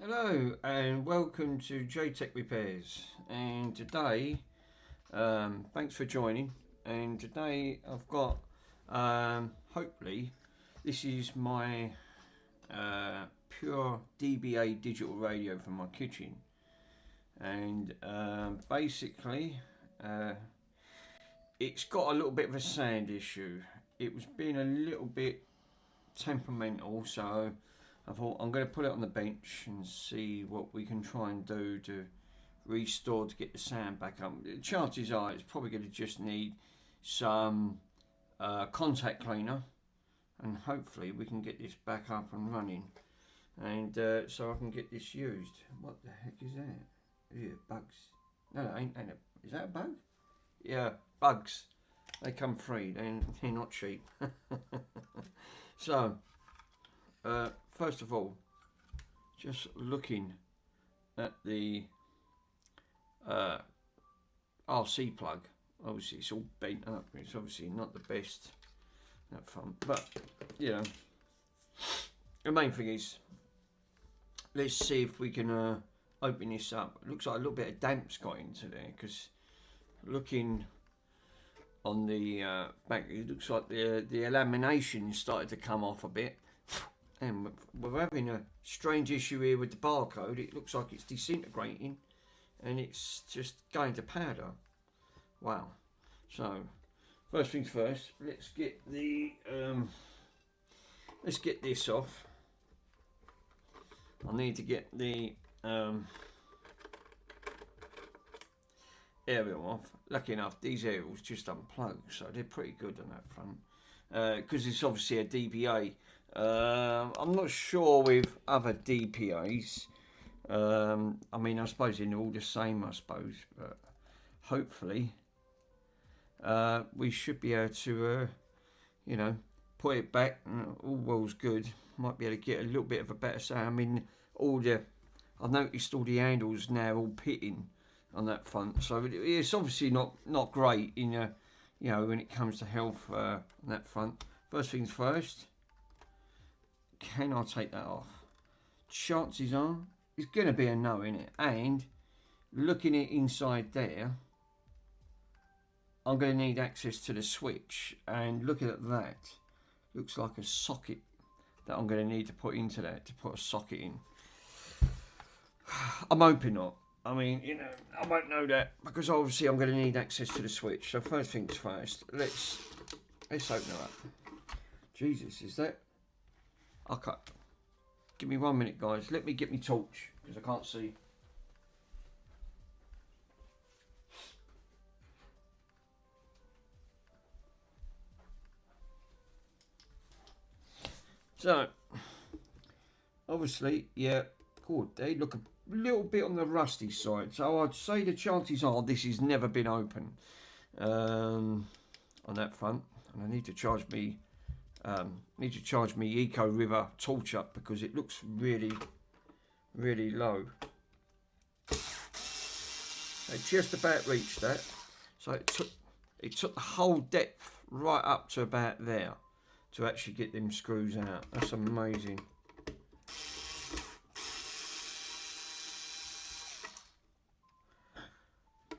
Hello and welcome to JTech Repairs. And today, thanks for joining. And today I've got, hopefully, this is my pure DBA digital radio from my kitchen. And basically, it's got a little bit of a sound issue. It was being a little bit temperamental, so I thought I'm going to put it on the bench and see what we can try and do to restore to get the sound back up. Chances are it's probably going to just need some contact cleaner, and hopefully we can get this back up and running, and so I can get this used. What the heck is that? Yeah, bugs. No, ain't is that a bug? Yeah, bugs. They come free. They're not cheap. So. First of all, just looking at the RC plug, obviously it's all bent up. It's obviously not the best that front, but you know, the main thing is, let's see if we can open this up. It looks like a little bit of damp's got into there, because looking on the back, it looks like the lamination started to come off a bit. And we're having a strange issue here with the barcode. It looks like it's disintegrating and it's just going to powder. Wow. So first things first, let's get the let's get this off. I need to get the aerial off. Lucky enough, these aerials just unplugged, so they're pretty good on that front, because it's obviously a DBA. I'm not sure with other DPAs. I mean, I suppose they're all the same, I suppose, but hopefully we should be able to, you know, put it back and all well's good. Might be able to get a little bit of a better sound. I mean, I've noticed all the handles now all pitting on that front, so it's obviously not great in you know, when it comes to health on that front. First things first. Can I take that off? Chances are it's going to be a no, innit? And looking at inside there, I'm going to need access to the switch. And looking at that, looks like a socket that I'm going to need to put into that, to put a socket in. I'm hoping not. I mean, you know, I won't know that because obviously I'm going to need access to the switch. So first things first, let's open it up. Jesus, is that? Okay, give me 1 minute, guys. Let me get my torch because I can't see. So, obviously, yeah, good. They look a little bit on the rusty side. So I'd say the chances are this has never been open on that front, and I need to charge me. Eco River torch up because it looks really low. They just about reached that, so it took the whole depth right up to about there to actually get them screws out. That's amazing.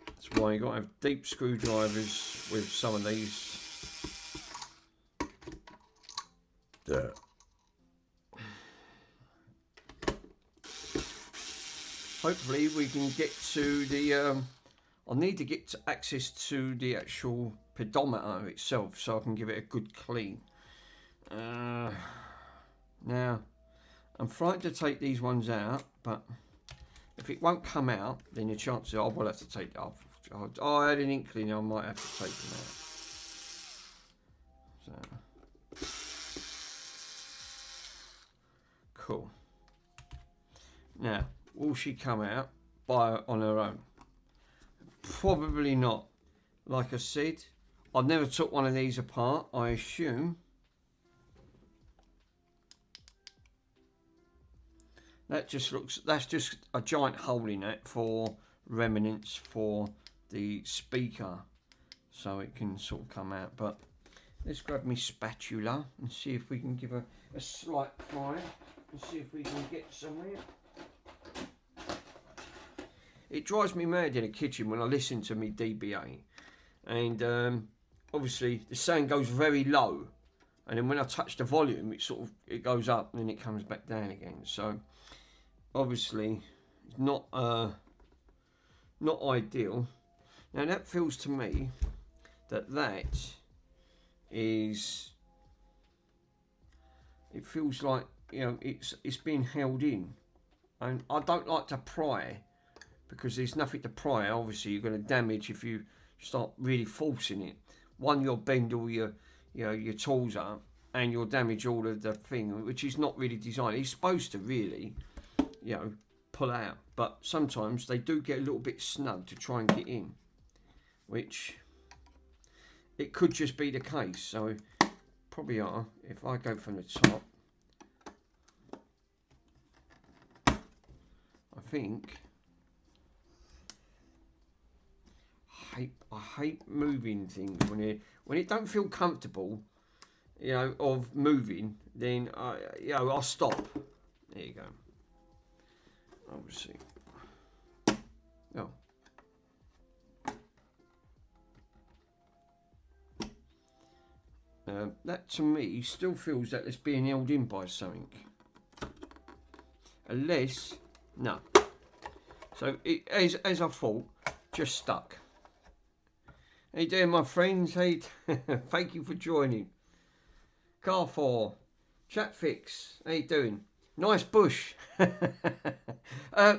That's why you got to have deep screwdrivers with some of these. Hopefully we can get to the I'll need to get access to the actual pedometer itself so I can give it a good clean. Now I'm frightened to take these ones out, but if it won't come out, then the chances are I will have to take it off. I had an inkling I might have to take them out. So cool. Now, will she come out on her own? Probably not. Like I said, I've never took one of these apart. I assume that just looks, that's just a giant hole in it for remnants for the speaker, so it can sort of come out. But let's grab me spatula and see if we can give a slight pry and see if we can get somewhere. it drives me mad in the kitchen when I listen to me DBA, and obviously the sound goes very low, and then when I touch the volume, it goes up and then it comes back down again. So obviously, it's not ideal. Now that feels to me that is. It feels like, you know, it's being held in, and I don't like to pry because there's nothing to pry. Obviously, you're going to damage if you start really forcing it. One, you'll bend all your tools up, and you'll damage all of the thing, which is not really designed. It's supposed to really, you know, pull out, but sometimes they do get a little bit snug to try and get in, which it could just be the case. So probably are. If I go from the top, I think I hate moving things when it don't feel comfortable, you know, of moving. Then I'll stop. There you go. Obviously, oh. That to me still feels that it's being held in by something. Unless, no. So it, as I thought, just stuck. How you doing, my friends? Hey, thank you for joining. Car 4, Chat Fix, how you doing? Nice bush.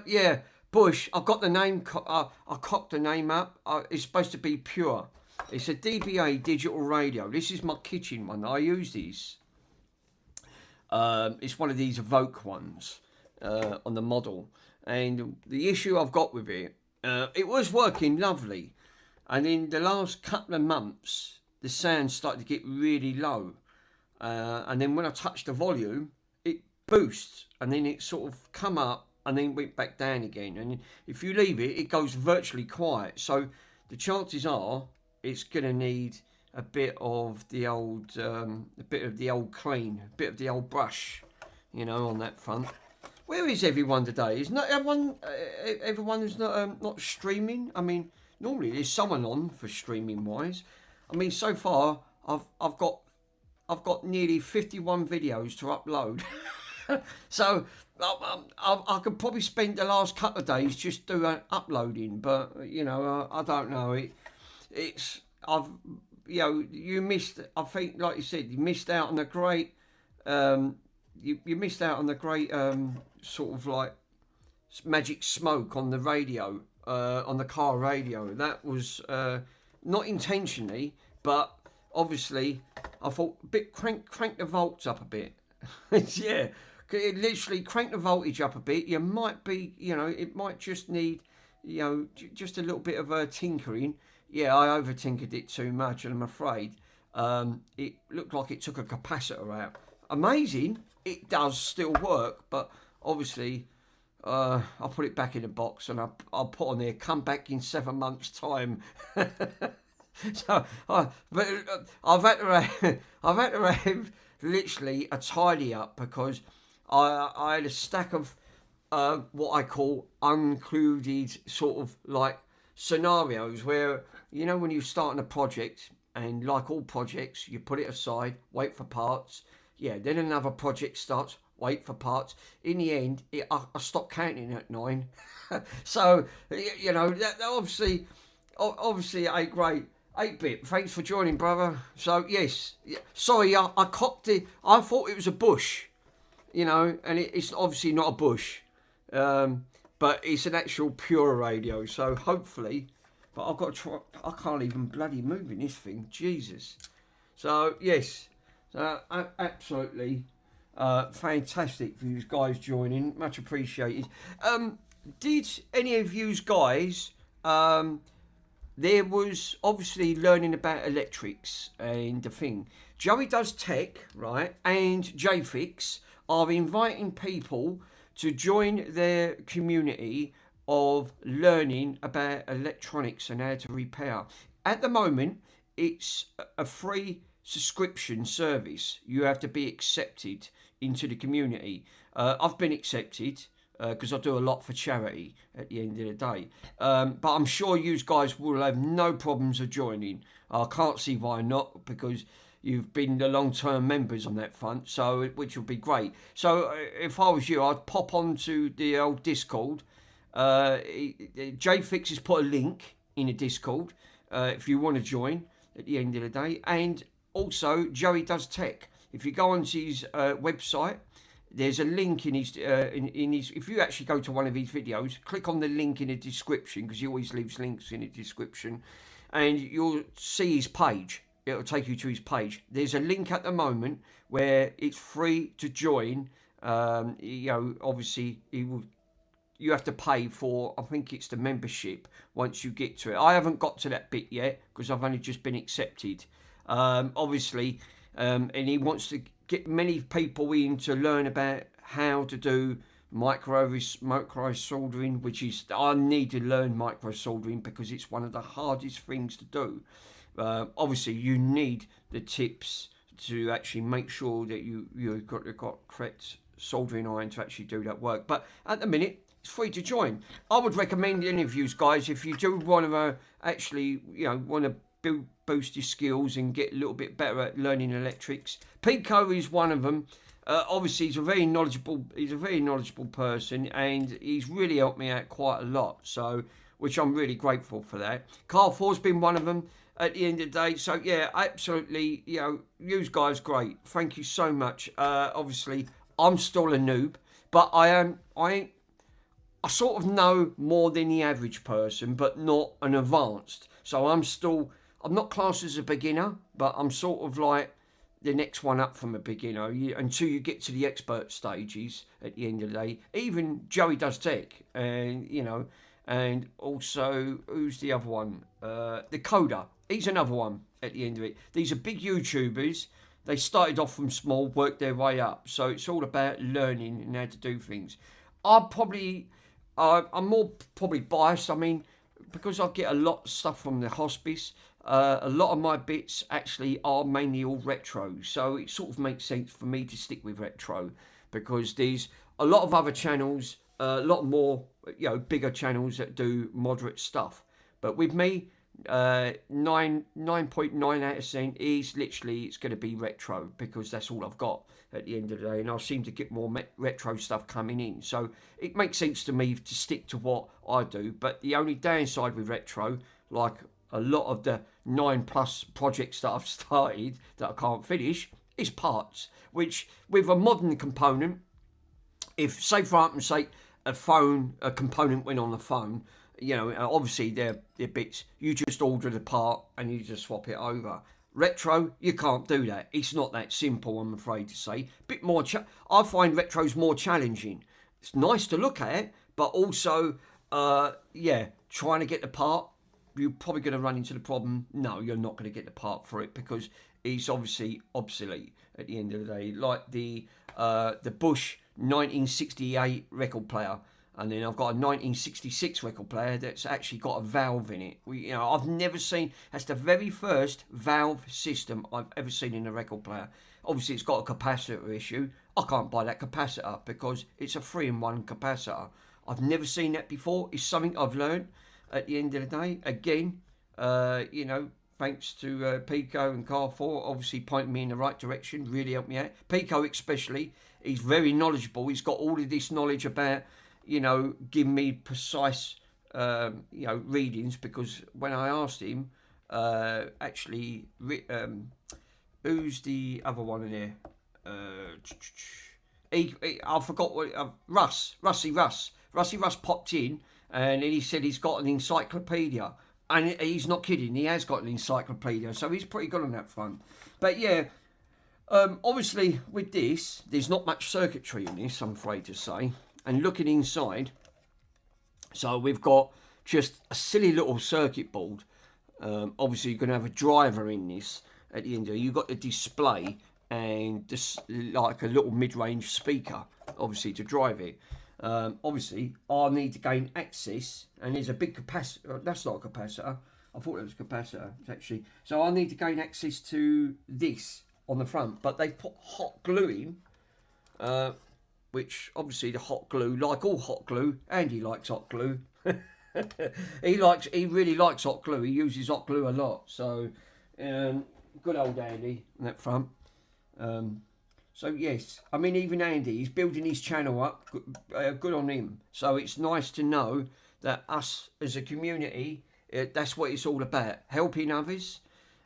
Yeah, bush. I got the name. I cocked the name up. It's supposed to be Pure. It's a DBA digital radio. This is my kitchen one. I use these. It's one of these Evoke ones on the model. And the issue I've got with it, it was working lovely. And in the last couple of months, the sound started to get really low. And then when I touched the volume, it boosts. And then it sort of come up and then went back down again. And if you leave it, it goes virtually quiet. So the chances are it's going to need a bit of the old clean, a bit of the old brush, you know, on that front. Where is everyone today? Is not everyone who's not streaming? I mean, normally there's someone on for streaming wise. I mean, so far I've got nearly 51 videos to upload. So I could probably spend the last couple of days just doing uploading, but you know, I don't know. You missed. I think, like you said, you missed out on a great. You missed out on the great sort of like Magic Smoke on the radio, on the car radio. That was not intentionally, but obviously I thought crank the volts up a bit. Yeah, it literally crank the voltage up a bit. You might be, you know, it might just need, you know, just a little bit of tinkering. Yeah, I over tinkered it too much, and I'm afraid it looked like it took a capacitor out. Amazing, it does still work, but obviously I'll put it back in the box and I'll put on there, come back in 7 months' time. So, but I've had to have literally a tidy up because I had a stack of what I call uncluded sort of like scenarios where, you know, when you're starting a project, and like all projects, you put it aside, wait for parts. Yeah, then another project starts, wait for parts. In the end, I stopped counting at 9. So, you know, that obviously, a great 8-bit. Thanks for joining, brother. So, yes, sorry, I cocked it. I thought it was a bush, you know, and it's obviously not a bush. But it's an actual Pure radio. So, hopefully, but I've got to try. I can't even bloody move in this thing. Jesus. So, yes. Absolutely fantastic for you guys joining. Much appreciated. Did any of you guys, there was obviously learning about electrics and the thing. Joey Does Tech, right, and JFix are inviting people to join their community of learning about electronics and how to repair. At the moment, it's a free subscription service. You have to be accepted into the community. I've been accepted. because I do a lot for charity at the end of the day. But I'm sure you guys will have no problems of joining. I can't see why not, because you've been the long-term members on that front, so which will be great. So if I was you, I'd pop onto the old Discord. JFix has put a link in the Discord if you want to join at the end of the day. And also, Joey Does Tech. If you go onto his website, there's a link in his, if you actually go to one of his videos, click on the link in the description, because he always leaves links in the description, and you'll see his page. It'll take you to his page. There's a link at the moment where it's free to join. Obviously, you have to pay for, I think it's the membership once you get to it. I haven't got to that bit yet, because I've only just been accepted. Obviously, and he wants to get many people in to learn about how to do micro soldering, which is, I need to learn micro soldering because it's one of the hardest things to do. Obviously, you need the tips to actually make sure that you've got correct soldering iron to actually do that work. But at the minute, it's free to join. I would recommend any of you guys, if you do want to actually, want to boost your skills and get a little bit better at learning electrics. Pico is one of them. Obviously, he's a very knowledgeable person, and he's really helped me out quite a lot. So, which I'm really grateful for that. Carrefour's been one of them at the end of the day. So yeah, absolutely. You guys great. Thank you so much. Obviously, I'm still a noob, but I sort of know more than the average person, but not an advanced. So I'm not classed as a beginner, but I'm sort of like the next one up from a beginner until you get to the expert stages at the end of the day. Even Joey Does Tech, and and also, who's the other one? The Coder. He's another one at the end of it. These are big YouTubers. They started off from small, worked their way up. So it's all about learning and how to do things. I'm more probably biased. I mean, because I get a lot of stuff from the hospice, a lot of my bits actually are mainly all retro. So it sort of makes sense for me to stick with retro, because there's a lot of other channels, a lot more, bigger channels that do moderate stuff. But with me, 9.9 out of 10 is literally, it's going to be retro, because that's all I've got at the end of the day, and I seem to get more retro stuff coming in, so it makes sense to me to stick to what I do. But the only downside with retro, like a lot of the 9+ projects that I've started that I can't finish, is parts, which with a modern component, if say for argument's sake a component went on the phone, obviously they're bits, you just order the part and you just swap it over. Retro, you can't do that. It's not that simple, I'm afraid to say. Bit more, I find retro's more challenging. It's nice to look at, but also, trying to get the part, you're probably going to run into the problem. No, you're not going to get the part for it, because it's obviously obsolete at the end of the day. Like the Bush 1968 record player. And then I've got a 1966 record player that's actually got a valve in it. I've never seen, that's the very first valve system I've ever seen in a record player. Obviously, it's got a capacitor issue. I can't buy that capacitor because it's a 3-in-1 capacitor. I've never seen that before. It's something I've learned at the end of the day. Again, thanks to Pico and Carrefour, obviously pointing me in the right direction, really helped me out. Pico especially, he's very knowledgeable. He's got all of this knowledge about, give me precise, readings, because when I asked him, who's the other one in there? I forgot what, Rusty Russ popped in, and he said he's got an encyclopedia, and he's not kidding, he has got an encyclopedia, so he's pretty good on that front. But yeah, obviously with this, there's not much circuitry in this, I'm afraid to say. And looking inside, so we've got just a silly little circuit board. Obviously, you're going to have a driver in this at the end of it. You've got the display and just like a little mid-range speaker, obviously, to drive it. Obviously, I need to gain access, and there's a big capacitor. That's not a capacitor. I thought it was a capacitor, actually. So I need to gain access to this on the front, but they put hot glue in. which obviously the hot glue, like all hot glue, Andy likes hot glue. He really likes hot glue. He uses hot glue a lot. So, good old Andy on that front. So yes, I mean, even Andy, he's building his channel up. Good on him. So it's nice to know that us as a community, that's what it's all about: helping others,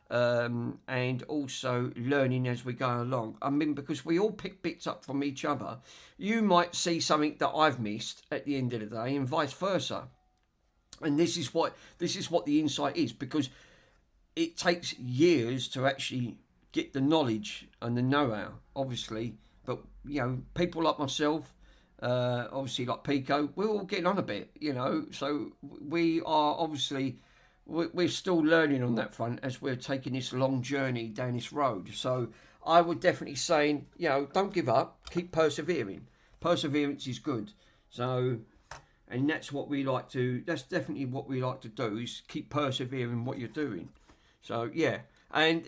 and also learning as we go along. I mean, because we all pick bits up from each other. You might see something that I've missed at the end of the day, and vice versa. And this is what the insight is, because it takes years to actually get the knowledge and the know-how, obviously. But you know, people like myself, obviously like Pico, we're all getting on a bit, you know. So we are obviously we're still learning on that front as we're taking this long journey down this road. So I would definitely say, you know, don't give up, keep persevering. Perseverance is good. So. And that's what we like to, that's definitely what we like to do, is keep persevering what you're doing. So, yeah. And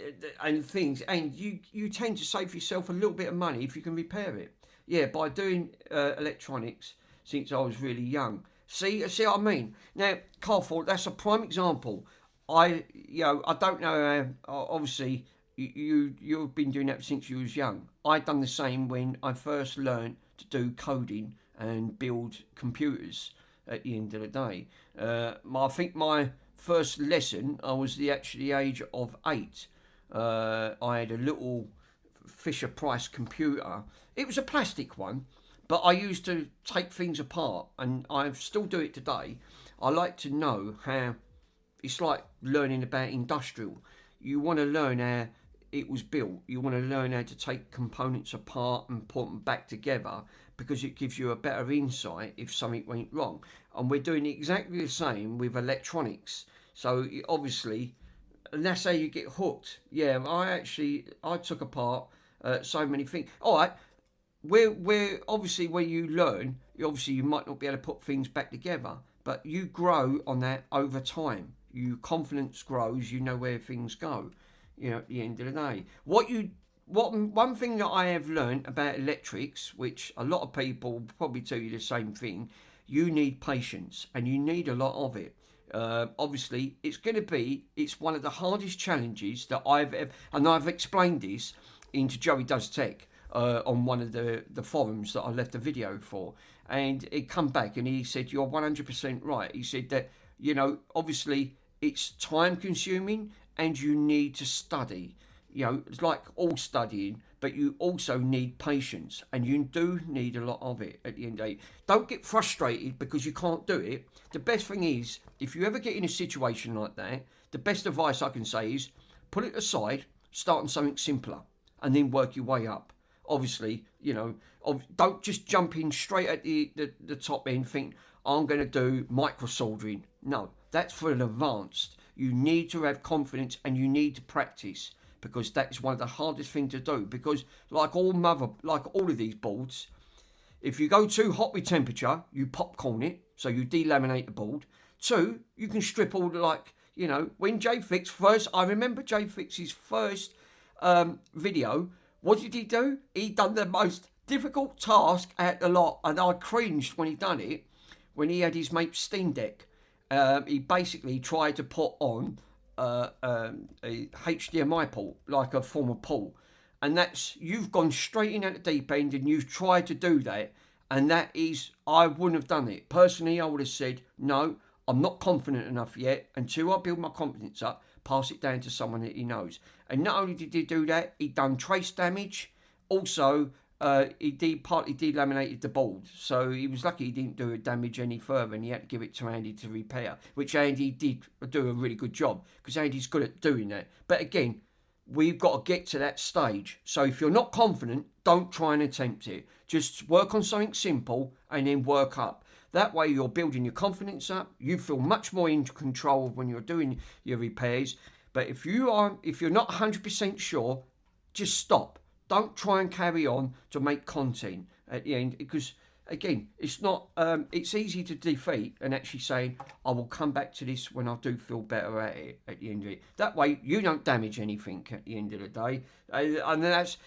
things, and you tend to save yourself a little bit of money if you can repair it. Yeah, by doing electronics since I was really young. See what I mean? Now, Carrefour, that's a prime example. I don't know, obviously, you've been doing that since you was young. I done the same when I first learned to do coding and build computers at the end of the day. I think my first lesson, I was the age of 8. I had a little Fisher Price computer. It was a plastic one, but I used to take things apart, and I still do it today. I like to know how, it's like learning about industrial. You want to learn how it was built. You want to learn how to take components apart and put them back together, because it gives you a better insight if something went wrong. And we're doing exactly the same with electronics. So obviously, and that's how you get hooked. Yeah, I took apart so many things. All right, we're obviously, where you learn, you might not be able to put things back together, but you grow on that over time. Your confidence grows. You know where things go. You know, at the end of the day, one thing that I have learned about electrics, which a lot of people will probably tell you the same thing, you need patience, and you need a lot of it. Obviously, it's one of the hardest challenges that I've ever, and I've explained this into Joey Does Tech on one of the forums that I left a video for, and he come back and he said, you're 100% right. He said that, you know, obviously it's time consuming and you need to study. You know, it's like all studying, but you also need patience, and you do need a lot of it at the end of the day. Don't get frustrated because you can't do it. The best thing is, if you ever get in a situation like that, the best advice I can say is put it aside, start on something simpler, and then work your way up. Obviously, you know, don't just jump in straight at the top end, think, I'm going to do micro soldering. No, that's for an advanced. You need to have confidence and you need to practice, because that is one of the hardest things to do. Because like all of these boards, if you go too hot with temperature, you popcorn it, so you delaminate the board. 2, you can strip all the, like, you know, when J-Fix first, I remember J-Fix's first video, what did he do? He done the most difficult task at the lot, and I cringed when he done it, when he had his mate Steam Deck. He basically tried to put on a HDMI port, like a form of port, and that's, you've gone straight in at the deep end and you've tried to do that, and that is, I wouldn't have done it personally. I would have said, no, I'm not confident enough yet. Until I build my confidence up, pass it down to someone that he knows. And not only did he do that, he done trace damage. Also, he partly delaminated the board, so he was lucky he didn't do damage any further, and he had to give it to Andy to repair, which Andy did do a really good job, because Andy's good at doing that. But again, we've got to get to that stage. So if you're not confident, don't try and attempt it. Just work on something simple and then work up. That way you're building your confidence up. You feel much more in control when you're doing your repairs. But if you're not 100% sure, just stop. Don't try and carry on to make content at the end, because again, it's not. It's easy to defeat and actually saying, I will come back to this when I do feel better at it at the end of it. That way you don't damage anything at the end of the day. And that's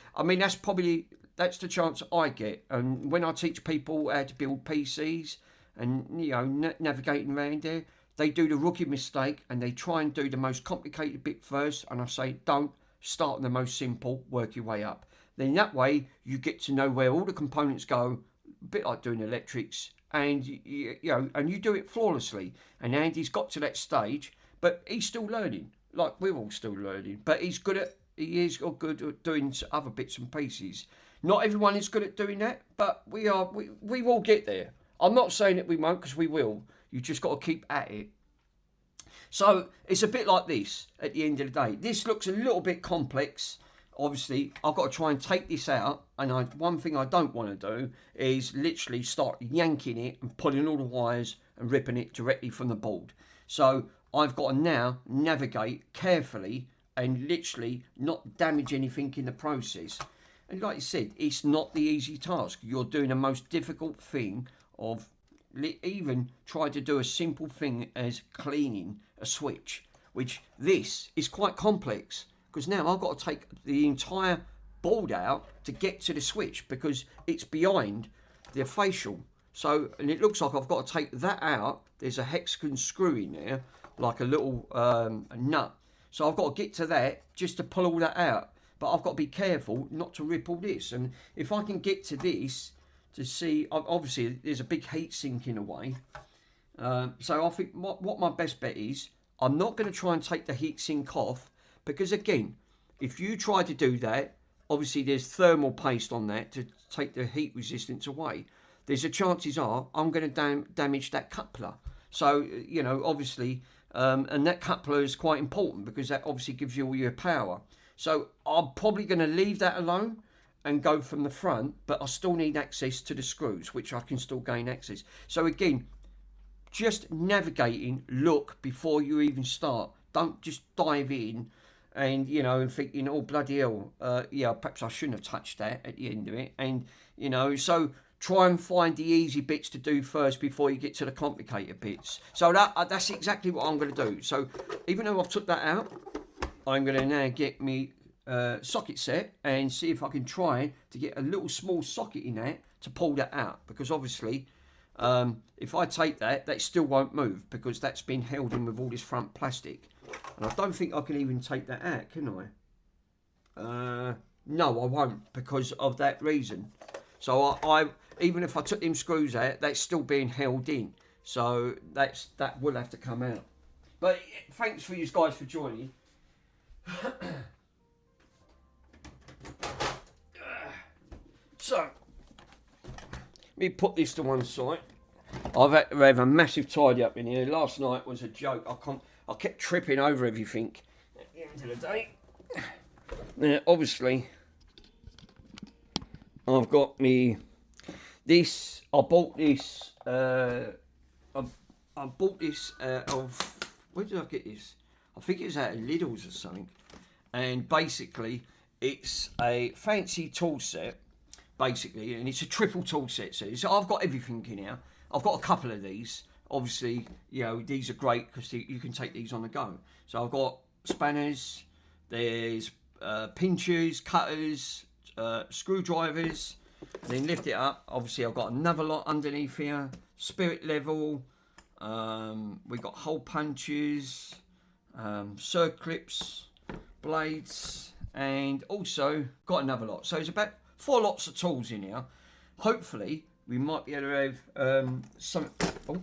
probably that's the chance I get. And when I teach people how to build PCs and, you know, navigating around there, they do the rookie mistake and they try and do the most complicated bit first. And I say, don't start on the most simple, work your way up. Then that way you get to know where all the components go, a bit like doing electrics, and you know, and you do it flawlessly. And Andy's got to that stage, but he's still learning. Like we're all still learning, but he is good at doing other bits and pieces. Not everyone is good at doing that, but we will get there. I'm not saying that we won't, because we will. You just got to keep at it. So it's a bit like this at the end of the day. This looks a little bit complex. Obviously, I've got to try and take this out. And one thing I don't want to do is literally start yanking it and pulling all the wires and ripping it directly from the board. So I've got to now navigate carefully and literally not damage anything in the process. And like I said, it's not the easy task. You're doing the most difficult thing of even try to do a simple thing as cleaning a switch, which this is quite complex, because now I've got to take the entire board out to get to the switch because it's behind the facial. So, and it looks like I've got to take that out. There's a hexagon screw in there, like a little nut. So I've got to get to that just to pull all that out. But I've got to be careful not to rip all this. And if I can get to this, to see, obviously there's a big heat sink in a way. So I think what my best bet is, I'm not going to try and take the heat sink off, because again, if you try to do that, obviously there's thermal paste on that to take the heat resistance away. There's a chances are I'm going to damage that coupler. So, you know, obviously, and that coupler is quite important because that obviously gives you all your power. So I'm probably going to leave that alone and go from the front, but I still need access to the screws, which I can still gain access. So again, just navigating, look before you even start. Don't just dive in and, you know, and thinking, oh, bloody hell, yeah, perhaps I shouldn't have touched that at the end of it. And, you know, so try and find the easy bits to do first before you get to the complicated bits. So that's exactly what I'm going to do. So even though I've took that out, I'm going to now get me socket set and see if I can try to get a little small socket in there to pull that out, because obviously if I take that still won't move because that's been held in with all this front plastic, and I don't think I can even take that out, can I? No, I won't, because of that reason. So I even if I took them screws out, that's still being held in, so that will have to come out. But thanks for you guys for joining. So, let me put this to one side. I've had to have a massive tidy up in here. Last night was a joke. I kept tripping over everything at the end of the day. Now, obviously, I've got me this. I bought this. I bought this of. Where did I get this? I think it was out of Lidl's or something. And basically, it's a fancy tool set, basically, and it's a triple tool set. So I've got everything in here. I've got a couple of these. Obviously, you know, these are great because you can take these on the go. So I've got spanners, there's pinchers, cutters, screwdrivers. Then lift it up. Obviously, I've got another lot underneath here. Spirit level. We've got hole punches, circlips, blades, and also got another lot. So there's about 4 lots of tools in here. Hopefully we might be able to have some. Oh,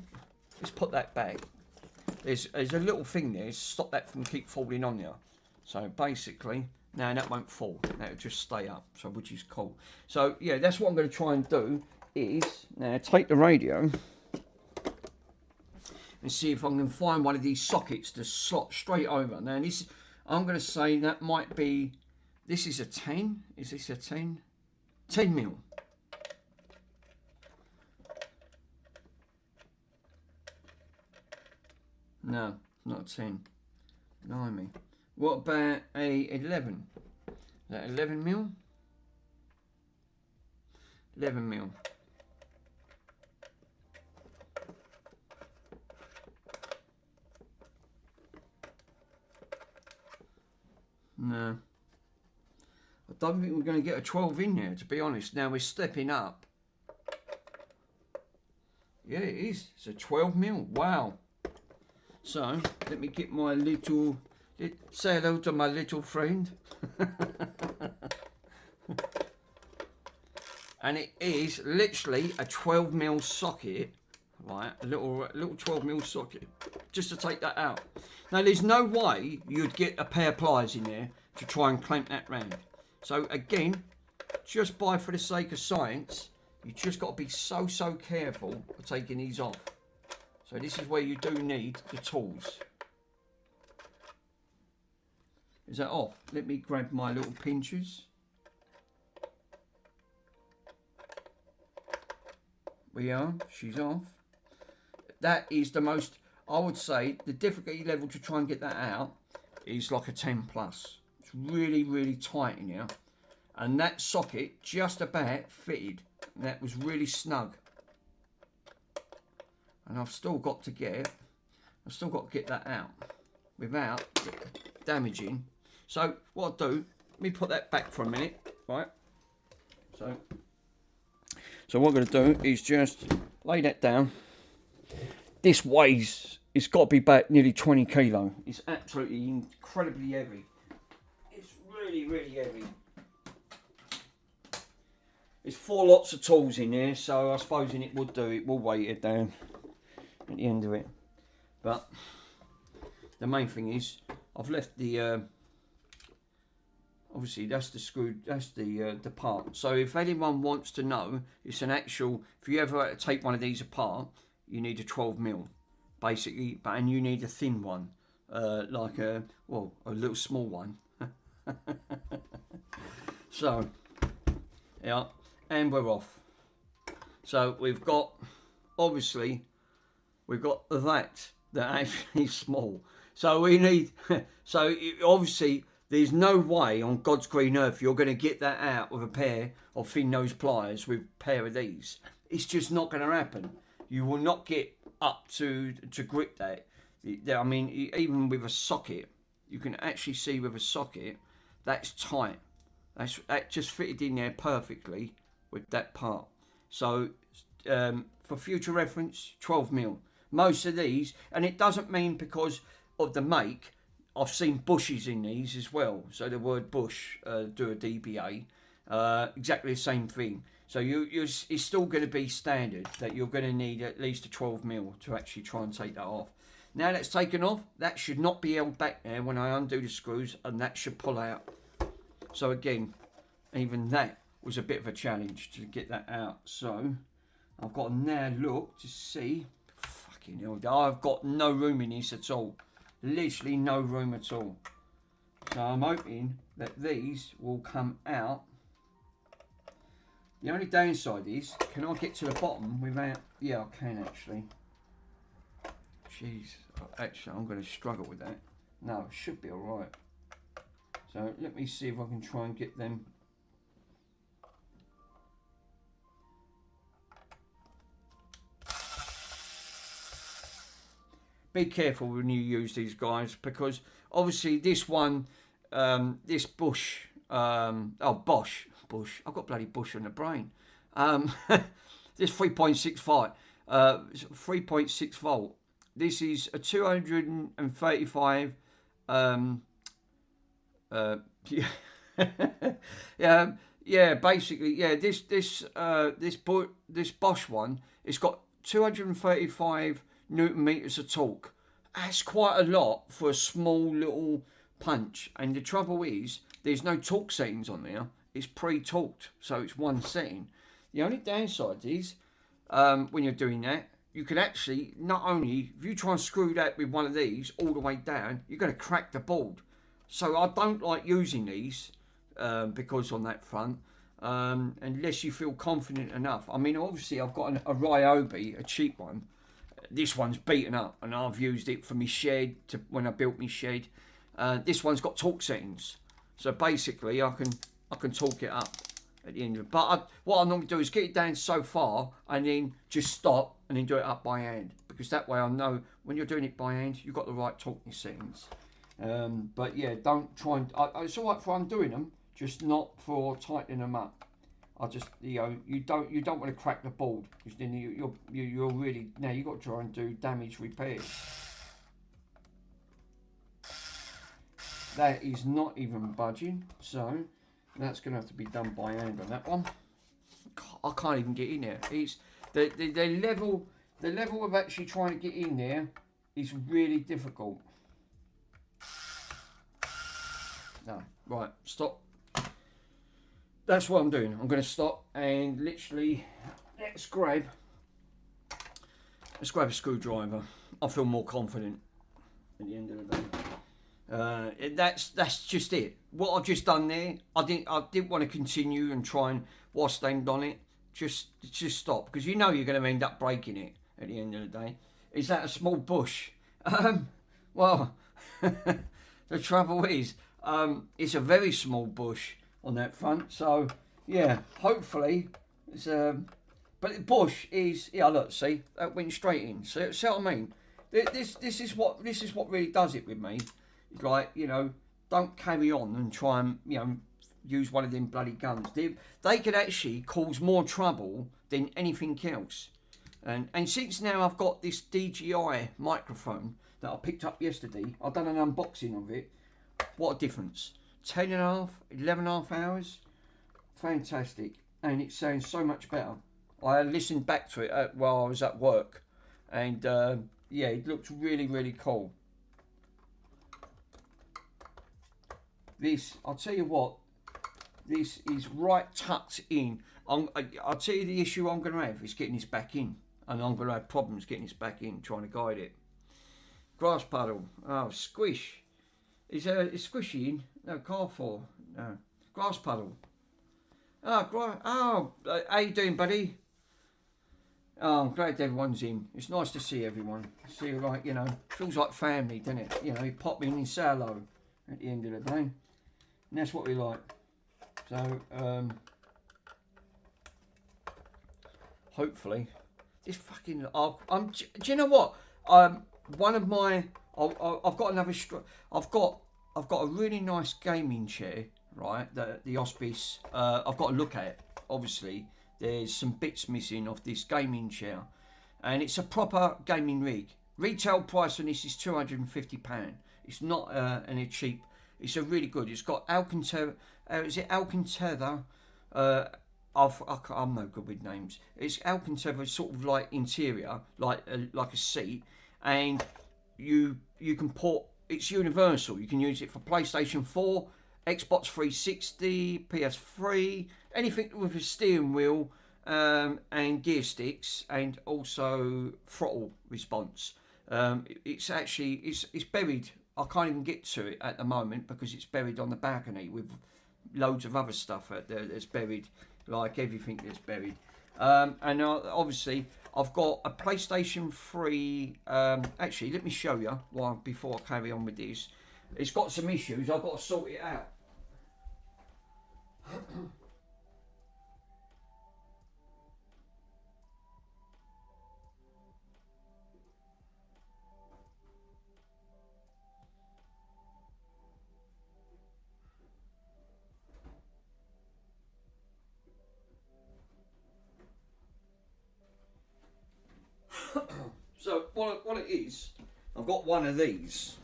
let's put that back. There's a little thing there to stop that from keep falling on there. So basically, now that won't fall. That'll just stay up. So which is cool. So yeah, that's what I'm going to try and do. Is now take the radio and see if I can find one of these sockets to slot straight over. Now this, I'm going to say that might be, this is a 10. Is this a 10? 10 mil. No, not a 10. Blimey. What about a 11? Is that 11 mil? 11 mil. No. I don't think we're going to get a 12 in there, to be honest. Now we're stepping up. Yeah, it is. It's a 12 mil. Wow. So, let me get my little... Say hello to my little friend. And it is literally a 12 mil socket. Right, a little 12 mil socket. Just to take that out. Now, there's no way you'd get a pair of pliers in there to try and clamp that round. So, again, just for the sake of science, you just got to be so careful of taking these off. So this is where you do need the tools. Is that off? Let me grab my little pinchers. We are. She's off. That is the most, I would say, the difficulty level to try and get that out is like a 10 plus. It's really tight in here. And that socket just about fitted. And that was really snug. And I've still got to get that out without damaging. So what I'll do, let me put that back for a minute, right? So what I'm going to do is just lay that down. This weighs, it's got to be about nearly 20 kilo. It's absolutely incredibly heavy. It's really heavy. There's 4 lots of tools in there, so I suppose it would do. It will weight it down at the end of it. But the main thing is, I've left the obviously that's the screw, that's the part. So if anyone wants to know, it's an actual, if you ever take one of these apart, you need a 12 mil basically, and you need a thin one, like a little small one. So yeah, and we're off. So we've got, obviously we've got that actually is small, so we need so obviously there's no way on God's green earth you're going to get that out with a pair of thin nose pliers with a pair of these. It's just not going to happen. You will not get up to grip that. I mean, even with a socket, you can actually see with a socket that's tight. That just fitted in there perfectly with that part. So for future reference, 12 mil. Most of these, and it doesn't mean because of the make. I've seen bushes in these as well. So the word bush, do a DBA, exactly the same thing. So it's still going to be standard that you're going to need at least a 12 mil to actually try and take that off. Now that's taken off, that should not be held back there when I undo the screws, and that should pull out. So again, even that was a bit of a challenge to get that out. So I've got to now look to see, fucking hell, I've got no room in this at all. Literally no room at all. So I'm hoping that these will come out. The only downside is, can I get to the bottom without... Yeah, I can actually. Jeez, actually I'm going to struggle with that. No, it should be alright. So let me see if I can try and get them. Be careful when you use these guys, because obviously this one, this Bosch, Bosch, I've got bloody Bosch on the brain. This 3.6 volt. This is a 235. Yeah, basically, yeah. This Bosch one, it's got 235 Newton meters of torque. That's quite a lot for a small little punch. And the trouble is, there's no torque settings on there. It's pre-torqued, so it's one setting. The only downside is, when you're doing that, you can actually, not only, if you try and screw that with one of these all the way down, you're going to crack the board. So I don't like using these, because on that front, unless you feel confident enough. I mean, obviously I've got a Ryobi, a cheap one. This one's beaten up, and I've used it for my shed, when I built my shed. This one's got torque settings, so basically I can torque it up at the end of it. But what I normally do is get it down so far, and then just stop, and then do it up by hand, because that way I know when you're doing it by hand, you've got the right torque settings. But yeah, don't try and... it's all right for undoing them. just not for tightening them up. I just, you know, you don't want to crack the board, because then you're really, now you've got to try and do damage repairs. That is not even budging, so that's going to have to be done by hand on that one. I can't even get in there. It's the level of actually trying to get in there is really difficult. No, right, stop. That's what I'm doing. I'm going to stop and literally let's grab a screwdriver. I feel more confident at the end of the day. That's just it. What I've just done there, I didn't want to continue and try and wash stained on it. Just stop, because you know you're going to end up breaking it at the end of the day. Is that a small bush? Well, the trouble is, it's a very small bush on that front. So yeah, hopefully it's but the bush is, yeah, look, see, that went straight in. See what I mean? This is what really does it with me. It's like, you know, don't carry on and try and, you know, use one of them bloody guns. They could actually cause more trouble than anything else. And since now I've got this DJI microphone that I picked up yesterday, I've done an unboxing of it. What a difference. 10.5, 11.5 hours. Fantastic. And it sounds so much better. I listened back to it while I was at work. And yeah, it looks really, really cool. This, I'll tell you what, this is right tucked in. I'll tell you the issue I'm going to have is getting this back in. And I'm going to have problems getting this back in, trying to guide it. Grass puddle. Oh, squish. Is squishy in? No, Carrefour. No. Grass puddle. Oh, how you doing, buddy? Oh, I'm glad everyone's in. It's nice to see everyone. See, like, you know, feels like family, doesn't it? You know, you pop in and say hello at the end of the day. And that's what we like. So, hopefully, this fucking, do you know what? One of my, I've got another, I've got a really nice gaming chair, right? The Hospice. I've got to look at it. Obviously, there's some bits missing of this gaming chair, and it's a proper gaming rig. Retail price on this is £250. It's not any cheap. It's a really good. It's got Alcantara. Is it Alcantara? I'm no good with names. It's Alcantara, sort of like interior, like a seat, and you can port. It's universal. You can use it for PlayStation 4, Xbox 360, PS3, anything with a steering wheel and gear sticks, and also throttle response. It's actually it's buried. I can't even get to it at the moment because it's buried on the balcony with loads of other stuff out there that's buried, like everything that's buried. And obviously I've got a PlayStation 3. Actually, let me show you before I carry on with this. It's got some issues. I've got to sort it out. So what it is, I've got one of these.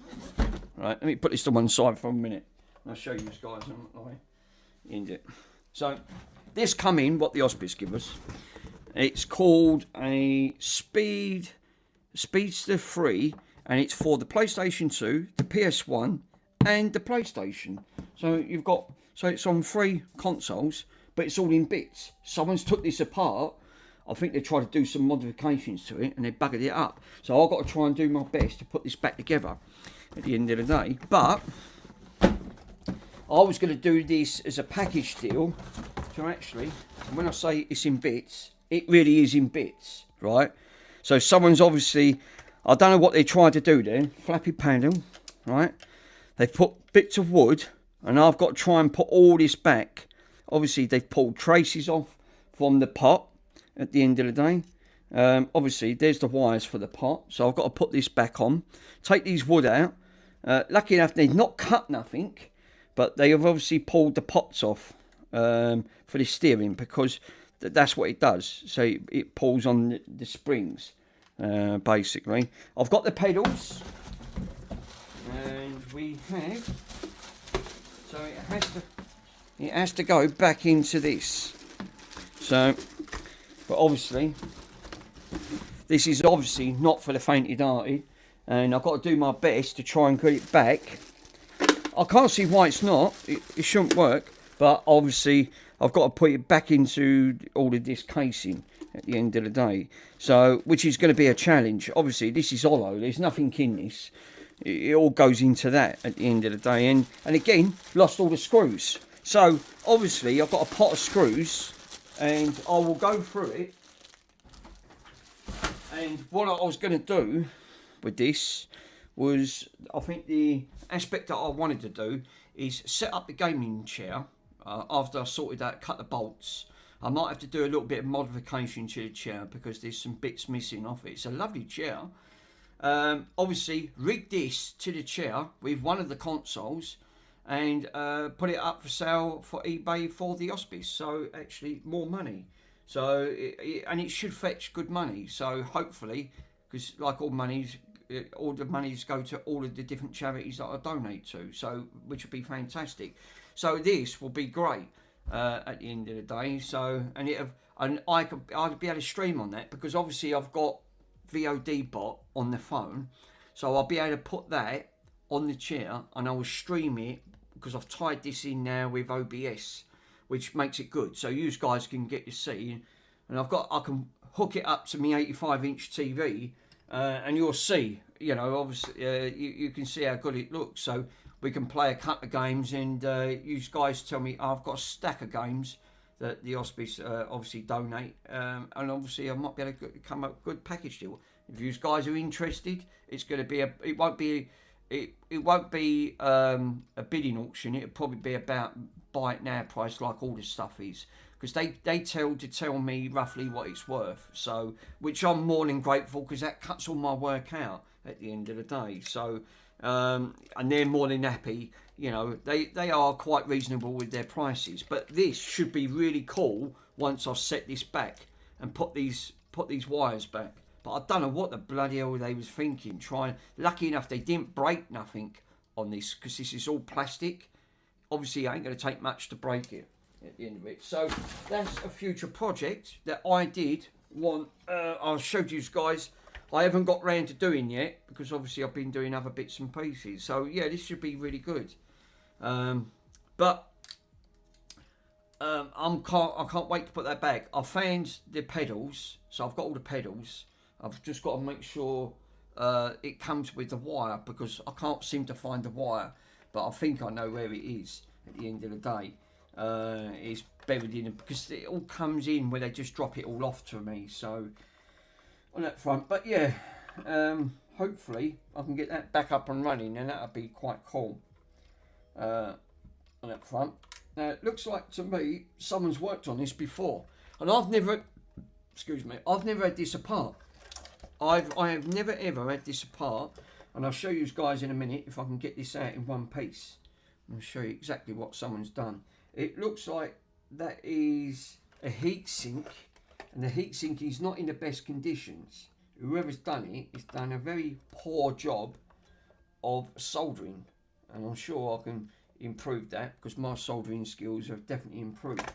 Right, let me put this to one side for a minute. I'll show you guys in it. So this come in what the Hospice give us. It's called a Speedster 3, and it's for the PlayStation 2, the PS1, and the PlayStation. So it's on 3 consoles, but it's all in bits. Someone's took this apart. I think they tried to do some modifications to it and they buggered it up. So I've got to try and do my best to put this back together at the end of the day. But I was going to do this as a package deal to actually, and when I say it's in bits, it really is in bits, right? So someone's obviously, I don't know what they tried to do there, flappy panel, right? They've put bits of wood and I've got to try and put all this back. Obviously they've pulled traces off from the pot. At the end of the day, obviously there's the wires for the pot, so I've got to put this back on, take these wood out. Lucky enough they've not cut nothing, but they have obviously pulled the pots off for the steering, because that's what it does. So it pulls on the springs, basically. I've got the pedals, and we have, so it has to go back into this. So, but obviously, this is obviously not for the faint-hearted, and I've got to do my best to try and get it back. I can't see why it's not. It shouldn't work, but obviously I've got to put it back into all of this casing at the end of the day. So, which is going to be a challenge. Obviously, this is hollow. There's nothing in this. It all goes into that at the end of the day. And again, lost all the screws. So, obviously, I've got a pot of screws, and I will go through it. And what I was going to do with this was, I think the aspect that I wanted to do is set up the gaming chair after I sorted out, cut the bolts. I might have to do a little bit of modification to the chair because there's some bits missing off it. It's a lovely chair. Obviously, rig this to the chair with one of the consoles and put it up for sale for eBay for the Hospice. So actually more money. So and it should fetch good money. So hopefully, because like all monies, all the monies go to all of the different charities that I donate to. So which would be fantastic. So this will be great at the end of the day. So and I'd be able to stream on that, because obviously I've got VOD bot on the phone, so I'll be able to put that on the chair and I will stream it, because I've tied this in now with OBS, which makes it good. So you guys can get to see, and I can hook it up to my 85-inch TV, and you'll see, you know, obviously you can see how good it looks. So we can play a couple of games, and you guys tell me. I've got a stack of games that the Hospice obviously donate, and obviously I might be able to come up with a good package deal. If you guys are interested, it's going to be it won't be a bidding auction. It'll probably be about buy it now price, like all this stuff is, because they tell me roughly what it's worth. So, which I'm more than grateful, because that cuts all my work out at the end of the day. So, and they're more than happy. You know, they are quite reasonable with their prices. But this should be really cool once I've set this back and put these wires back. But I don't know what the bloody hell they was thinking. Lucky enough they didn't break nothing on this, because this is all plastic. Obviously, it ain't going to take much to break it at the end of it. So that's a future project that I did want. I showed you guys. I haven't got round to doing yet, because obviously I've been doing other bits and pieces. So yeah, this should be really good. But I can't wait to put that back. I found the pedals, so I've got all the pedals. I've just got to make sure it comes with the wire, because I can't seem to find the wire, but I think I know where it is at the end of the day. It's buried in, because it all comes in where they just drop it all off to me. So on that front, but yeah, hopefully I can get that back up and running, and that'll be quite cool on that front. Now it looks like to me someone's worked on this before, and I've never had this apart. I have never ever had this apart, and I'll show you guys in a minute if I can get this out in one piece. I'll show you exactly what someone's done. It looks like that is a heat sink, and the heat sink is not in the best conditions. Whoever's done it has done a very poor job of soldering, and I'm sure I can improve that, because my soldering skills have definitely improved.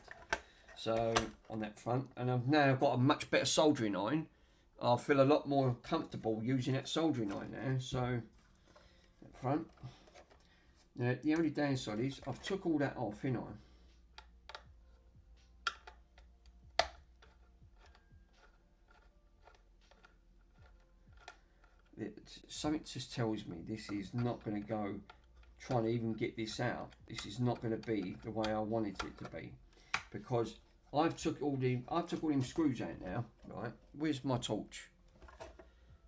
So on that front, and I've now got a much better soldering iron. I feel a lot more comfortable using that soldering iron now. So that front. Now the only downside is I've took all that off, you know. Something just tells me this is not going to go. Trying to even get this out, this is not going to be the way I wanted it to be, because I've took all them screws out now. Right, where's my torch?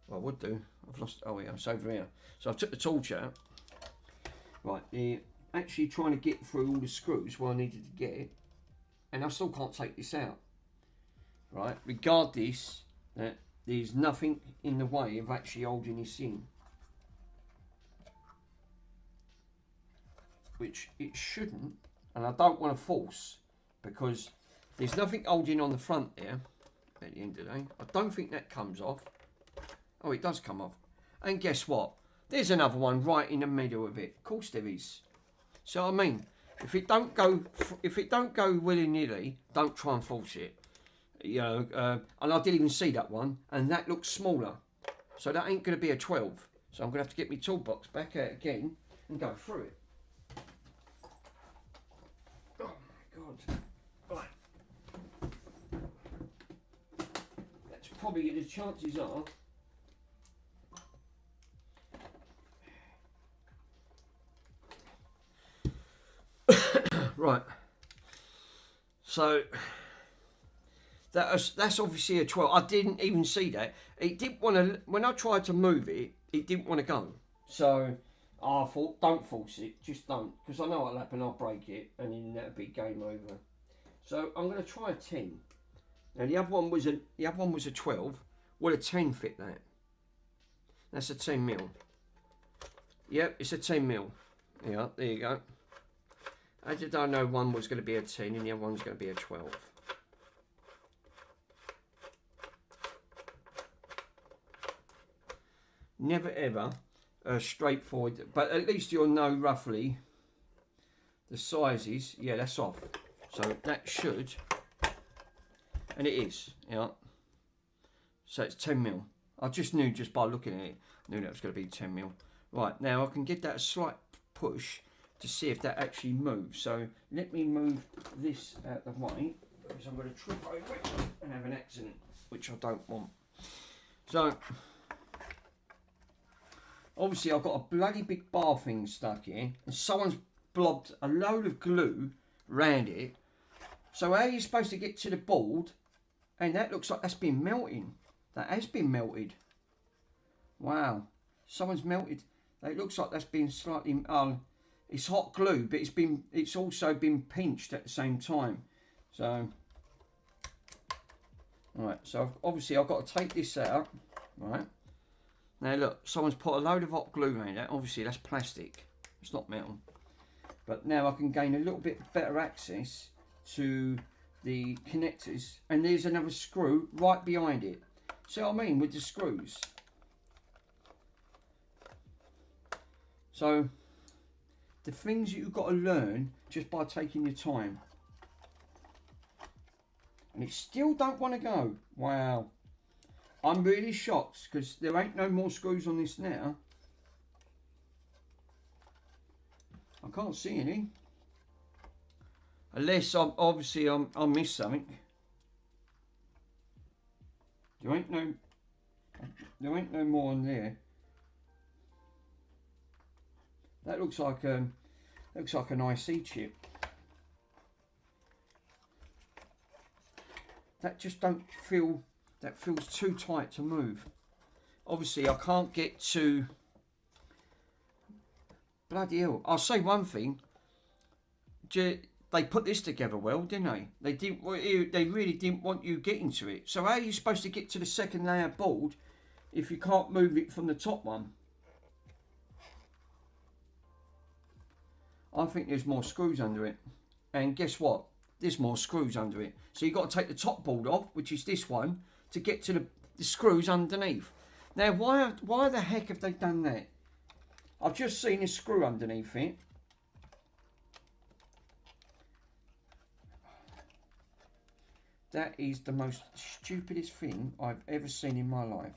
Well, I would do. I've lost. Oh yeah, it's over here. So I took the torch out. Right, actually trying to get through all the screws where I needed to get, and I still can't take this out. Right, regard this, that there's nothing in the way of actually holding this in. which it shouldn't, and I don't want to force, because there's nothing holding on the front there at the end of the day. I don't think that comes off. Oh, it does come off. And guess what? There's another one right in the middle of it. Of course there is. So I mean, if it don't go willy-nilly, don't try and force it. You know, and I didn't even see that one, and that looks smaller. So that ain't going to be a 12. So I'm going to have to get my toolbox back out again and go through it. Oh my God. Right. That's probably, the chances are, right. So that's obviously a 12. I didn't even see that. It didn't want to, when I tried to move it, it didn't want to go. So I thought, don't force it, just don't. Because I know what'll happen, I'll break it, and then that'll be game over. So I'm going to try a 10. Now the other one was a 12. Will a 10 fit that? That's a 10 mil. Yep, it's a 10 mil. Yeah, there you go. I just don't know one was going to be a 10 and the other one's going to be a 12. Never ever straightforward, but at least you'll know roughly the sizes. Yeah, that's off. So that should, and it is, yeah. So it's 10 mil. I just knew, just by looking at it, knew that was going to be 10 mil. Right, now I can give that a slight push to see if that actually moves. So let me move this out the way, because I'm going to trip over it and have an accident, which I don't want. So obviously I've got a bloody big bar thing stuck here, and someone's blobbed a load of glue around it. So how are you supposed to get to the board? And that looks like that's been melting. That has been melted. Wow, someone's melted. It looks like that's been slightly. It's hot glue, but it's also been pinched at the same time. So, right. So obviously I've got to take this out. Right. Now look, someone's put a load of hot glue around that. Obviously that's plastic. It's not metal. But now I can gain a little bit better access to the connectors, and there's another screw right behind it. See what I mean with the screws? So the things that you've got to learn just by taking your time. And it still don't want to go. Wow. I'm really shocked, because there ain't no more screws on this now. I can't see any. Unless I missed something. There ain't no more on there. That looks like an IC chip. That just don't feel. That feels too tight to move. Obviously, I can't get to. Bloody hell! I'll say one thing. They put this together well, didn't they? They really didn't want you getting to it. So how are you supposed to get to the second layer board if you can't move it from the top one? I think there's more screws under it. And guess what? There's more screws under it. So you've got to take the top board off, which is this one, to get to the screws underneath. Now, why the heck have they done that? I've just seen a screw underneath it. That is the most stupidest thing I've ever seen in my life.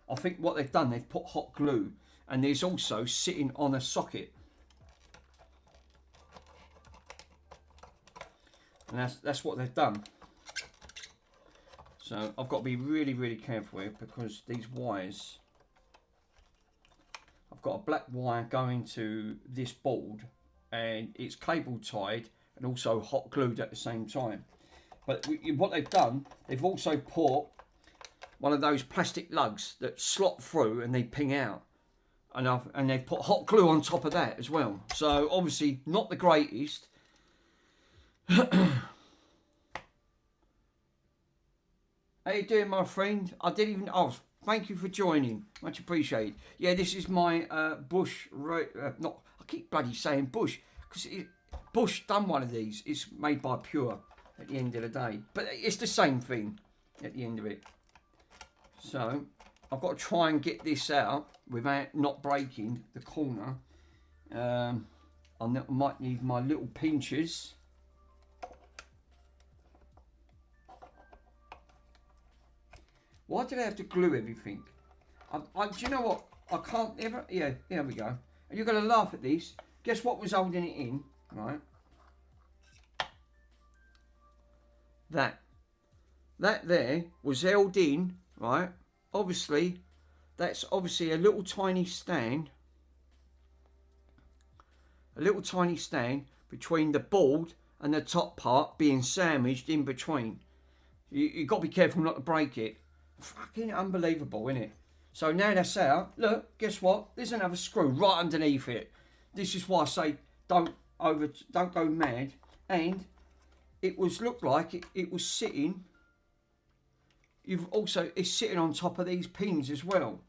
I think what they've done, they've put hot glue, and there's also sitting on a socket. And that's what they've done. So I've got to be really, really careful here, because these wires, I've got a black wire going to this board, and it's cable tied and also hot glued at the same time. But what they've done, they've also put one of those plastic lugs that slot through and they ping out. And they've put hot glue on top of that as well. So obviously not the greatest. How you doing, my friend? I didn't even. Oh, thank you for joining. Much appreciated. Yeah, this is my Bush. Not. I keep bloody saying Bush because Bush done one of these. It's made by Pure. At the end of the day, but it's the same thing. At the end of it. So I've got to try and get this out without not breaking the corner. I might need my little pinchers. Why did I have to glue everything? Do you know what? I can't ever. Yeah, there we go. And you're going to laugh at this. Guess what was holding it in, right? That there was held in, right? Obviously, that's obviously a little tiny stand. A little tiny stand between the board and the top part being sandwiched in between. You've got to be careful not to break it. Fucking unbelievable, isn't it? So now that's out. Look, guess what? There's another screw right underneath it. This is why I say don't go mad. And it looked like it was sitting. It's sitting on top of these pins as well.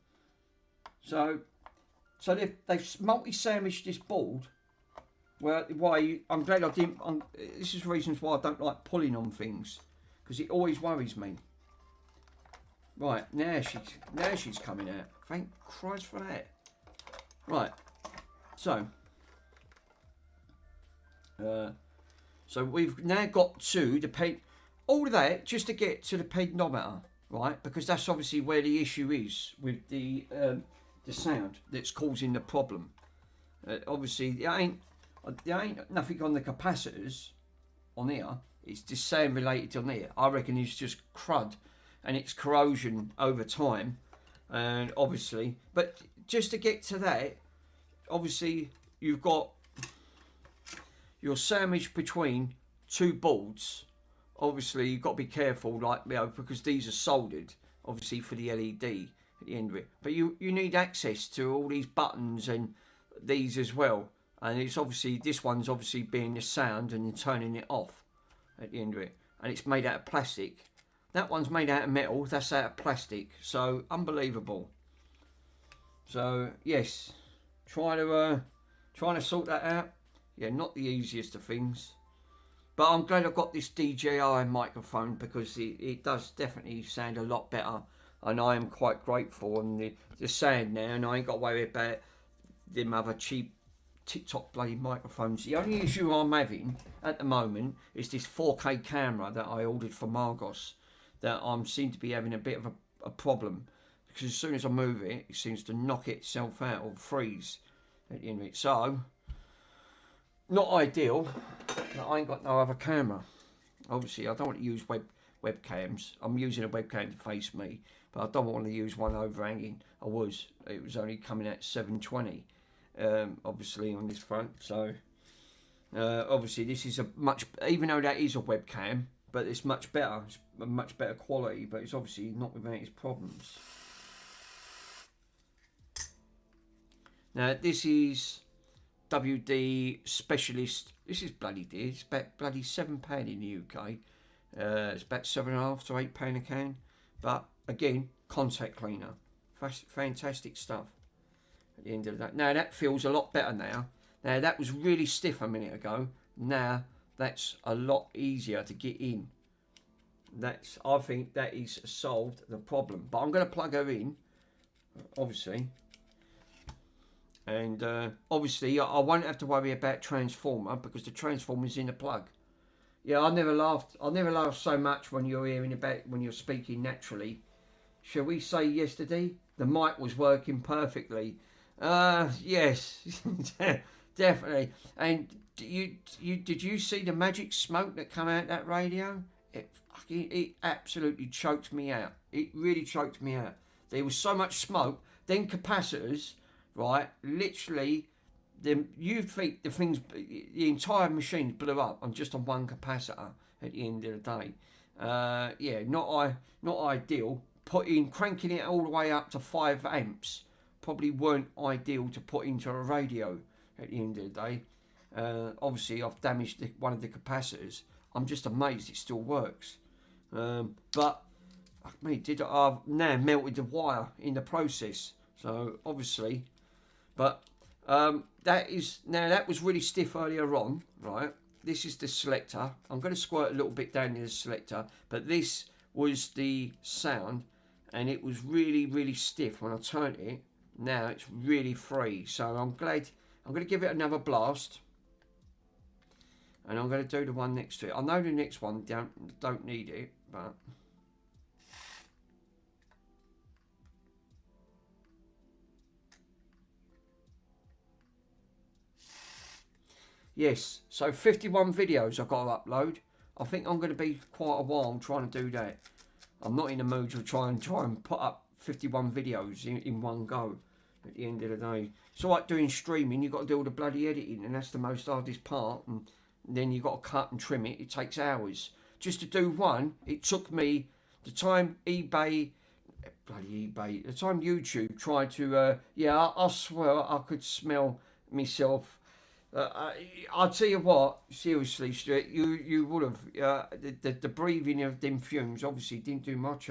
So they've multi-sandwiched this board. Well, I'm glad I didn't. This is reasons why I don't like pulling on things, because it always worries me. Right, now she's coming out. Thank Christ for that. Right, so we've now got to the peg. All of that just to get to the pegnometer, right? Because that's obviously where the issue is with the sound that's causing the problem. Obviously, there ain't nothing on the capacitors on here. It's just sound related on here. I reckon it's just crud and it's corrosion over time, and obviously, but just to get to that, obviously you've got your sandwich between two boards. Obviously you've got to be careful, like, because these are soldered, obviously, for the LED at the end of it. But you need access to all these buttons and these as well. And it's obviously, this one's obviously being the sound and turning it off at the end of it. And it's made out of plastic. That one's made out of metal, that's out of plastic. So, unbelievable. So, yes, trying to sort that out. Yeah, not the easiest of things. But I'm glad I've got this DJI microphone, because it does definitely sound a lot better. And I am quite grateful on the sound now, and I ain't got to worry about them other cheap TikTok bloody microphones. The only issue I'm having at the moment is this 4K camera that I ordered from Argos, that I seem to be having a bit of a problem, because as soon as I move it, it seems to knock itself out or freeze at the end of it. So, not ideal, but I ain't got no other camera. Obviously, I don't want to use webcams. I'm using a webcam to face me, but I don't want to use one overhanging. It was only coming at 720, obviously, on this front. So, obviously, this is even though that is a webcam, but it's much better. It's a much better quality, but it's obviously not without its problems. Now, this is WD Specialist. This is bloody dear. It's about bloody £7 in the UK. It's about £7.5 to £8 a can. But again, contact cleaner. Fantastic stuff. At the end of the day. Now that feels a lot better now. Now that was really stiff a minute ago. Now that's a lot easier to get in. I think that is solved the problem. But I'm going to plug her in, obviously. And obviously I won't have to worry about transformer, because the transformer's in the plug. Yeah, I never laughed so much when you're speaking naturally. Shall we say yesterday? The mic was working perfectly. Yes, definitely. And did you see the magic smoke that come out that radio? It absolutely choked me out. It really choked me out. There was so much smoke. Then capacitors, right? Literally, the entire machine blew up on just on one capacitor at the end of the day. Yeah, not ideal. Cranking it all the way up to 5 amps probably weren't ideal to put into a radio at the end of the day. Obviously, I've damaged one of the capacitors. I'm just amazed it still works. But fuck me, I've now melted the wire in the process. So obviously, but that was really stiff earlier on, right? This is the selector. I'm going to squirt a little bit down in the selector, but this was the sound, and it was really, really stiff when I turned it. Now it's really free, so I'm glad. I'm going to give it another blast, and I'm going to do the one next to it. I know the next one don't need it, but yes. So 51 videos I've got to upload. I think I'm going to be quite a while trying to do that. I'm not in the mood to try and put up 51 videos in one go at the end of the day. It's like doing streaming, you've got to do all the bloody editing, and that's the most hardest part, and then you've got to cut and trim it. It takes hours. Just to do one, it took me the time the time YouTube tried to, I swear I could smell myself. I'll tell you what, seriously, Stuart, you would have, the breathing of them fumes obviously didn't do much,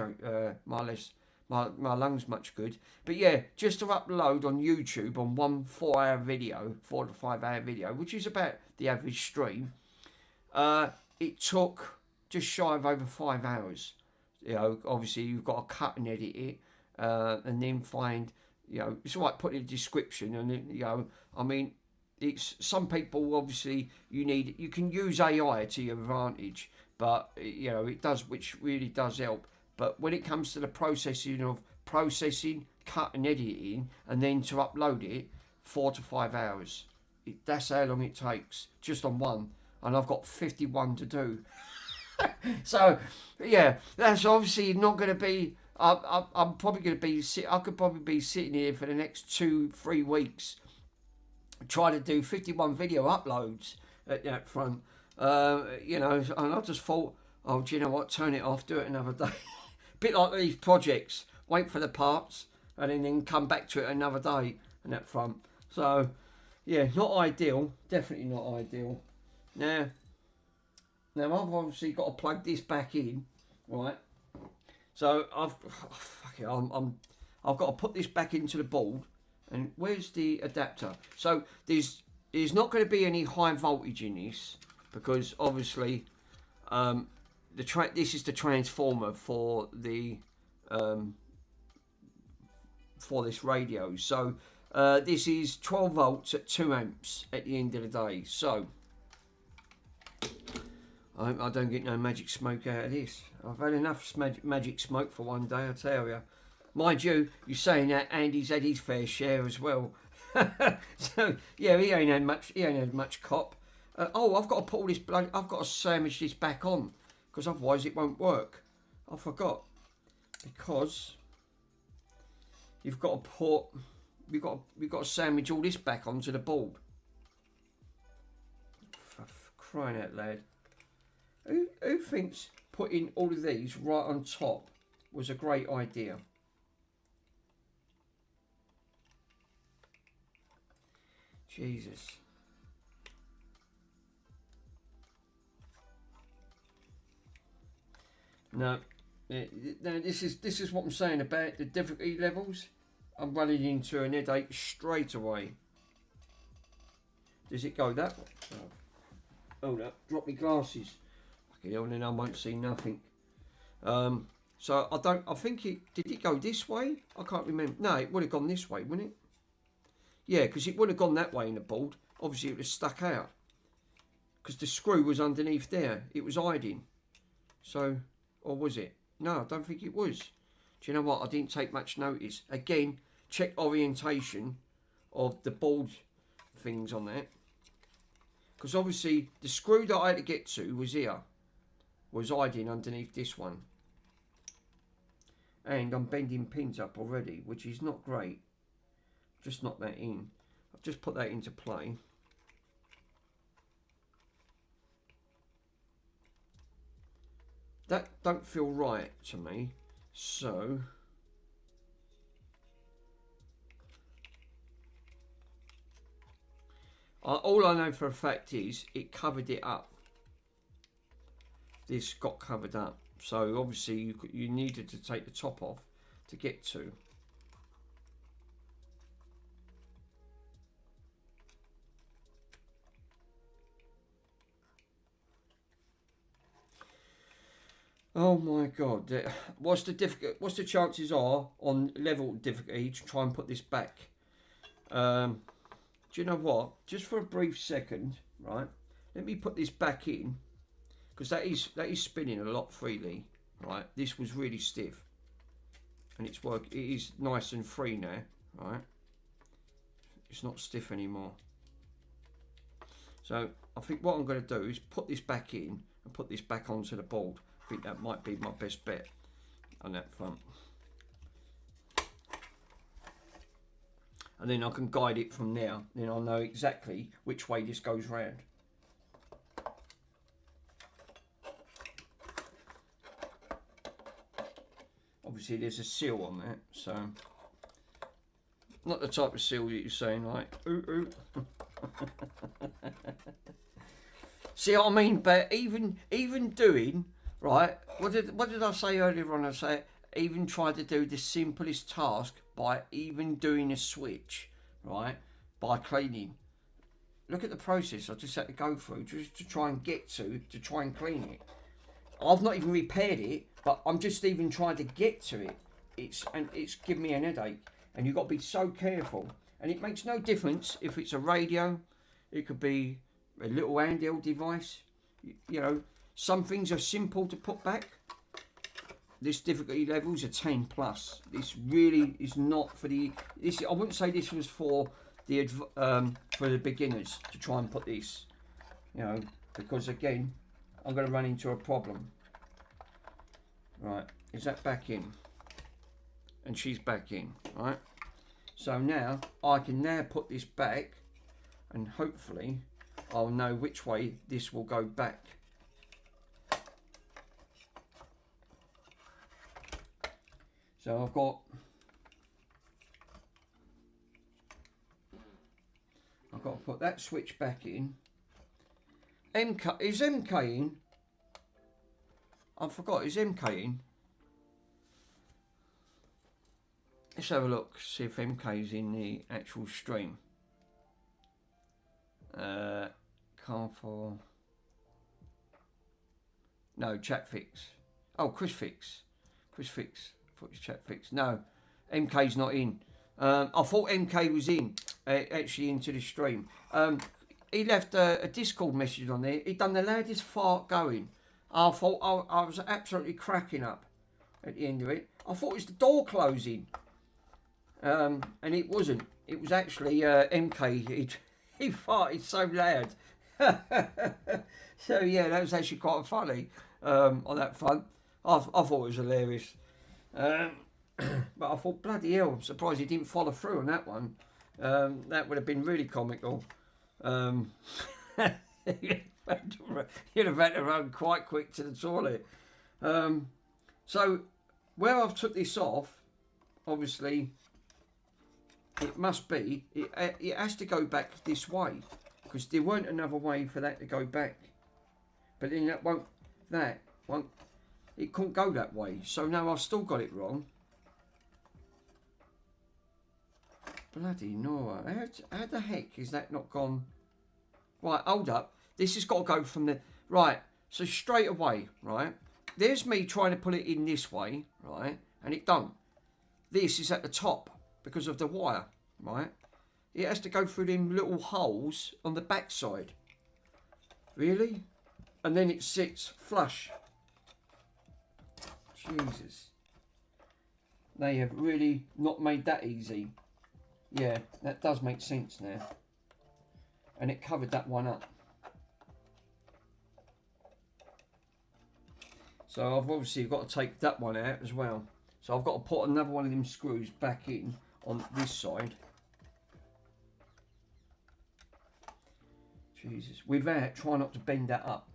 my lungs much good. But yeah, just to upload on YouTube on one 4 to 5 hour video, which is about the average stream, it took just shy of over 5 hours. You know, obviously you've got to cut and edit it, and then find, you know, it's like putting a description, and you know, I mean, it's some people obviously you can use AI to your advantage, but you know it does, which really does help. But when it comes to the processing, cut and editing, and then to upload it, 4 to 5 hours. That's how long it takes just on one, and I've got 51 to do. So yeah, that's obviously not going to be. I'm probably going to be. I could probably be sitting here for the next 2-3 weeks, try to do 51 video uploads at that front, you know, and I just thought, oh, do you know what, turn it off, do it another day. Bit like these projects, wait for the parts and then come back to it another day and that front. So yeah, not ideal, definitely not ideal. Now I've obviously got to plug this back in, right? So I've got to put this back into the board. And where's the adapter? So there's not going to be any high voltage in this, because obviously this is the transformer for the for this radio. So this is 12 volts at 2 amps at the end of the day. So I hope I don't get no magic smoke out of this. I've had enough magic smoke for one day, I tell you. Mind you, you're saying that Andy's had his fair share as well. So yeah, he ain't had much cop. Oh, I've got to put all this blood. I've got to sandwich this back on, because otherwise it won't work. I forgot, because you've got to put. We've got to sandwich all this back onto the board. For crying out loud! Who thinks putting all of these right on top was a great idea? Jesus. No, this is what I'm saying about the difficulty levels. I'm running into an headache straight away. Does it go that way? Oh, hold up, drop my glasses. Okay, and then I won't see nothing. So I think did it go this way? I can't remember. No, it would have gone this way, wouldn't it? Yeah, because it would have gone that way in the board. Obviously, it was stuck out, because the screw was underneath there. It was hiding. So, or was it? No, I don't think it was. Do you know what? I didn't take much notice. Again, check orientation of the board things on that. Because obviously, the screw that I had to get to was here. Was hiding underneath this one. And I'm bending pins up already, which is not great. Just knock that in. I've just put that into play. That don't feel right to me. So all I know for a fact is it covered it up. This got covered up. So obviously you needed to take the top off to get to. Oh my god, what's the chances are on level difficulty to try and put this back? Do you know what? Just for a brief second, right? Let me put this back in, because that is spinning a lot freely, right? This was really stiff, and it is nice and free now, right? It's not stiff anymore. So I think what I'm going to do is put this back in and put this back onto the board. I think that might be my best bet on that front. And then I can guide it from there. Then I'll know exactly which way this goes round. Obviously there's a seal on that, so not the type of seal that you're saying like ooh ooh. See what I mean? But even doing right, what did I say earlier on? I say even try to do the simplest task by even doing a switch, right? By cleaning. Look at the process I just had to go through just to try and get to try and clean it. I've not even repaired it, but I'm just even trying to get to it. It's given me an headache, and you've got to be so careful. And it makes no difference if it's a radio, it could be a little handheld device. You know, some things are simple to put back. This difficulty level is a 10 plus. This really is not for the. I wouldn't say this was for the beginners to try and put this. You know, because again, I'm going to run into a problem. Right, is that back in? And she's back in, right? So now I can now put this back, and hopefully I'll know which way this will go back. So I've got to put that switch back in. Is MK in? I forgot, is MK in? Let's have a look, see if MK is in the actual stream. Carfor. No, Chatfix. Oh, Chris Fix. I thought it was Chatfix. No, MK's not in. I thought MK was in, actually into the stream. He left a Discord message on there. He done the loudest fart going. I thought I was absolutely cracking up at the end of it. I thought it was the door closing. And it wasn't. It was actually MK. He farted so loud. So yeah, that was actually quite funny on that front. I thought it was hilarious. But I thought, bloody hell, I'm surprised he didn't follow through on that one. That would have been really comical. You'd have had to run quite quick to the toilet. So where I've took this off, obviously it must be, it has to go back this way, because there weren't another way for that to go back. But then it couldn't go that way. So now I've still got it wrong. Bloody Nora, how the heck is that not gone? Right, hold up. This has got to go from the... Right, so straight away, right? There's me trying to pull it in this way, right? And it don't. This is at the top because of the wire, right? It has to go through them little holes on the back side. Really? And then it sits flush. Jesus. They have really not made that easy. Yeah, that does make sense now. And it covered that one up. So I've obviously got to take that one out as well. So I've got to put another one of them screws back in on this side. Jesus. With that, try not to bend that up.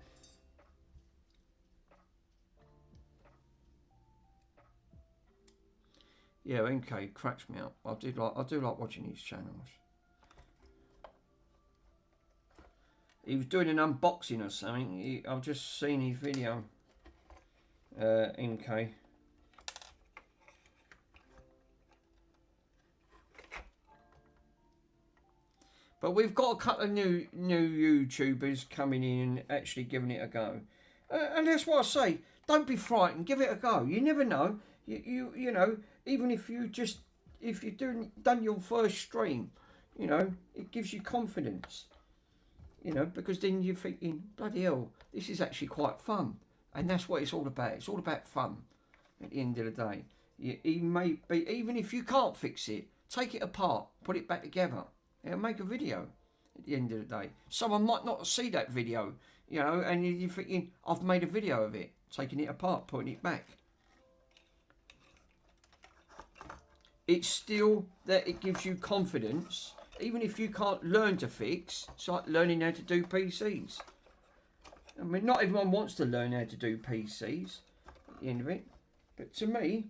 Yeah, MK cracks me up. I do like watching his channels. He was doing an unboxing or something. I've just seen his video. MK. But we've got a couple of new YouTubers coming in and actually giving it a go. And that's what I say. Don't be frightened. Give it a go. You never know. You know, even if you done your first stream, you know, it gives you confidence. You know, because then you're thinking, bloody hell, this is actually quite fun. And that's what it's all about. It's all about fun at the end of the day. Even if you can't fix it, take it apart, put it back together, and make a video at the end of the day. Someone might not see that video, you know, and you're thinking, I've made a video of it, taking it apart, putting it back. It's still that it gives you confidence. Even if you can't learn to fix, it's like learning how to do PCs. I mean, not everyone wants to learn how to do PCs at the end of it. But to me,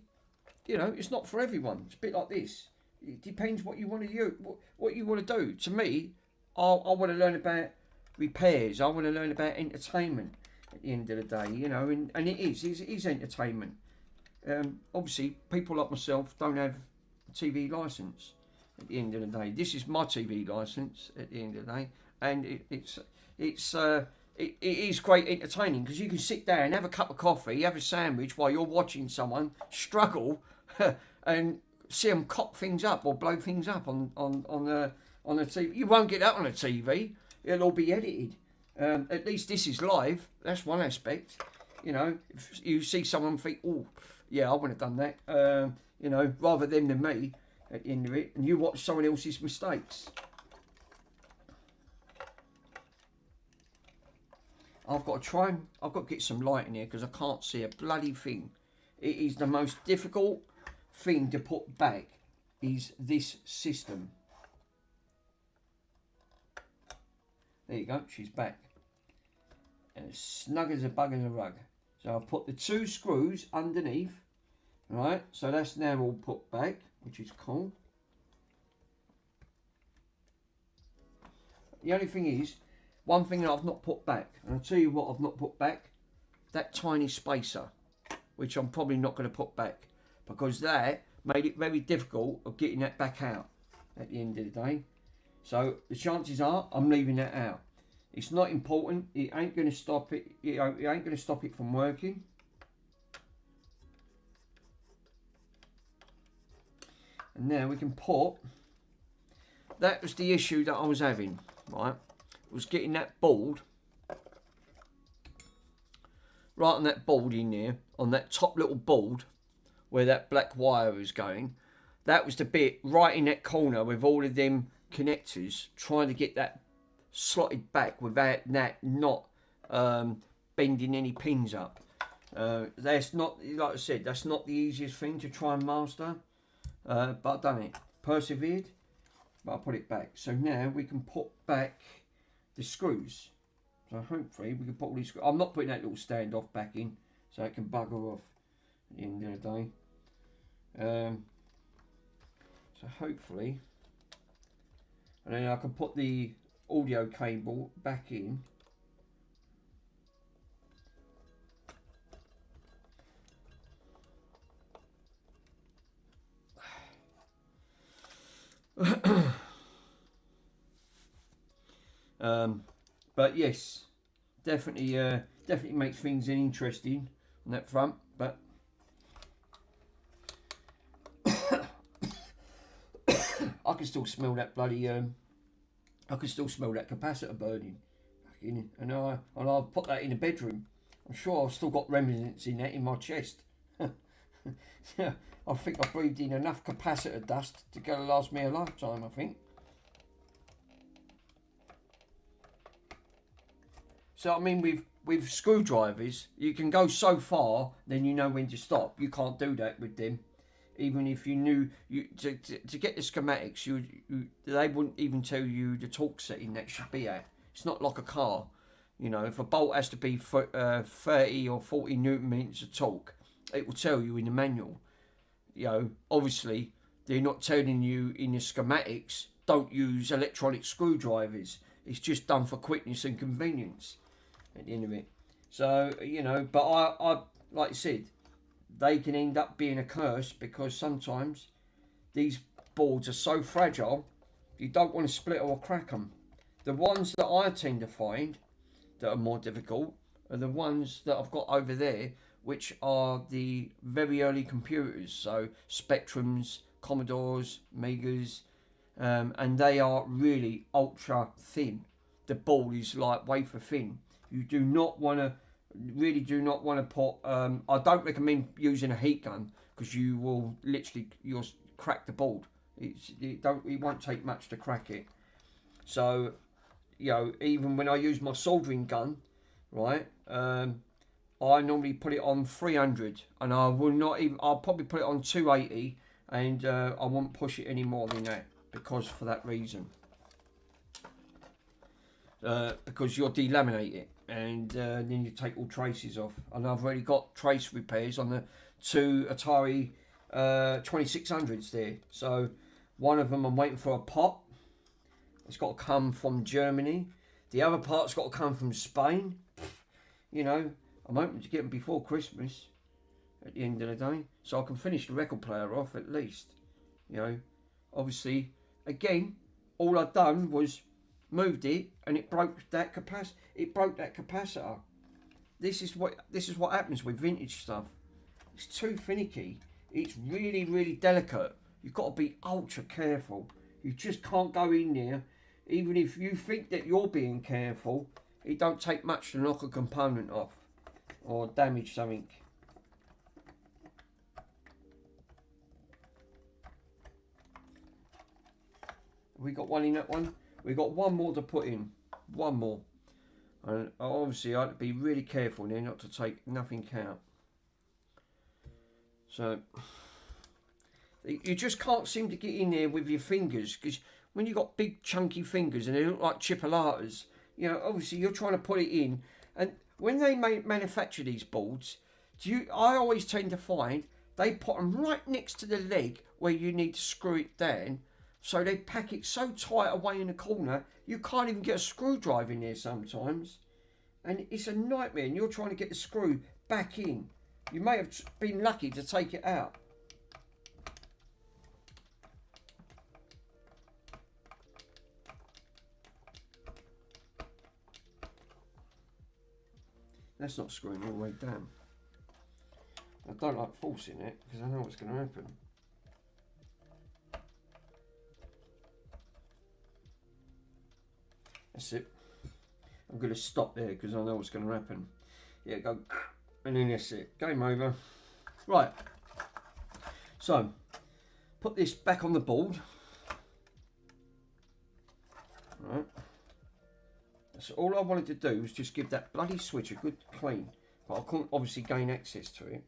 you know, it's not for everyone. It's a bit like this. It depends what you want to do. What you want to do. To me, I want to learn about repairs. I want to learn about entertainment at the end of the day, you know. And it is entertainment. Obviously, people like myself don't have a TV licence. At the end of the day, this is my TV licence. At the end of the day, and it is great entertaining because you can sit there and have a cup of coffee, have a sandwich while you're watching someone struggle, and see them cock things up or blow things up on the TV. You won't get that on a TV. It'll all be edited. At least this is live. That's one aspect. You know, if you see someone think, oh, yeah, I wouldn't have done that. You know, rather them than me. At the end of it, and you watch someone else's mistakes. I've got to get some light in here because I can't see a bloody thing. It is the most difficult thing to put back, is this system. There you go, she's back. And as snug as a bug in a rug. So I've put the 2 screws underneath. Right, so that's now all put back, which is cool. The only thing is, one thing that I've not put back, and I'll tell you what I've not put back, that tiny spacer, which I'm probably not going to put back, because that made it very difficult of getting that back out at the end of the day. So the chances are I'm leaving that out. It's not important. It ain't going to stop it. It ain't going to stop it from working. And now we can put, that was the issue that I was having, right? Was getting that board, right on that board in there, on that top little board, where that black wire is going. That was the bit right in that corner with all of them connectors, trying to get that slotted back without that not bending any pins up. That's not, like I said, that's not the easiest thing to try and master. But I've done it, persevered, but I put it back. So now we can put back the screws. So hopefully we can put all these screws. I'm not putting that little standoff back in, so it can bugger off at the end of the day. So hopefully, and then I can put the audio cable back in. But yes, definitely makes things interesting on that front. But I can still smell that bloody I can still smell that capacitor burning, and I've put that in the bedroom. I'm sure I've still got remnants in that in my chest. Yeah, I think I breathed in enough capacitor dust to last me a lifetime, I think. So I mean, with screwdrivers, you can go so far, then you know when to stop. You can't do that with them. Even if you knew to get the schematics, they wouldn't even tell you the torque setting that should be at. It's not like a car, you know. If a bolt has to be 30 or 40 newton meters of torque, it will tell you in the manual. You know, obviously they're not telling you in the schematics, don't use electronic screwdrivers. It's just done for quickness and convenience at the end of it. So, you know, but like I said, they can end up being a curse because sometimes these boards are so fragile, you don't want to split or crack them. The ones that I tend to find that are more difficult are the ones that I've got over there, which are the very early computers, so Spectrums, Commodores, Megas, and they are really ultra thin. The board is like wafer thin. You do not want to, really do not want to put. I don't recommend using a heat gun because you will literally you'll crack the board. It won't take much to crack it. So, you know, even when I use my soldering gun, right? I normally put it on 300, and I will not even. I'll probably put it on 280, and I won't push it any more than that because for that reason. Because you'll delaminate it, and then you take all traces off. And I've already got trace repairs on the two Atari 2600s there. So one of them I'm waiting for a pot. It's got to come from Germany. The other part's got to come from Spain. You know, I'm hoping to get them before Christmas at the end of the day, so I can finish the record player off at least. You know, obviously, again, all I've done was moved it, and it broke that capacitor. This is what happens with vintage stuff. It's too finicky. It's really, really delicate. You've got to be ultra careful. You just can't go in there. Even if you think that you're being careful, it don't take much to knock a component off or damage something. We got one in that one. We got one more to put in. One more. And obviously I have to be really careful there not to take nothing out. So you just can't seem to get in there with your fingers, because when you've got big chunky fingers and they look like chipolatas, you know, obviously you're trying to put it in. And when they manufacture these boards, I always tend to find they put them right next to the leg where you need to screw it down. So they pack it so tight away in the corner, you can't even get a screwdriver in there sometimes. And it's a nightmare, and you're trying to get the screw back in. You may have been lucky to take it out. That's not screwing all the way down. I don't like forcing it because I know what's going to happen. That's it. I'm going to stop there because I know what's going to happen. Yeah, go, and then that's it. Game over. Right. So, put this back on the board. Right. So all I wanted to do was just give that bloody switch a good clean, but I couldn't obviously gain access to it.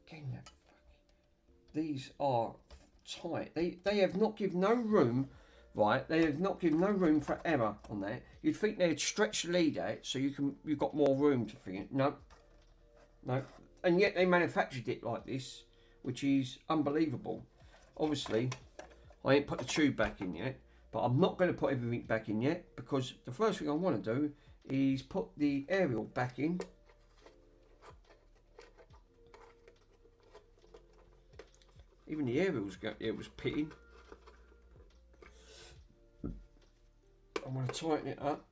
Again, these are tight. They have not given no room, right? They have not given no room for error on that. You'd think they'd stretch the lead out so you've got more room to think. No, no, and yet they manufactured it like this, which is unbelievable. Obviously, I ain't put the tube back in yet. But I'm not going to put everything back in yet, because the first thing I want to do is put the aerial back in. Even the aerials it was pitting. I want to tighten it up.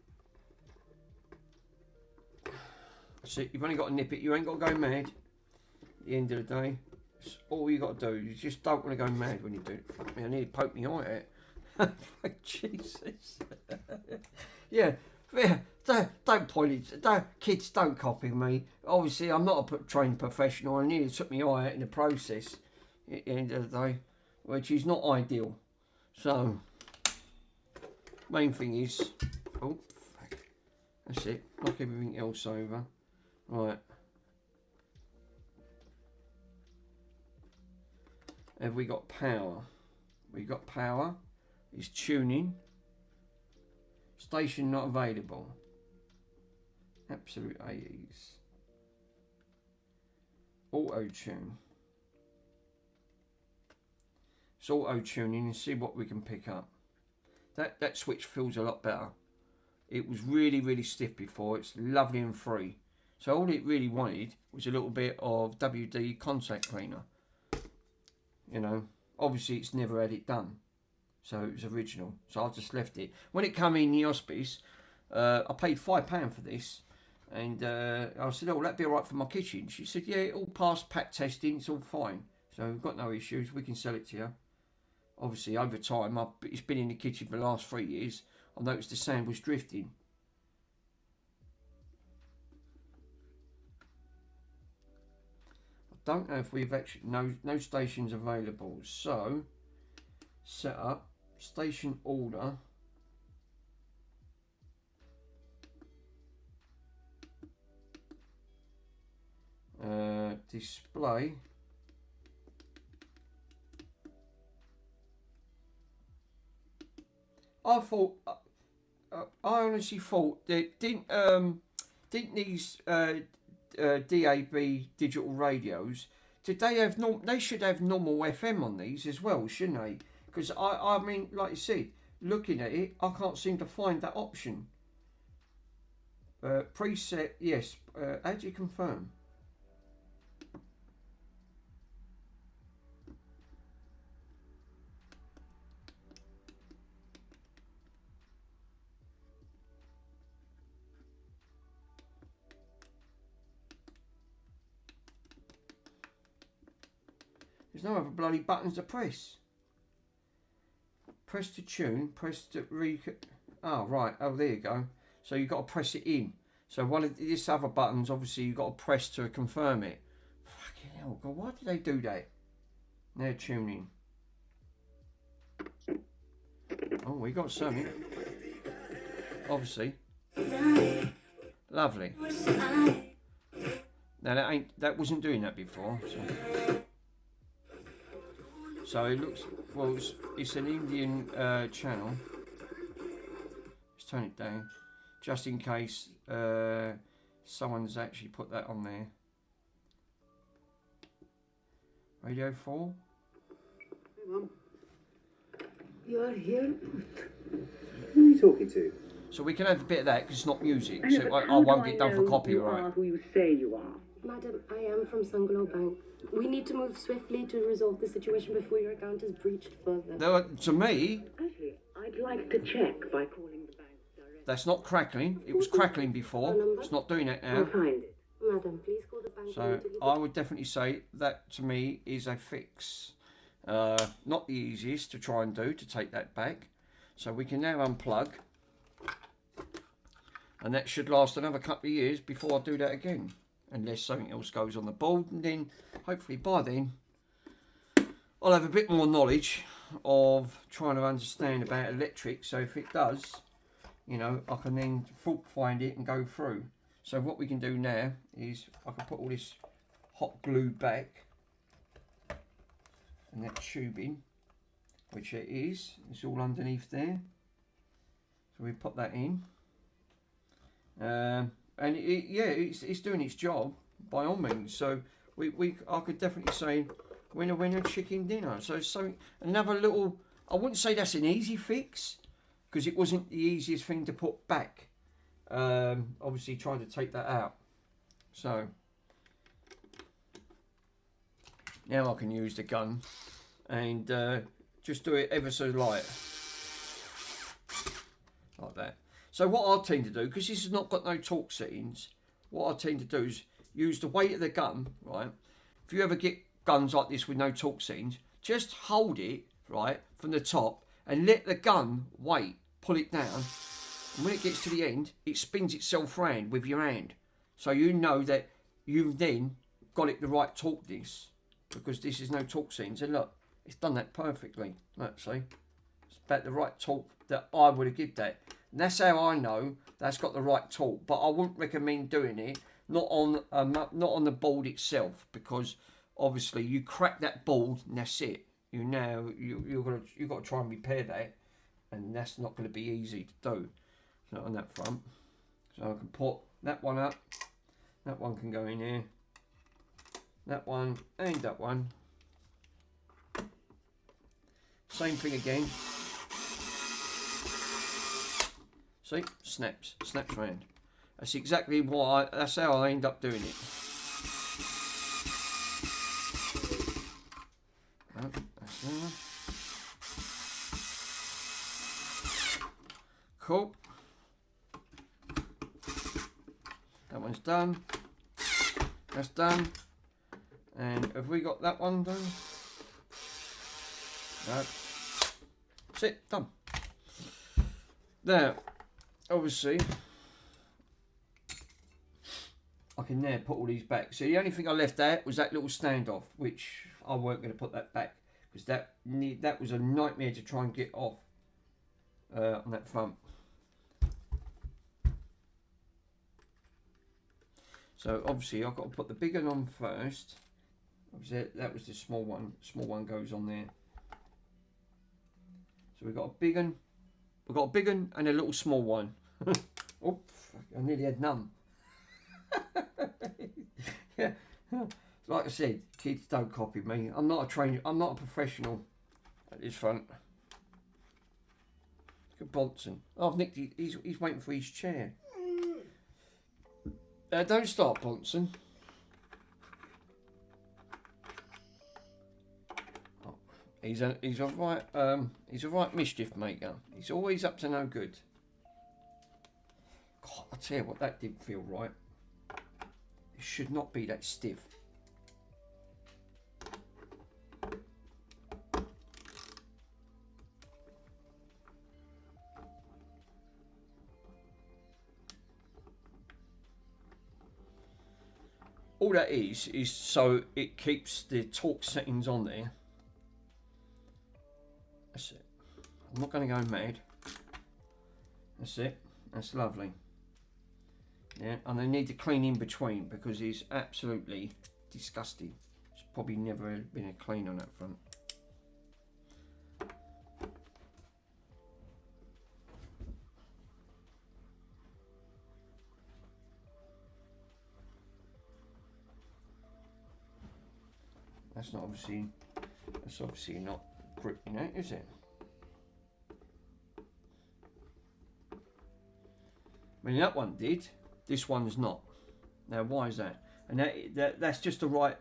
That's it. You've only got to nip it. You ain't got to go mad. At the end of the day, it's all you got to do. You just don't want to go mad when you do it. Fuck me, I nearly poked my eye out. Jesus. yeah, don't point it. Kids, don't copy me. Obviously, I'm not a trained professional. I nearly took my eye out in the process at the end of the day, which is not ideal. So, main thing is, oh, fuck. That's it. Knock everything else over. Right. Have we got power? We got power. Is tuning. Station not available. Absolute 80s. Auto tune. It's auto tuning and see what we can pick up. That switch feels a lot better. It was really, really stiff before. It's lovely and free. So all it really wanted was a little bit of WD contact cleaner. You know, obviously it's never had it done. So it was original. So I just left it. When it came in the hospice, I paid £5 for this. And I said, oh, that'd be all right for my kitchen. She said, yeah, it all passed pack testing. It's all fine. So we've got no issues. We can sell it to you. Obviously, over time, it's been in the kitchen for the last 3 years. I noticed the sand was drifting. I don't know if we've actually... No stations available. So, set up. Station order. Display. I thought, I honestly thought that didn't these DAB digital radios, did they have they should have normal FM on these as well, shouldn't they? Because I mean, like you said, looking at it, I can't seem to find that option. Preset, yes. How do you confirm? There's no other bloody buttons to press. Press to tune, press to oh, right. Oh, there you go. So you've got to press it in. So one of these other buttons, obviously, you've got to press to confirm it. Fucking hell, God, why did they do that? Now tuning. Oh, we got something. Obviously. Lovely. Now that wasn't doing that before. So it looks, well, it's an Indian channel. Let's turn it down, just in case someone's actually put that on there. Radio 4. Hey, Mum. You are here? Who are you talking to? So we can have a bit of that because it's not music, so I won't get done for copyright. You are who you say you are. Madam, I am from Sanglo Bank. We need to move swiftly to resolve the situation before your account is breached further. To me, Actually, I'd like to check by calling the bank directly. that's not crackling. It was crackling before. It's not doing it now. I'll find it. Madam, please call the bank So immediately. I would definitely say that to me is a fix. Not the easiest to try and do to take that back. So we can now unplug. And that should last another couple of years before I do that again. Unless something else goes on the board. And then, hopefully by then, I'll have a bit more knowledge of trying to understand about electric. So if it does, you know, I can then fault find it and go through. So what we can do now is I can put all this hot glue back. And that tubing, which it is, it's all underneath there. So we put that in. And it's doing its job by all means. So I could definitely say winner chicken dinner. So another little, I wouldn't say that's an easy fix because it wasn't the easiest thing to put back. Obviously trying to take that out. So now I can use the gun and just do it ever so light like that. So what I tend to do, because this has not got no torque settings, what I tend to do is use the weight of the gun, right? If you ever get guns like this with no torque settings, just hold it, right, from the top and let the gun weight pull it down. And when it gets to the end, it spins itself round with your hand. So you know that you've then got it the right torqueness, because this is no torque settings. And look, it's done that perfectly. Look, see? It's about the right torque that I would have given that. And that's how I know that's got the right torque. But I wouldn't recommend doing it not on the board itself, because obviously you crack that board and that's it. You've got to try and repair that, and that's not going to be easy to do. So on that front, so I can put that one up. That one can go in here. That one and that one. Same thing again. See, snaps round. That's exactly what that's how I end up doing it. Oh, that's there. Cool. That one's done. That's done. And have we got that one done? No. That's it, done. Now, obviously, I can now put all these back. So the only thing I left out was that little standoff, which I weren't going to put that back because that was a nightmare to try and get off on that front. So obviously I've got to put the big one on first. Obviously that was the small one. Small one goes on there. So we've got a big one. We've got a big one and a little small one. Oh, I nearly had none. Yeah, like I said, kids don't copy me. I'm not a trainer. I'm not a professional at this front. Look at Bonson. Oh, I've nicked. He's waiting for his chair. Don't start, Bonson. Oh, he's a right mischief maker. He's always up to no good. God, I tell you what, that didn't feel right. It should not be that stiff. All that is so it keeps the torque settings on there. That's it. I'm not going to go mad. That's it. That's lovely. Yeah, and I need to clean in between because it's absolutely disgusting. It's probably never been a clean on that front. That's obviously not gripping out, is it? I mean, that one did. This one's not. Now, why is that? And that's just the right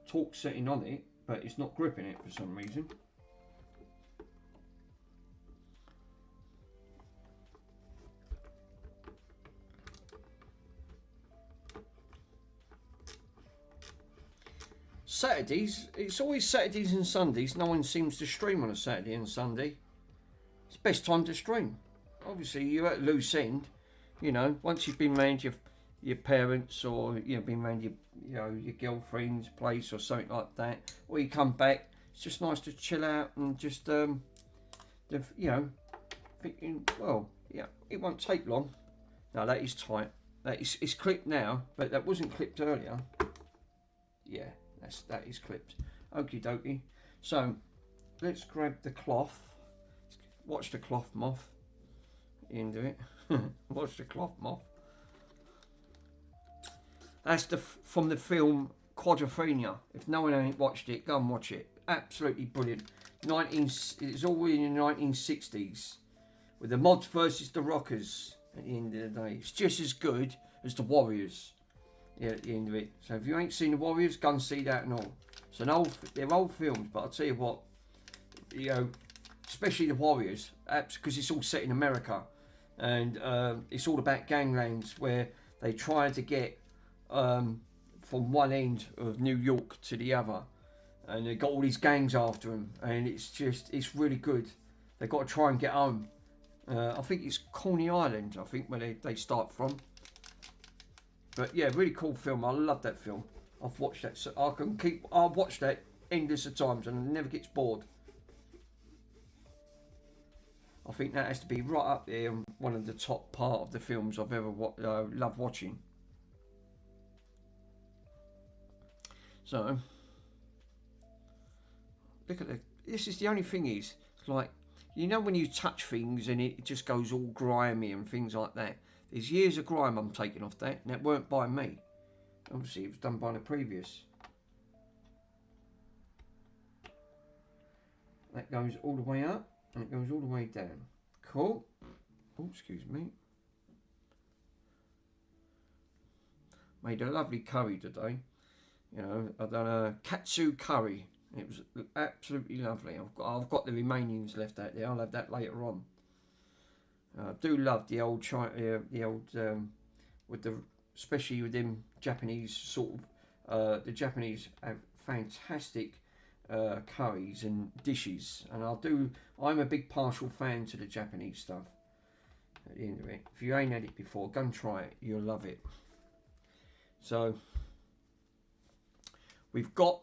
torque setting on it, but it's not gripping it for some reason. Saturdays, it's always Saturdays and Sundays. No one seems to stream on a Saturday and Sunday. It's the best time to stream. Obviously, you're at loose end. You know, once you've been round your parents or been round your girlfriend's place or something like that, or you come back, it's just nice to chill out and just thinking, well, yeah, it won't take long. No, that is tight. It's clipped now, but that wasn't clipped earlier. Yeah, that is clipped. Okie dokie. So let's grab the cloth. Watch the cloth moth. Into it. Watch the cloth moth. That's from the film Quadrophenia. If no one ain't watched it, go and watch it. Absolutely brilliant. It's all in the 1960s with the Mods versus the Rockers. At the end of the day, it's just as good as the Warriors. Yeah, at the end of it. So if you ain't seen the Warriors, go and see that and all. So they're old films, but I'll tell you what, especially the Warriors, because it's all set in America. And it's all about ganglands where they try to get from one end of New York to the other, and they've got all these gangs after them, and it's really good. They've got to try and get home. I think it's Coney Island, I think, where they start from. But yeah, really cool film. I love that film. I've watched that, so I'll watch that endless of times and it never gets bored. I think that has to be right up there on one of the top part of the films I've ever loved watching. So, look at this is the only thing is, it's like, when you touch things and it just goes all grimy and things like that. There's years of grime I'm taking off that, and that weren't by me. Obviously, it was done by the previous. That goes all the way up. And it goes all the way down. Cool. Oh, excuse me. Made a lovely curry today. You know, I've done a katsu curry. It was absolutely lovely. I've got the remainings left out there. I'll have that later on. I do love the old with the, especially with them Japanese sort of. The Japanese have fantastic curries and dishes, and I'm a big partial fan to the Japanese stuff. At the end of it, if you ain't had it before, go and try it. You'll love it. So we've got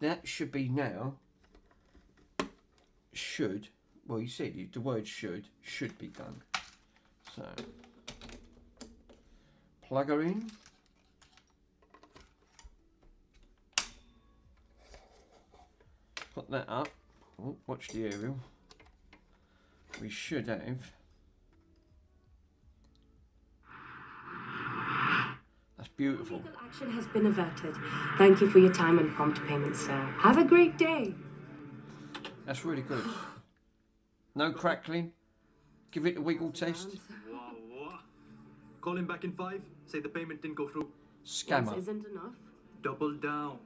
that. Should be now. Should, well, you said the word should be done. So plug her in. Put that up. Oh, watch the aerial. We should have. That's beautiful. Legal action has been averted. Thank you for your time and prompt payment, sir. Have a great day. That's really good. No crackling. Give it a wiggle test. What? Call him back in 5. Say the payment didn't go through. Scammer. This isn't enough. Double down.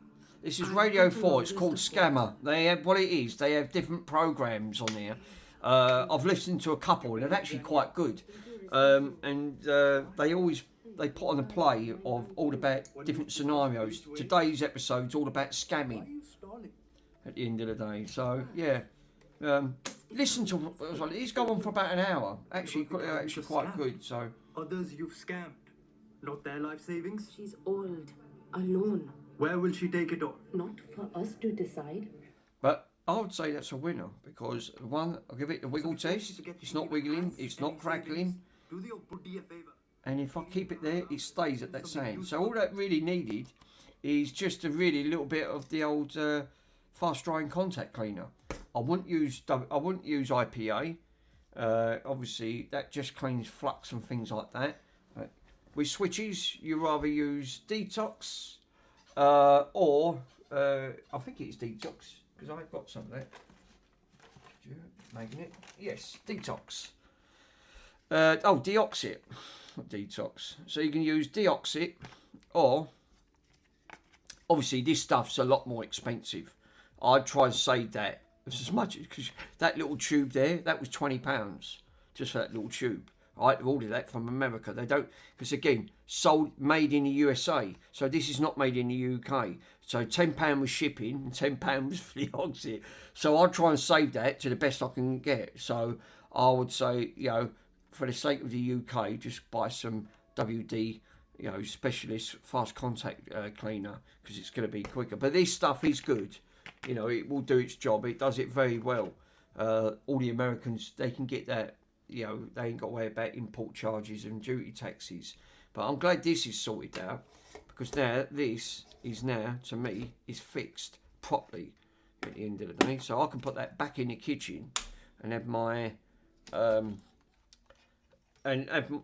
This is Radio 4. It's called Scammer. They have what it is. They have different programs on there. I've listened to a couple and they're actually quite good. They put on a play of all about different scenarios. Today's episode's all about scamming. At the end of the day, so yeah. Listen to he's going on for about an hour. Actually quite good. So Others you've scammed. Not their life savings. She's old, alone. Where will she take it all? Not for us to decide. but I would say that's a winner because one, I'll give it the wiggle test. It's not wiggling. It's not crackling. Do the old buddy a favour. And if I keep it there, it stays at that sound. So all that really needed is just a really little bit of the old fast drying contact cleaner. I wouldn't use IPA. Obviously, that just cleans flux and things like that. With switches, you rather use Detox or I think it's Detox because I've got some of that. Making it, yes, Detox. Deoxit. Detox. So you can use Deoxit, or obviously this stuff's a lot more expensive. I'd try and save that as much because that little tube there, that was £20 just for that little tube. I ordered that from America. They don't, because again, made in the USA. So this is not made in the UK. So £10 was shipping and £10 was for the Deoxit. So I'll try and save that to the best I can get. So I would say, for the sake of the UK, just buy some WD, specialist fast contact cleaner because it's going to be quicker. But this stuff is good. It will do its job. It does it very well. All the Americans, they can get that. They ain't got to worry about import charges and duty taxes. But I'm glad this is sorted out because now this is to me, is fixed properly at the end of the day. So I can put that back in the kitchen and have my...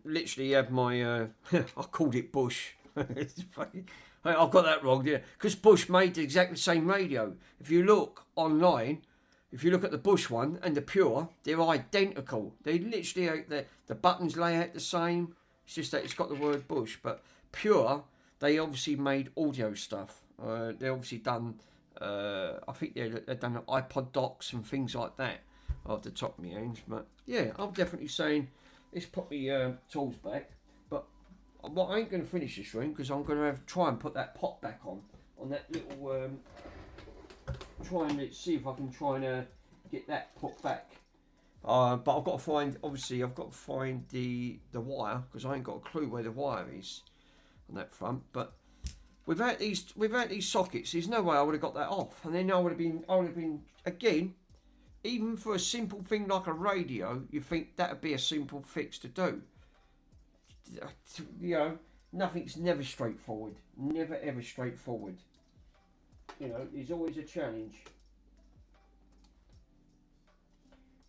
literally have my, I called it Bush. It's funny. I've got that wrong, yeah. Because Bush made the exact same radio. If you look online, if you look at the Bush one and the Pure, they're identical. They literally, the buttons lay out the same. It's just that it's got the word Bush. But Pure, they obviously made audio stuff. They obviously done, I think they've done iPod docks and things like that off the top of my hands. But yeah, I'm definitely saying... Let's put my tools back, but I ain't going to finish this room because I'm going to try and put that pot back on that little. Try and see if I can try and get that put back. But I've got to find. Obviously, I've got to find the wire because I ain't got a clue where the wire is on that front. But without these sockets, there's no way I would have got that off, and then I would have been again. Even for a simple thing like a radio, you think that would be a simple fix to do. Nothing's never straightforward. Never ever straightforward. There's always a challenge.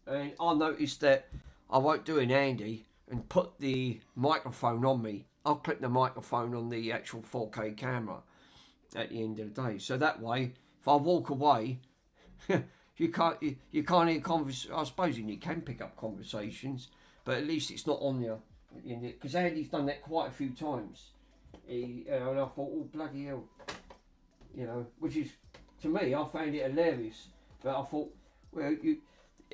And I noticed that I won't do an Andy and put the microphone on me. I'll clip the microphone on the actual 4K camera at the end of the day. So that way, if I walk away... You can't hear conversation. I suppose you can pick up conversations, but at least it's not on there. Because Andy's done that quite a few times. and I thought, oh bloody hell, which is, to me, I found it hilarious. But I thought, well,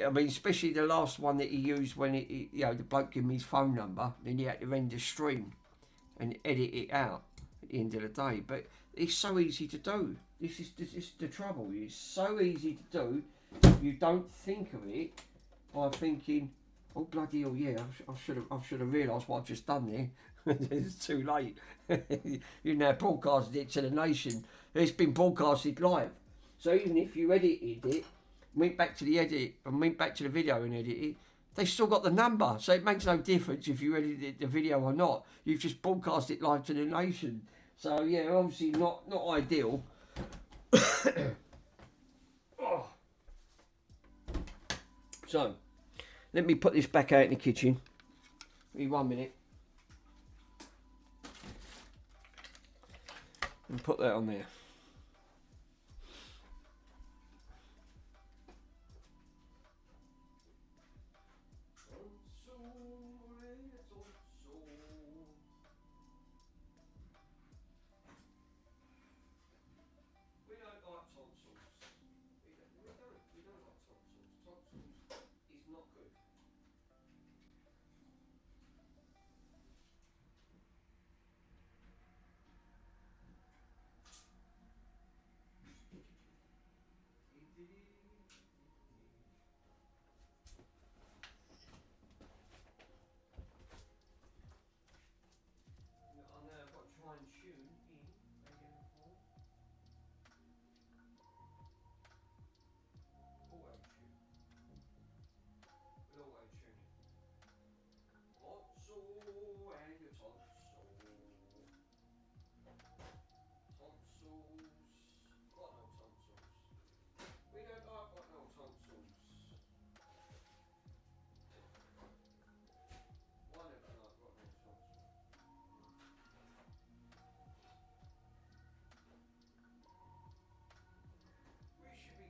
I mean, especially the last one that he used when the bloke gave me his phone number, then he had to end the stream and edit it out at the end of the day. But it's so easy to do. This is the trouble. It's so easy to do. You don't think of it by thinking, oh bloody hell, yeah, I should have realised what I've just done there. It's too late. You now broadcasted it to the nation. It's been broadcasted live. So even if you edited it, went back to the edit and went back to the video and edited it, they still got the number. So it makes no difference if you edited the video or not. You've just broadcast it live to the nation. So yeah, obviously not ideal. Oh. So let me put this back out in the kitchen. Give me 1 minute. And put that on there.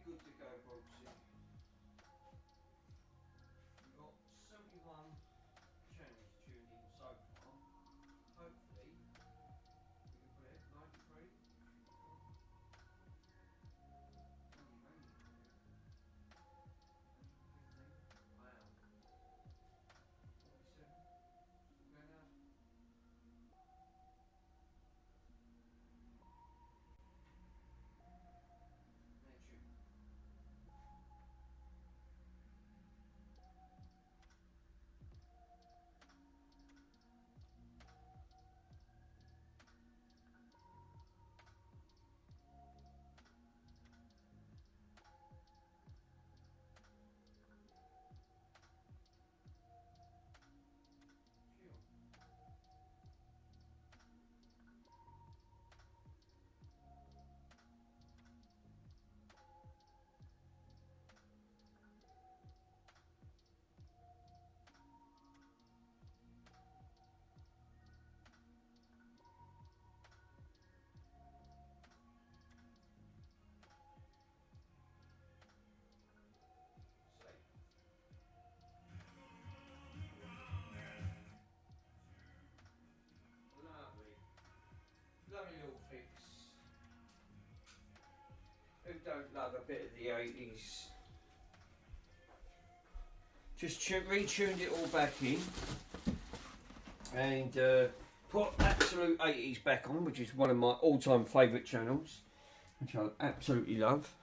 Good to go, Brooksy. We've got 71 channels tuned in so far. Hopefully, we can put it 93. Wow. 70. Lovely little fix. Who don't love a bit of the 80s? Just retuned it all back in and put Absolute 80s back on, which is one of my all-time favourite channels, which I absolutely love.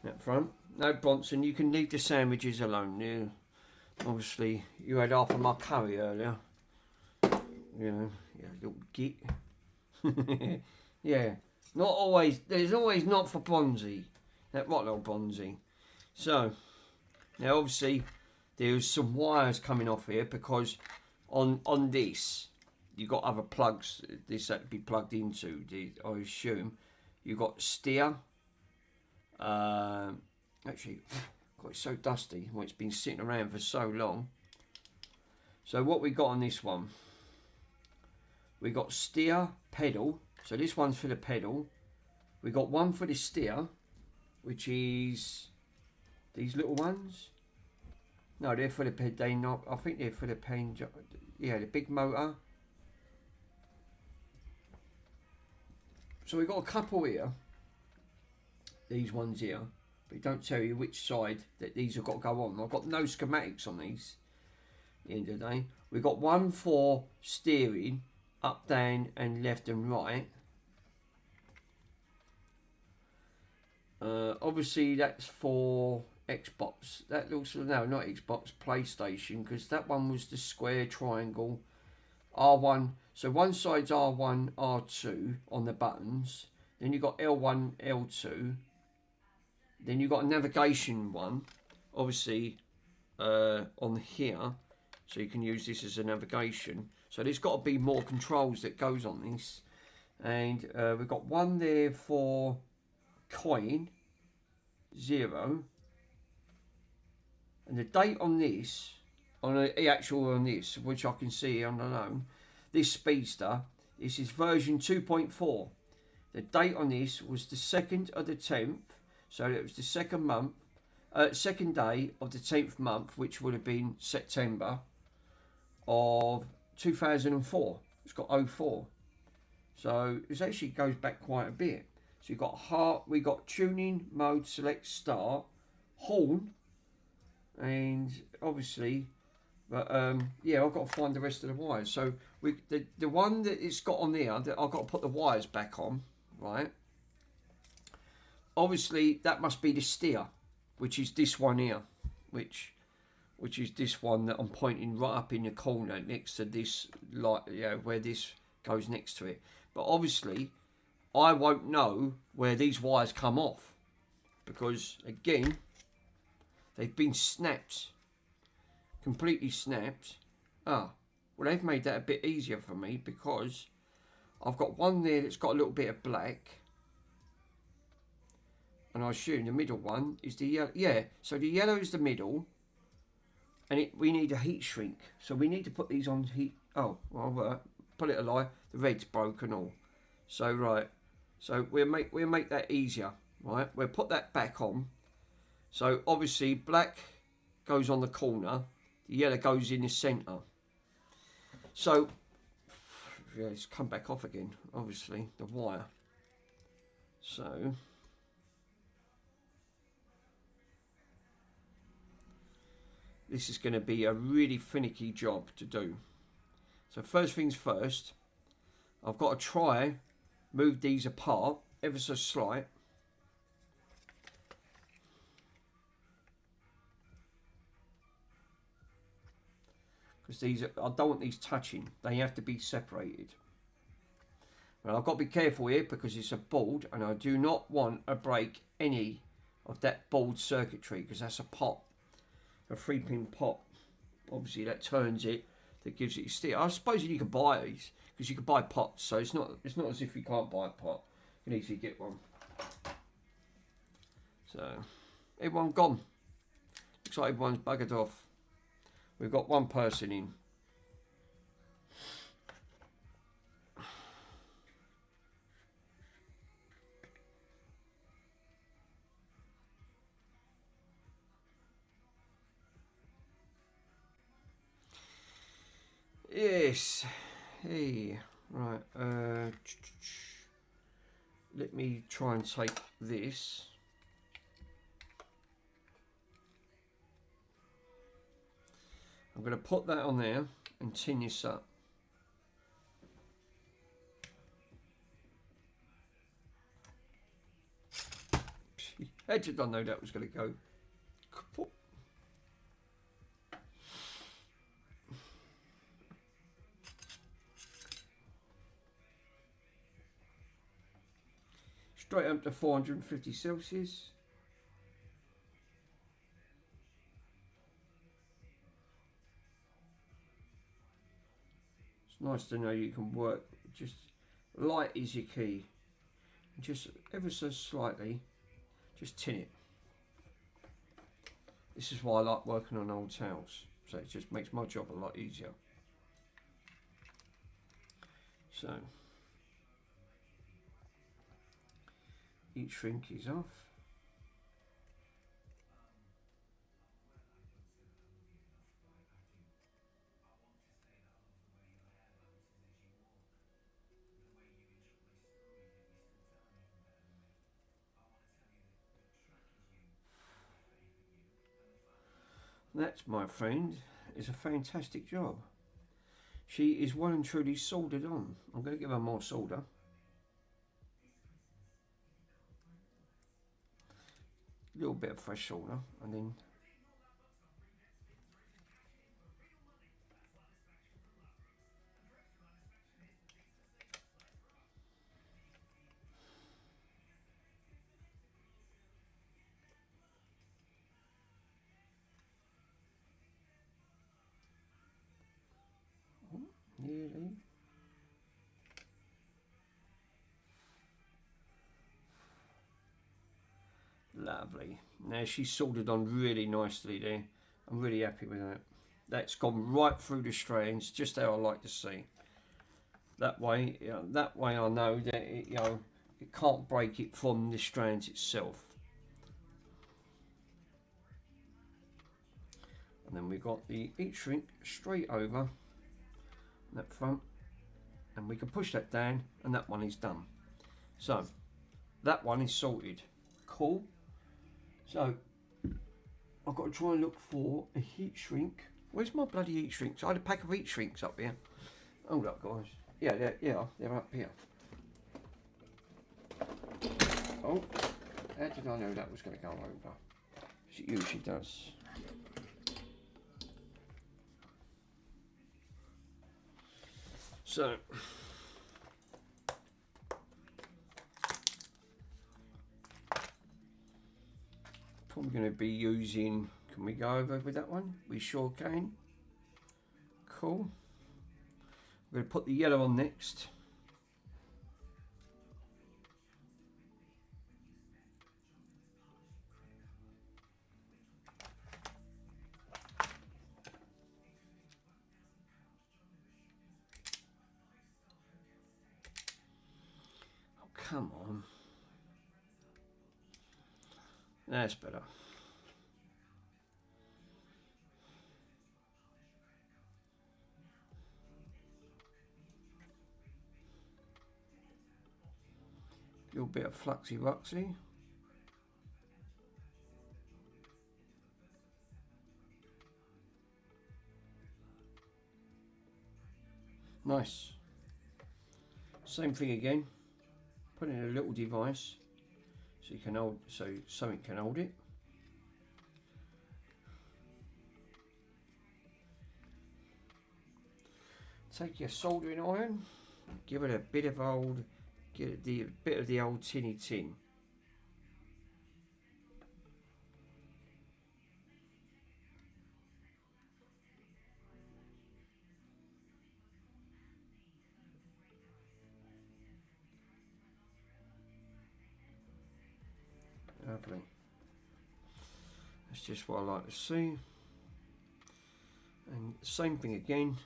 That front. No Bronson, you can leave the sandwiches alone now. Obviously, you had half of my curry earlier. Yeah, little git. Yeah, not always. There's always not for Bonzi. That right little Bonzi. So now, obviously, there's some wires coming off here because on this you got other plugs. This had to be plugged into. I assume you got steer. Actually, God, it's so dusty. Well, it's been sitting around for so long. So what we got on this one? We got steer, pedal. So this one's for the pedal. We got one for the steer, which is these little ones. No, they're for the pedal. They not. I think they're for the pen. Yeah, the big motor. So we've got a couple here. These ones here. But it don't tell you which side that these have got to go on. I've got no schematics on these. At the end of the day. We've got one for steering. Up, down and left and right. Obviously that's for Xbox. That looks, no, not Xbox, PlayStation, because that one was the square triangle. R1, so one side's R1, R2 on the buttons. Then you've got L1, L2. Then you've got a navigation one, obviously on here. So you can use this as a navigation. So there's got to be more controls that goes on this. And we've got one there for coin, 0. And the date on this, on the actual on this, which I can see on the loan, this Speedster, this is version 2.4. The date on this was the 2nd of the 10th. So it was the second day of the 10th month, which would have been September of 2004. It's got 04. So it actually goes back quite a bit. So you've got heart, we got tuning mode, select start, horn, and obviously, but yeah, I've got to find the rest of the wires. So the one that it's got on there, that I've got to put the wires back on, right? Obviously that must be the steer, which is this one here, which is this one that I'm pointing right up in the corner next to this light, yeah, where this goes next to it. But obviously I won't know where these wires come off, because again they've been snapped, completely snapped. Well, they've made that a bit easier for me, because I've got one there that's got a little bit of black, and I assume the middle one is the yellow. Yeah, so the yellow is the middle, and we need a heat shrink, so we need to put these on heat. Oh, well, put it a lie, the red's broken all. So right, so we'll make that easier, right? We'll put that back on. So obviously black goes on the corner, the yellow goes in the centre. So yeah, it's come back off again, obviously, the wire. So this is going to be a really finicky job to do. So first things first, I've got to try move these apart ever so slight. Because these I don't want these touching. They have to be separated. Well, I've got to be careful here because it's a board, and I do not want to break any of that board circuitry, because that's a pot, a 3-pin pot. Obviously that turns it, that gives it steer. I suppose you can buy these, because you can buy pots, so it's not as if you can't buy a pot. You can easily get one. So everyone gone. Looks like everyone's buggered off. We've got one person in. Yes. Hey. Right. Let me try and take this. I'm going to put that on there and tin this up. How did I know that was going to go? Straight up to 450 Celsius. It's nice to know you can work, just light is your key. Just ever so slightly, just tin it. This is why I like working on old towels, so it just makes my job a lot easier. So heat shrink is off. That, my friend, is a fantastic job. She is well and truly soldered on. I'm going to give her more solder. A little bit of fresh solder, and then nearly. Lovely. Now she's soldered on really nicely there. I'm really happy with that. That's gone right through the strands, just how I like to see. That way, that way I know that it can't break it from the strands itself. And then we've got the heat shrink straight over that front, and we can push that down, and that one is done. So that one is sorted. Cool. So I've got to try and look for a heat shrink. Where's my bloody heat shrinks? I had a pack of heat shrinks up here. Hold up, guys. Yeah, they're up here. Oh, how did I know that was going to go over? It usually does. So probably going to be using, can we go over with that one? We sure can. Cool. We're going to put the yellow on next. Oh, come on. That's better. A little bit of fluxy wuxy. Nice. Same thing again. Put in a little device so you can hold, so something can hold it. Take your soldering iron, give it a bit of old, get the bit of the old tinny tin. Lovely. That's just what I like to see. And same thing again.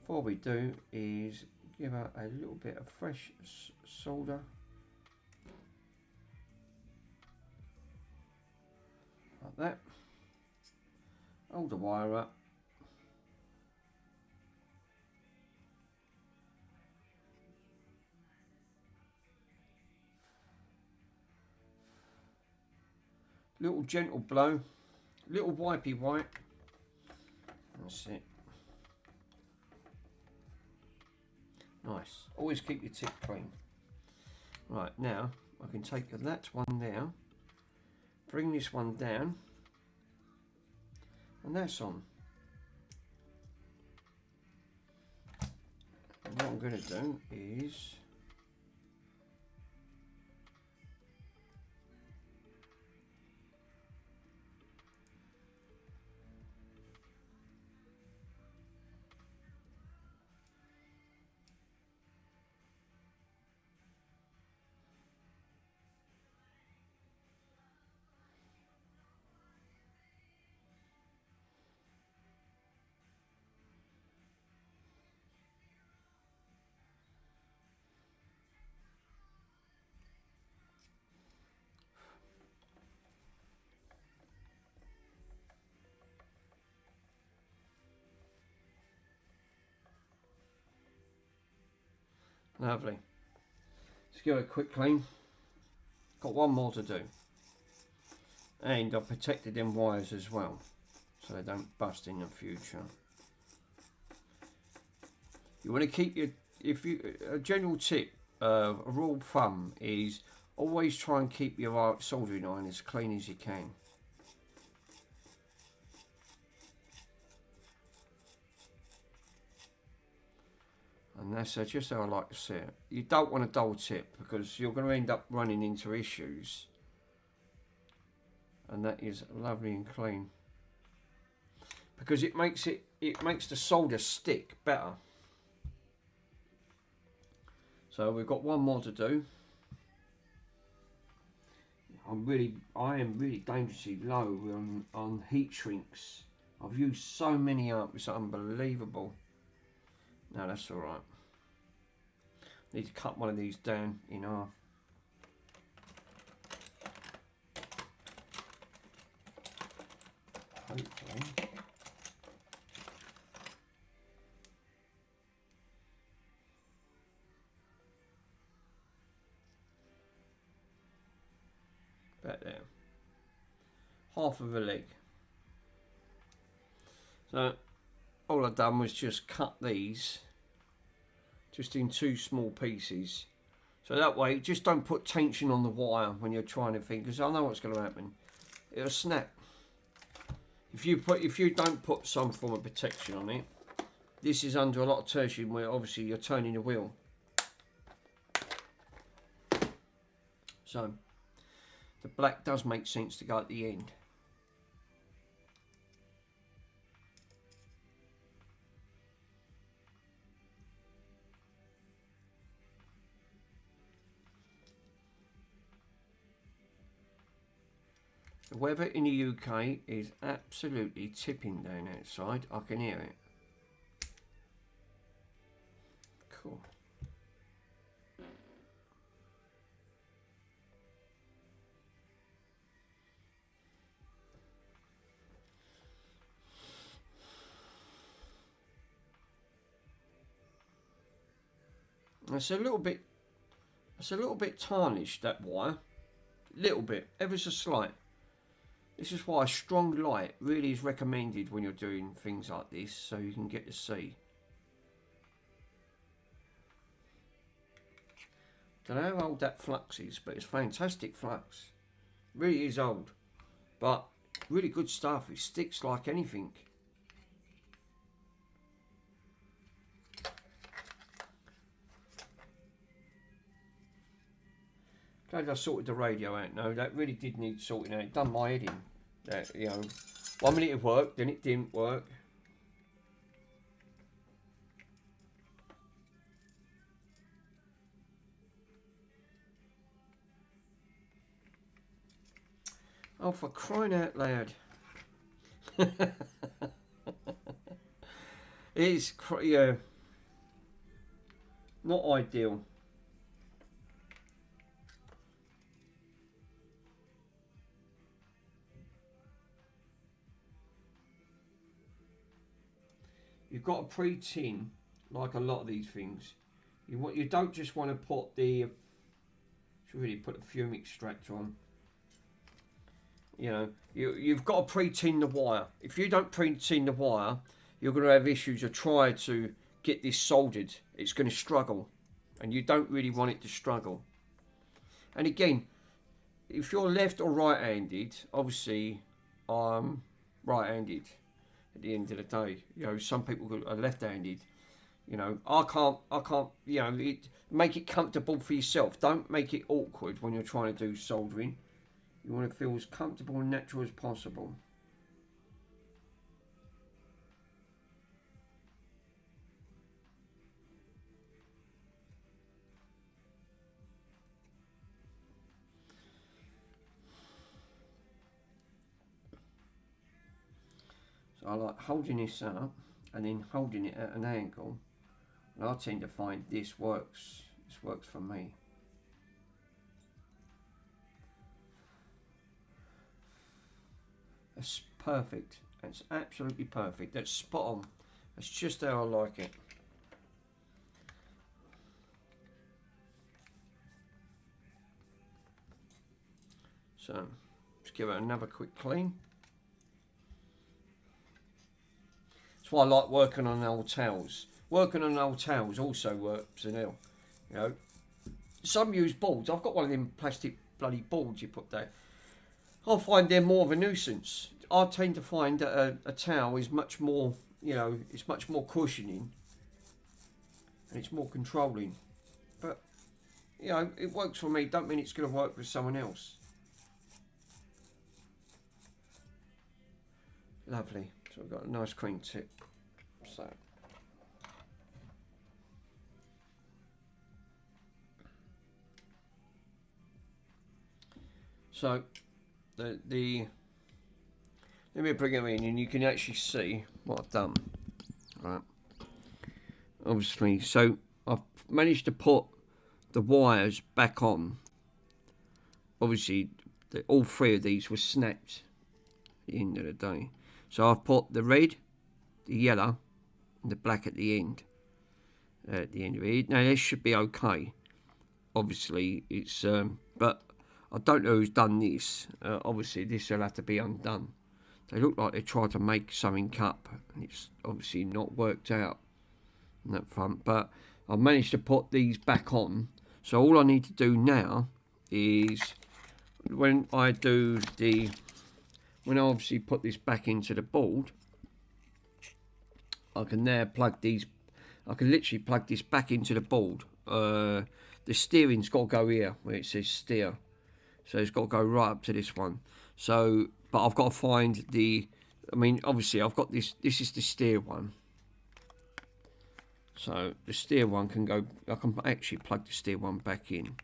What we do is give her a little bit of fresh solder. Like that. Hold the wire up. Little gentle blow. Little wipey wipe. That's it. Nice. Always keep your tip clean. Right, now I can take that one there, bring this one down, and that's on. And what I'm going to do is lovely. Let's give it a quick clean. Got one more to do. And I've protected them wires as well. so they don't bust in the future. You want to keep your, a general tip, a rule of thumb is always try and keep your soldering iron as clean as you can. And that's just how I like to see it. You don't want a dull tip because you're going to end up running into issues. And that is lovely and clean. Because it makes the solder stick better. So we've got one more to do. I am really dangerously low on heat shrinks. I've used so many up, it's unbelievable. No, that's alright. Need to cut one of these down in half. Hopefully. About there. Half of a leg. So all I've done was just cut these just in 2 small pieces. So that way, just don't put tension on the wire when you're trying to think, because I know what's going to happen. It'll snap. If you don't put some form of protection on it, this is under a lot of tension where obviously you're turning the wheel. So the black does make sense to go at the end. The weather in the UK is absolutely tipping down outside. I can hear it. Cool. It's a little bit tarnished, that wire. Little bit, ever so slight. This is why a strong light really is recommended when you're doing things like this, so you can get to see. Don't know how old that flux is, but it's fantastic flux. Really is old, but really good stuff. It sticks like anything. Glad I sorted the radio out now. That really did need sorting out. It done my head in. That, you know, 1 minute it worked, then it didn't work. Oh, for crying out loud. It's, yeah, not ideal. You've got to pre-tin like a lot of these things. You don't just want to put the, should really put a fume extractor on. You know, you've got to pre-tin the wire. If you don't pre-tin the wire, you're going to have issues of trying to get this soldered. It's going to struggle, and you don't really want it to struggle. And again, if you're left or right-handed, obviously I'm right-handed. At the end of the day, you know, some people are left-handed. You know, I can't. You know, make it comfortable for yourself. Don't make it awkward when you're trying to do soldering. You want to feel as comfortable and natural as possible. So I like holding this up and then holding it at an angle. And I tend to find this works. This works for me. That's perfect. That's absolutely perfect. That's spot on. That's just how I like it. So, let's give it another quick clean. That's why I like working on old towels. Working on old towels also works in hell. You know, some use boards. I've got one of them plastic bloody boards you put there. I find they're more of a nuisance. I tend to find that a towel is much more, you know, it's much more cushioning and it's more controlling. But, you know, it works for me. Don't mean it's going to work for someone else. Lovely. So we've got a nice cream tip. So the let me bring it in and you can actually see what I've done. Right. Obviously, so I've managed to put the wires back on. Obviously, all three of these were snapped at the end of the day. So I've put the red, the yellow, and the black at the end. At the end of it. Now this should be okay. Obviously, it's but I don't know who's done this. Obviously, this will have to be undone. They look like they tried to make something up, and it's obviously not worked out on that front. But I've managed to put these back on. So all I need to do now is when I obviously put this back into the board, I can now plug these. I can literally plug this back into the board. The steering's got to go here where it says steer. So it's got to go right up to this one. So, but I've got to find the, I mean, obviously I've got this is the steer one. So the steer one can go, I can actually plug the steer one back in,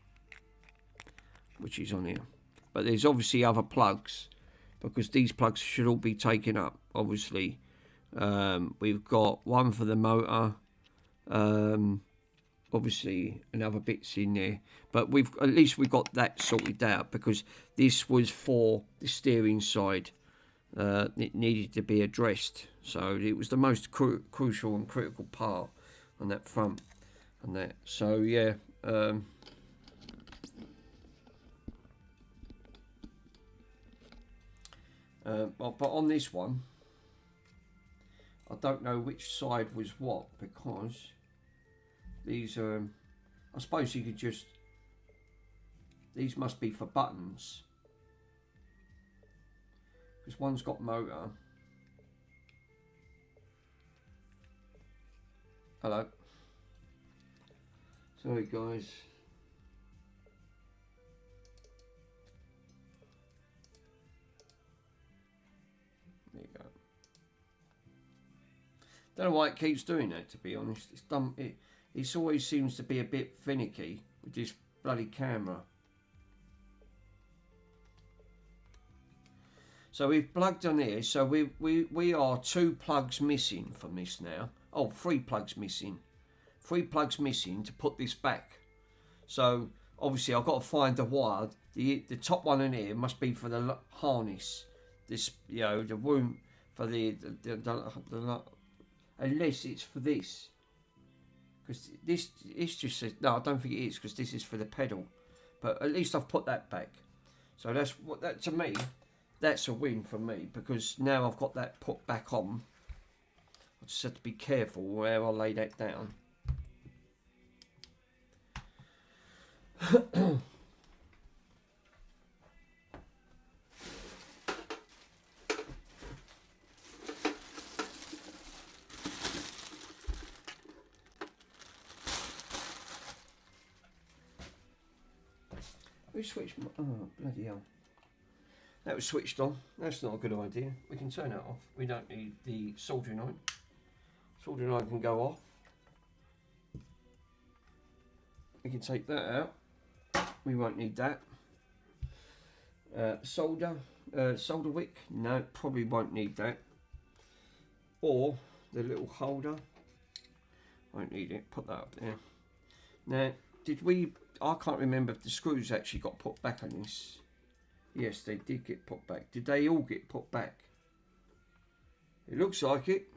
which is on here. But there's obviously other plugs, because these plugs should all be taken up, obviously. We've got one for the motor, obviously another bits in there, but at least we've got that sorted out, because this was for the steering side. It needed to be addressed, so it was the most crucial and critical part on that front and that. So yeah, but on this one I don't know which side was what, because these are, I suppose you could just, these must be for buttons, because one's got motor. Hello. Sorry guys. There you go. Don't know why it keeps doing that, to be honest. It's done. It always seems to be a bit finicky with this bloody camera. So we've plugged on here. So we are 2 plugs missing from this now. Oh, 3 plugs missing. 3 plugs missing to put this back. So obviously I've got to find the wire. The top one in here must be for the harness. This, you know, the room for the unless it's for this, because this just says, no, I don't think it is, because this is for the pedal. But at least I've put that back. So that's what, that to me, that's a win for me, because now I've got that put back on. I just have to be careful where I lay that down. We switched. Oh bloody hell! That was switched on. That's not a good idea. We can turn that off. We don't need the soldering iron. Soldering iron can go off. We can take that out. We won't need that. Solder wick. No, probably won't need that. Or the little holder. Won't need it. Put that up there. Now, did we? I can't remember if the screws actually got put back on this. Yes, they did get put back. Did they all get put back? It looks like it.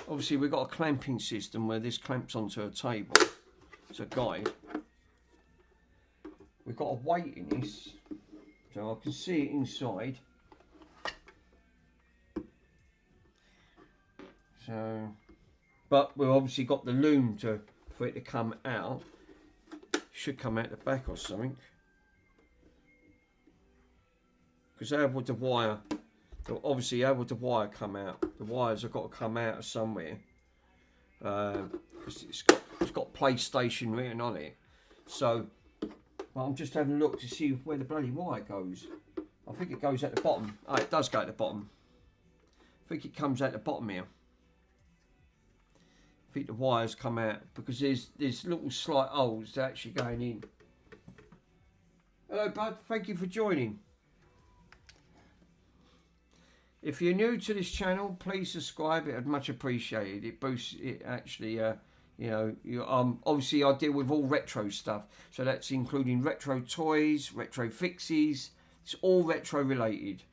Obviously, we've got a clamping system where this clamps onto a table. It's a guide. We've got a weight in this, so I can see it inside. So, but we've obviously got the loom for it to come out. Should come out the back or something. Because how would the wire? Obviously, how would the wire come out? The wires have got to come out of somewhere. Because it's got PlayStation written on it. So, well, I'm just having a look to see where the bloody wire goes. I think it goes at the bottom. Oh, it does go at the bottom. I think it comes at the bottom here. I think the wires come out because there's little slight holes actually going in. Hello, bud. Thank you for joining. If you're new to this channel, please subscribe. It'd much appreciated. It boosts it actually. You know, obviously I deal with all retro stuff, so that's including retro toys, retro fixes. It's all retro related.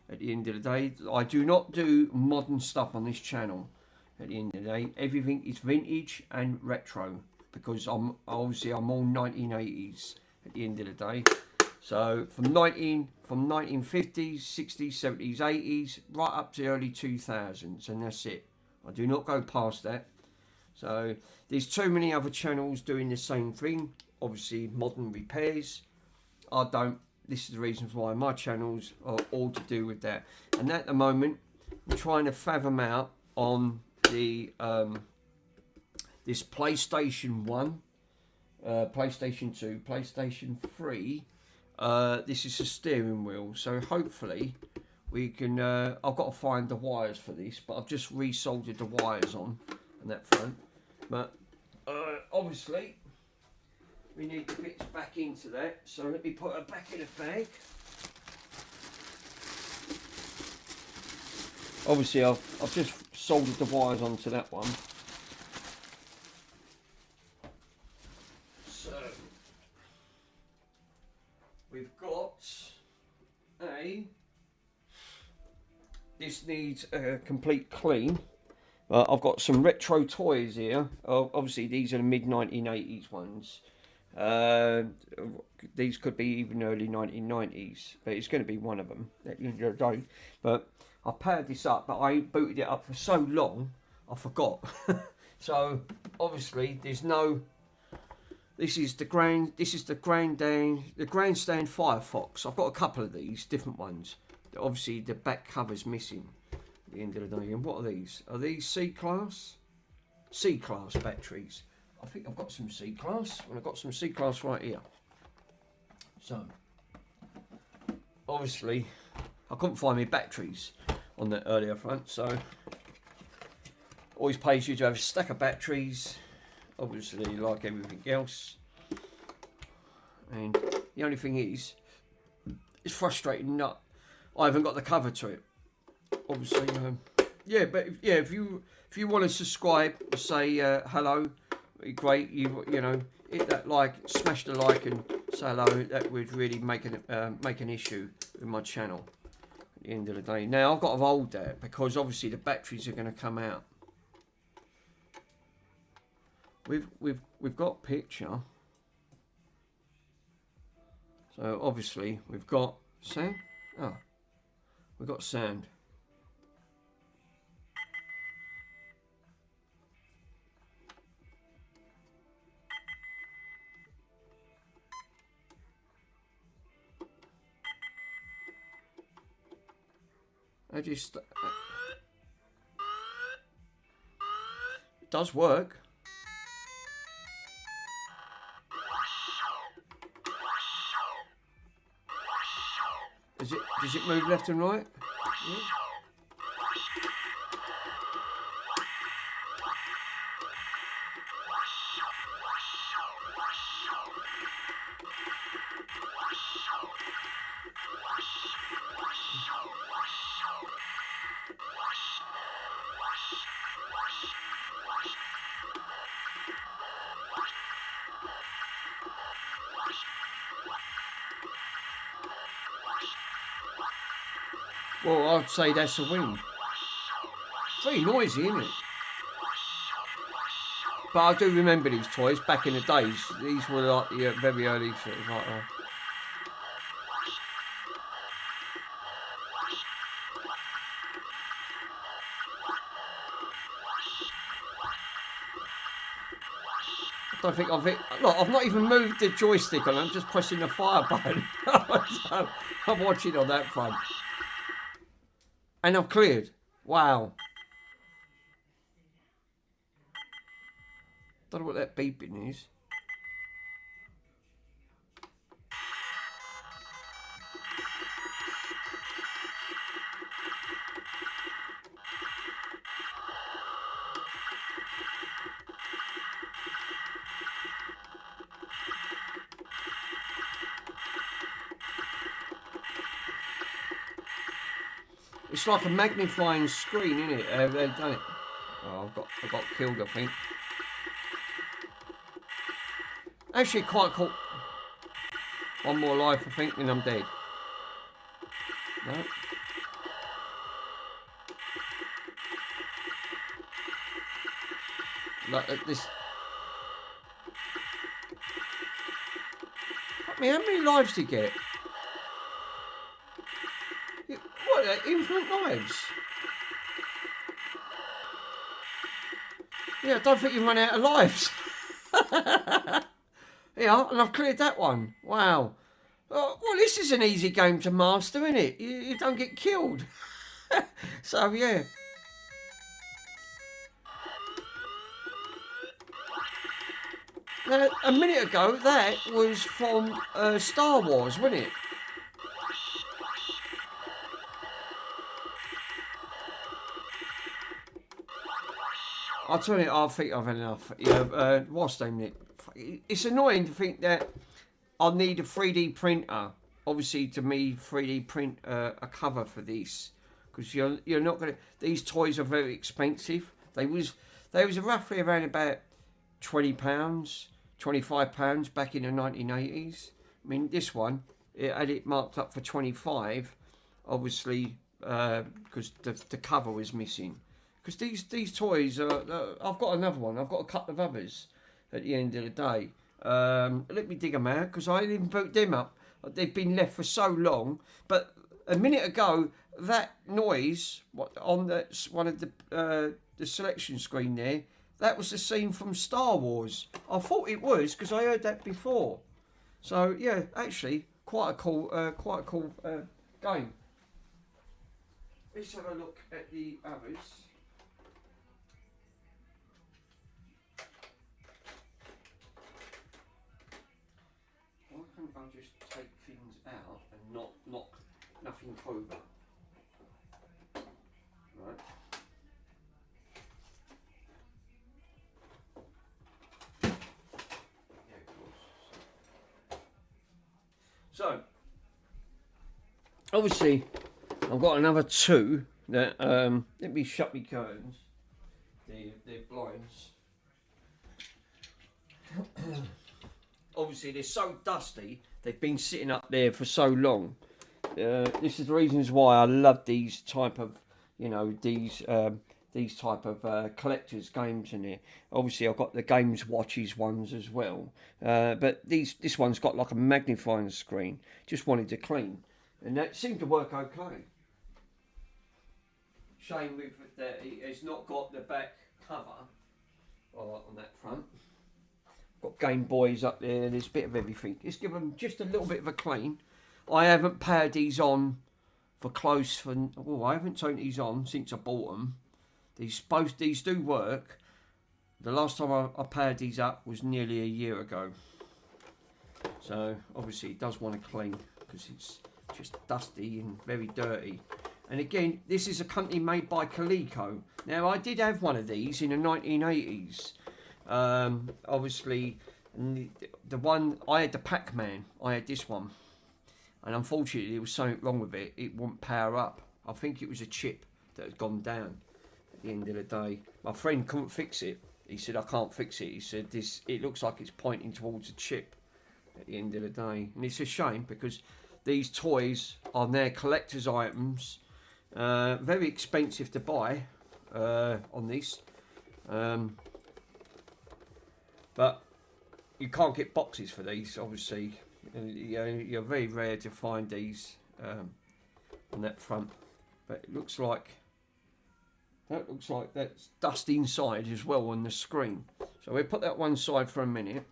At the end of the day, I do not do modern stuff on this channel. At the end of the day, everything is vintage and retro because I'm all 1980s. At the end of the day, so from 1950s, 60s, 70s, 80s, right up to early 2000s, and that's it. I do not go past that. So there's too many other channels doing the same thing. Obviously, modern repairs. I don't. This is the reasons why my channels are all to do with that. And at the moment, I'm trying to fathom out on the this PlayStation 1, PlayStation 2, PlayStation 3. This is a steering wheel, so hopefully we can. I've got to find the wires for this, but I've just resoldered the wires on that front. But obviously we need the bits back into that, so let me put her back in a bag. Obviously I've just soldered the wires onto that one. So we've got this needs a complete clean. I've got some retro toys here. Obviously these are the mid 1980s ones. These could be even early 1990s, but it's going to be one of them at the end of the day. But I powered this up, but I ain't booted it up for so long I forgot. So obviously there's no. This is the grandstand Firefox. I've got a couple of these different ones. Obviously the back cover's missing at the end of the day. And what are these? Are these C-class? C-class batteries. I think I've got some C-class, and I've got some C-class right here. So obviously I couldn't find my batteries on the earlier front, so always pays you to have a stack of batteries, obviously, like everything else. And the only thing is, it's frustrating that I haven't got the cover to it. Obviously, yeah, but if you want to subscribe, say hello, great. You know, hit that like, smash the like, and say hello. That would really make an issue with my channel at the end of the day. Now I've got to hold that because obviously the batteries are going to come out. We've got picture. So obviously we've got sound. Oh, we've got sound. I just it does work. Does it move left and right? Yeah. Well, I'd say that's a win. Pretty noisy, isn't it? But I do remember these toys back in the days. These were like the very early sort of like. I don't think look, I've not even moved the joystick on. I'm just pressing the fire button. So I'm watching on that front, and I've cleared. Wow. Don't know what that beeping is. It's like a magnifying screen, isn't it? They've done it. Oh, I got killed, I think. Actually, quite cool. One more life, I think, and I'm dead. No. Like this. I mean, how many lives do you get? What, infinite lives? Yeah, I don't think you run out of lives. Yeah, and I've cleared that one. Wow. Well, this is an easy game to master, isn't it? You don't get killed. So, yeah. Now, a minute ago, that was from Star Wars, wasn't it? I'll tell you, I think I've had enough. Yeah, what's the name? It's annoying to think that I'll need a 3D printer, obviously, to me 3D print a cover for this, because you're not gonna. These toys are very expensive. They was roughly around about £20, £25 back in the 1980s. I mean, this one it had it marked up for 25, obviously, because the cover was missing. Because these toys are, I've got another one. I've got a couple of others at the end of the day. Let me dig them out because I didn't boot them up. They've been left for so long. But a minute ago, that noise on one of the selection screen there, that was the scene from Star Wars. I thought it was because I heard that before. So yeah, actually, quite a cool game. Let's have a look at the others. I'll just take things out and not knock nothing over. Right. Yeah, of course. So, obviously, I've got another two that, let me shut my curtains. They're blinds. Obviously, they're so dusty. They've been sitting up there for so long. This is the reasons why I love these type of, these type of collectors games in here. Obviously, I've got the Games Watches ones as well. But this one's got like a magnifying screen. Just wanted to clean, and that seemed to work okay. Shame with that it's not got the back cover on that front. Got Game Boys up there, there's a bit of everything. Let's give them just a little bit of a clean. I haven't powered these on for I haven't turned these on since I bought them. These do work. The last time I powered these up was nearly a year ago. So obviously it does want to clean because it's just dusty and very dirty. And again, this is a company made by Coleco. Now I did have one of these in the 1980s. Obviously, the one I had, the Pac-Man, I had this one, and unfortunately there was something wrong with it. It wouldn't power up. I think it was a chip that had gone down at the end of the day. My friend couldn't fix it. He said, I can't fix it. He said, it looks like it's pointing towards a chip at the end of the day. And it's a shame because these toys are their collector's items, very expensive to buy on this. But you can't get boxes for these, obviously. You're very rare to find these on that front. But it looks like that's dust inside as well on the screen. So we'll put that one side for a minute.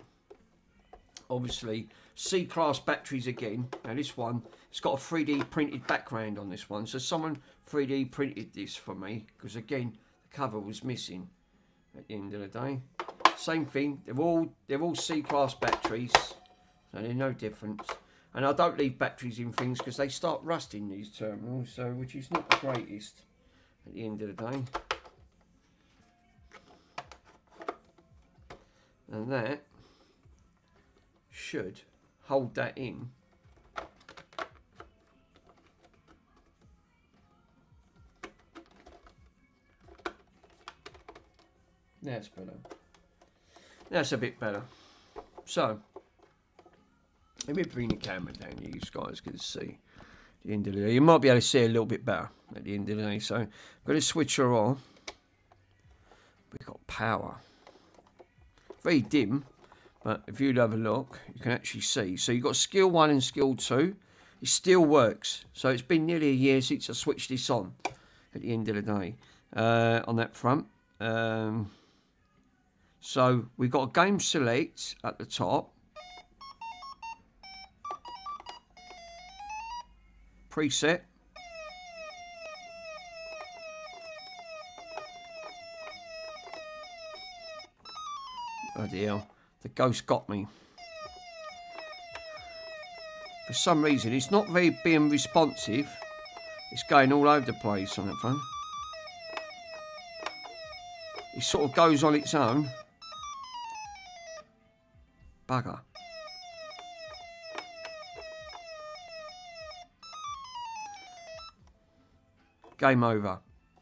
Obviously, C-class batteries again. Now this one, it's got a 3D printed background on this one. So someone 3D printed this for me, because again, the cover was missing at the end of the day. Same thing, they're all C-class batteries, so they're no difference. And I don't leave batteries in things because they start rusting, these terminals, so which is not the greatest at the end of the day. And that should hold that in. That's better. That's a bit better. So, let me bring the camera down here, you guys can see the end of the day. You might be able to see a little bit better at the end of the day. So, I'm going to switch her on. We've got power. Very dim, but if you'd have a look, you can actually see. So, you've got skill 1 and skill 2. It still works. So, it's been nearly a year since I switched this on at the end of the day on that front. So we've got a game select at the top. Preset. Oh dear, the ghost got me. For some reason, it's not very being responsive. It's going all over the place on that front. It sort of goes on its own. Bugger. Game over.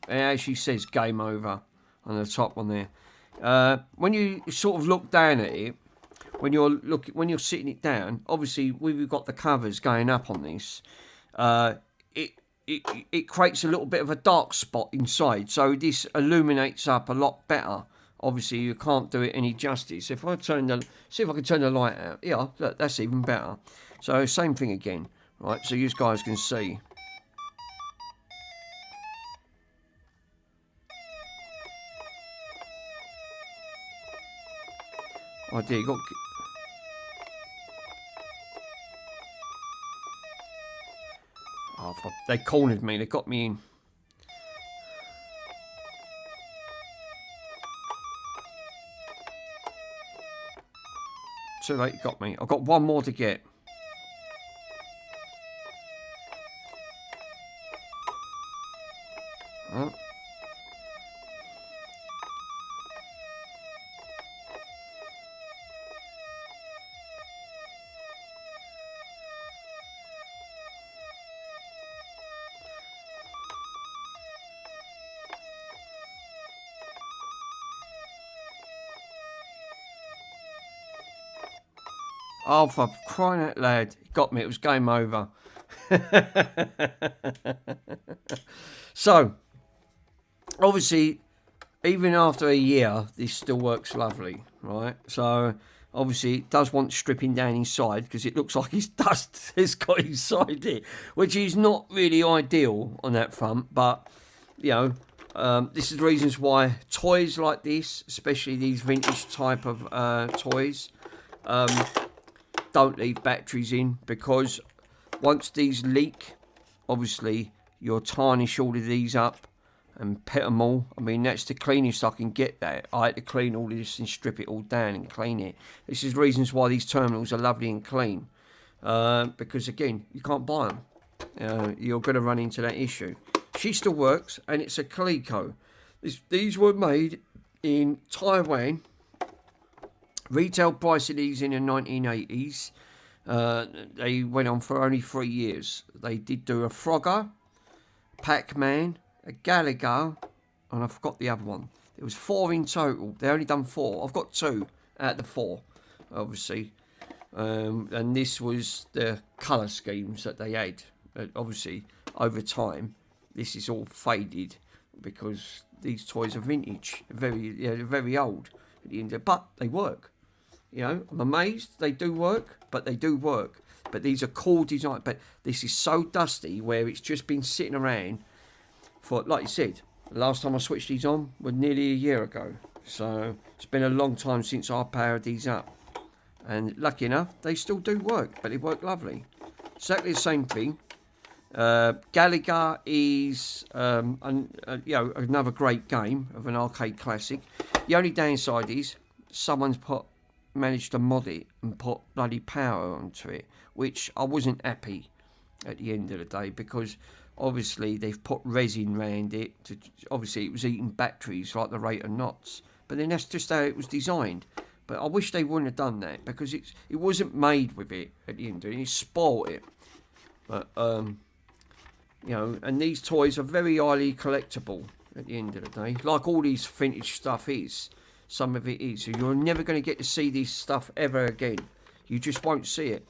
It actually says game over on the top one there. When you sort of look down at it, when you're sitting it down, obviously we've got the covers going up on this. It creates a little bit of a dark spot inside, so this illuminates up a lot better. Obviously, you can't do it any justice. If I see if I can turn the light out. Yeah, look, that's even better. So same thing again, right? So you guys can see. Oh dear, you got. Oh, they cornered me. They got me in. Too late, you got me. I've got one more to get. Oh. Oh, for crying out loud. It got me. It was game over. So, obviously, even after a year, this still works lovely, right? So, obviously, it does want stripping down inside because it looks like it's dust has got inside it, which is not really ideal on that front. But, you know, this is the reasons why toys like this, especially these vintage type of toys, don't leave batteries in, because once these leak, obviously you'll tarnish all of these up and pet them all. I mean, that's the cleanest I can get that. I had to clean all this and strip it all down and clean it. This is the reasons why these terminals are lovely and clean, because again, you can't buy them. You're going to run into that issue. She still works, and it's a Coleco. These were made in Taiwan. Retail price of these in the 1980s. They went on for only 3 years. They did do a Frogger, Pac-Man, a Gallagher, and I forgot the other one. It was 4 in total. They only done 4. I've got 2 out of the 4, obviously. And this was the colour schemes that they had. Obviously, over time, this is all faded because these toys are vintage, they're very old at the end. But they work. You know, I'm amazed they do work, but they do work. But these are cool design. But this is so dusty where it's just been sitting around for, like you said, the last time I switched these on was nearly a year ago. So it's been a long time since I powered these up. And lucky enough, they still do work, but they work lovely. Exactly the same thing. Galaga is another great game of an arcade classic. The only downside is someone's managed to mod it and put bloody power onto it, which I wasn't happy at the end of the day, because obviously they've put resin around it. Obviously it was eating batteries like the rate of knots, but then that's just how it was designed. But I wish they wouldn't have done that, because it wasn't made with it at the end of it. It spoiled it. But you know, and these toys are very highly collectible at the end of the day, like all these vintage stuff is. Some of it is. You're never going to get to see this stuff ever again. You just won't see it.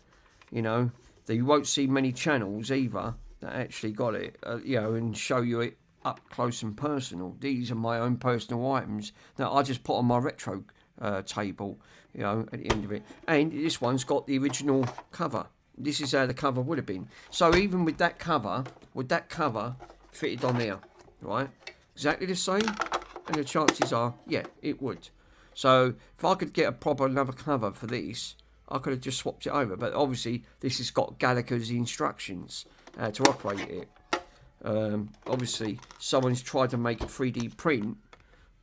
You know, you won't see many channels either that actually got it, you know, and show you it up close and personal. These are my own personal items that I just put on my retro table, you know, at the end of it. And this one's got the original cover. This is how the cover would have been. So even with that cover, would that cover fitted on there, right? Exactly the same? And the chances are, yeah, it would. So if I could get another cover for this, I could have just swapped it over. But obviously, this has got Galaga's instructions to operate it. Obviously, someone's tried to make a 3D print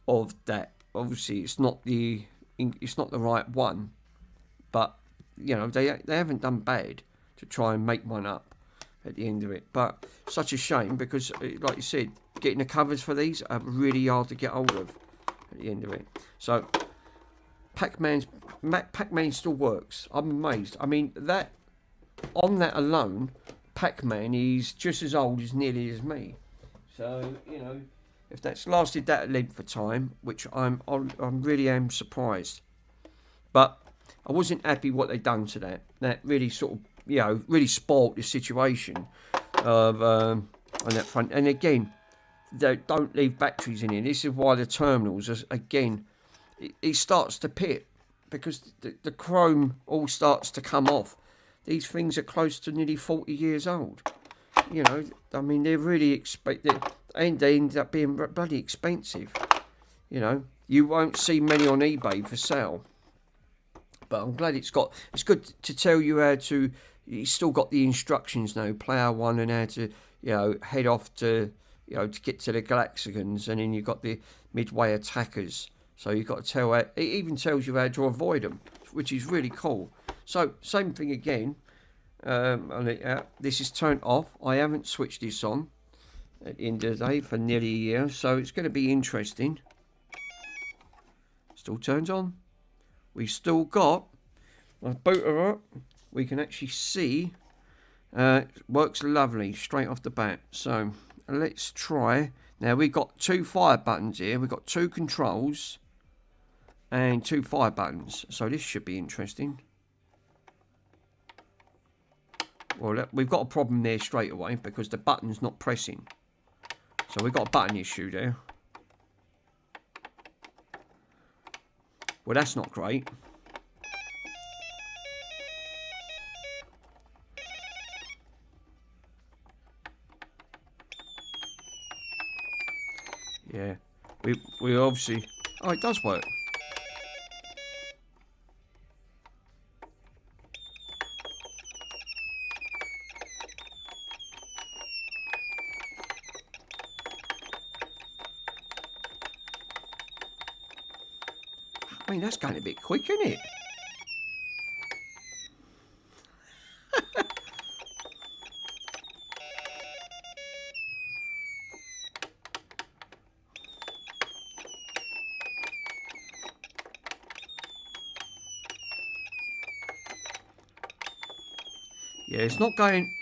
of that. Obviously, it's not the right one, but you know they haven't done bad to try and make one up at the end of it. But such a shame, because like you said, getting the covers for these are really hard to get hold of at the end of it. So Pac-Man still works. I'm amazed. I mean, that on that alone, Pac-Man is just as old as nearly as me. So you know, if that's lasted that length of time, which I'm really am surprised. But I wasn't happy what they done to that. That really sort of, you know, really spoilt the situation of on that front. And again, they don't leave batteries in here. This is why the terminals, again, it starts to pit, because the chrome all starts to come off. These things are close to nearly 40 years old. You know, I mean, they're really expected, and they end up being bloody expensive. You know, you won't see many on eBay for sale. But I'm glad it's good to tell you how to. It's still got the instructions now, player one, and how to, you know, head off to, you know, to get to the Galaxicans, and then you've got the midway attackers. So you've got to tell how, it even tells you how to avoid them, which is really cool. So same thing again. This is turned off. I haven't switched this on at the end of the day for nearly a year, so it's going to be interesting. Still turns on. We've still got, I boot her up, we can actually see, works lovely straight off the bat. So let's try. Now we've got 2 fire buttons here, we've got 2 controls and 2 fire buttons, so this should be interesting. Well, we've got a problem there straight away, because the button's not pressing. So we've got a button issue there. Well, that's not great. Yeah, we obviously. Oh, it does work. I mean, that's going a bit quick, isn't it? Yeah, it's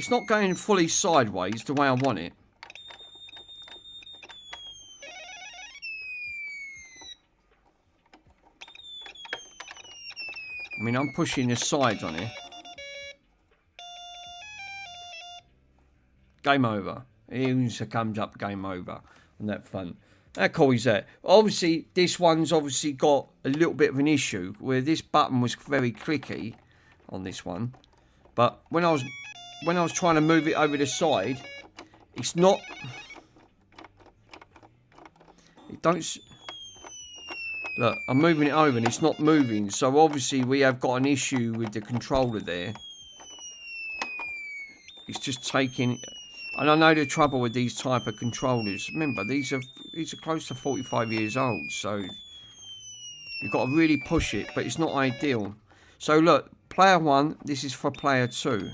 not going fully sideways the way I want it. I mean, I'm pushing the sides on it. Game over. It even comes up game over on that front. How cool is that? Obviously, this one's obviously got a little bit of an issue where this button was very clicky on this one. But when I was trying to move it over the side, it's not. Look, I'm moving it over and it's not moving. So obviously we have got an issue with the controller there. It's just taking... And I know the trouble with these type of controllers. Remember, these are close to 45 years old. So you've got to really push it, but it's not ideal. So look, player 1, this is for player 2.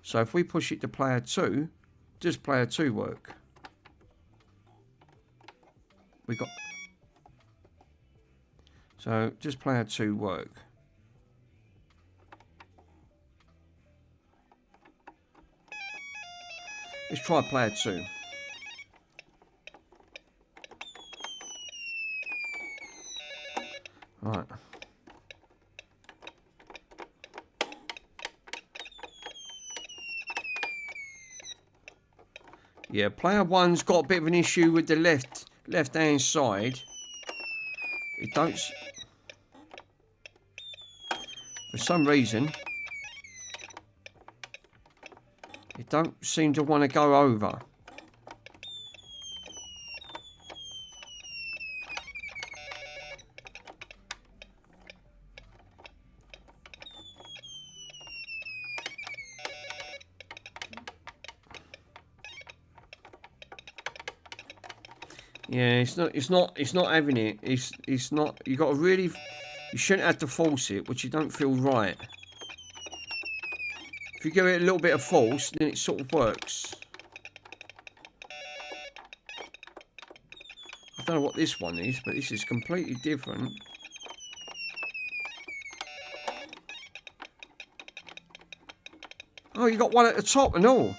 So if we push it to player 2, does player 2 work? We got... So does player 2 work? Let's try player 2. Right. Yeah, player 1's got a bit of an issue with the left hand side. It don't... For some reason... It don't seem to want to go over. Yeah, it's not having it. It's not. You got to really. You shouldn't have to force it, which you don't feel right. If you give it a little bit of force, then it sort of works. I don't know what this one is, but this is completely different. Oh, you got one at the top and all.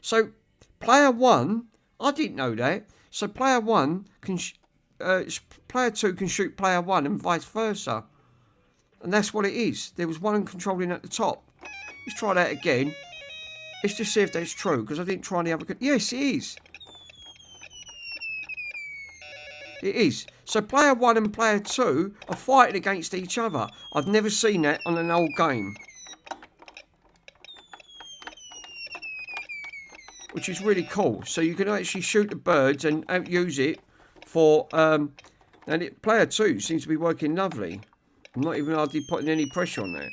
So, player 1, I didn't know that. So, player 1 can, player 2 can shoot player 1 and vice versa. And that's what it is. There was one controlling at the top. Let's try that again. Let's just see if that's true, because I didn't try the other... Yes, it is. It is. So player 1 and player 2 are fighting against each other. I've never seen that on an old game. Which is really cool. So you can actually shoot the birds and use it for... player 2 seems to be working lovely. I'm not even hardly putting any pressure on that.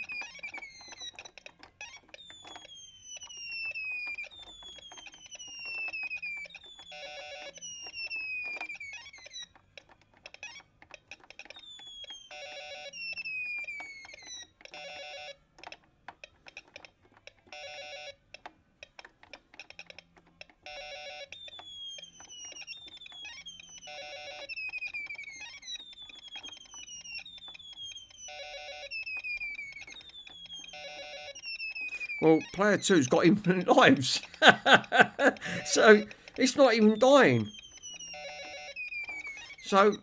Well, player 2's got infinite lives. So, it's not even dying. So,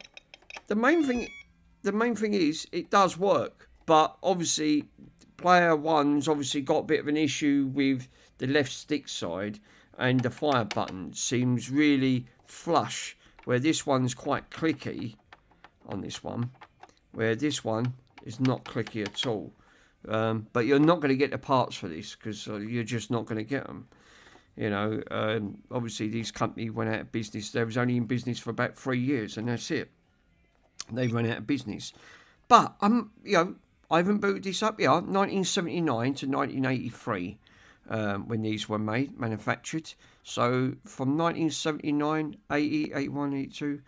the main thing is, it does work. But, obviously, player 1's obviously got a bit of an issue with the left stick side. And the fire button seems really flush. Where this one's quite clicky on this one. Where this one is not clicky at all. But you're not going to get the parts for this because you're just not going to get them. You know, obviously these companies went out of business. They was only in business for about 3 years, and that's it. They ran out of business. But you know, I haven't booted this up here. 1979 to 1983, when these were manufactured. So from 1979, 80, 81, 82,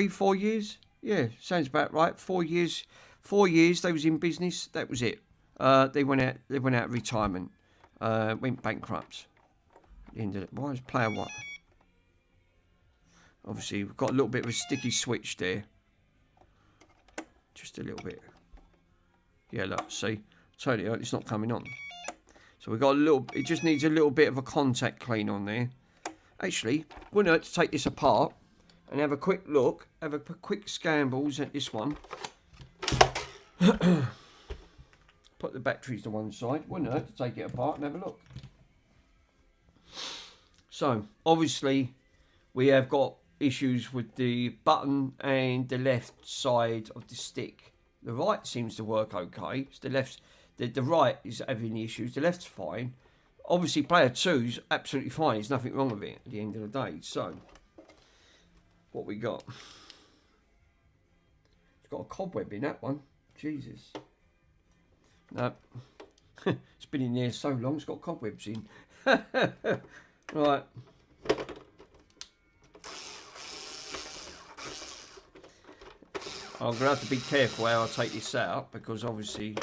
4 years. Yeah, sounds about right. 4 years. 4 years they was in business. That was it. They went out of retirement. Went bankrupt. At the end of it. Why is player 1? Obviously, we've got a little bit of a sticky switch there. Just a little bit. Yeah, look, see, totally, it's not coming on. So we've got a little. It just needs a little bit of a contact clean on there. Actually, wouldn't hurt to take this apart and have a quick look. Have a quick scambles at this one. Put the batteries to one side. Wouldn't hurt to take it apart and have a look. So, obviously, we have got issues with the button and the left side of the stick. The right seems to work okay. It's the left, the right is having issues. The left's fine. Obviously, player 2's absolutely fine. There's nothing wrong with it at the end of the day. So, what we got. It's got a cobweb in that one. Jesus. No. It's been in there so long, it's got cobwebs in. Right. I'm going to have to be careful how I take this out, because obviously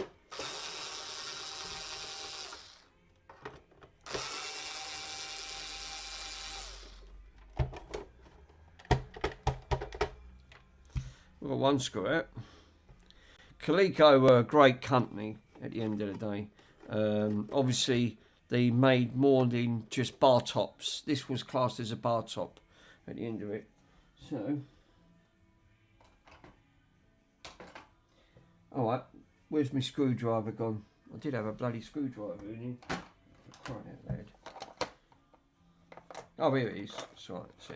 we've got one screw out. Coleco were a great company at the end of the day. Obviously they made more than just bar tops. This was classed as a bar top at the end of it. So, alright, where's my screwdriver gone? I did have a bloody screwdriver in here. For crying out loud. Oh, here it is. That's right, see.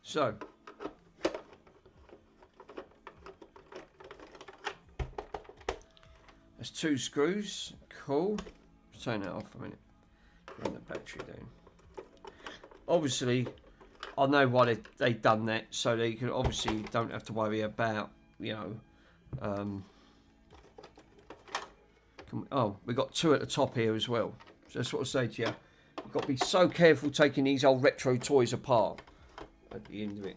So, there's 2 screws. Cool. Turn that off a minute. Bring the battery down. Obviously, I know why they've done that, so they can obviously don't have to worry about, you know. Oh, we got 2 at the top here as well. So that's what I say to you. You've got to be so careful taking these old retro toys apart at the end of it.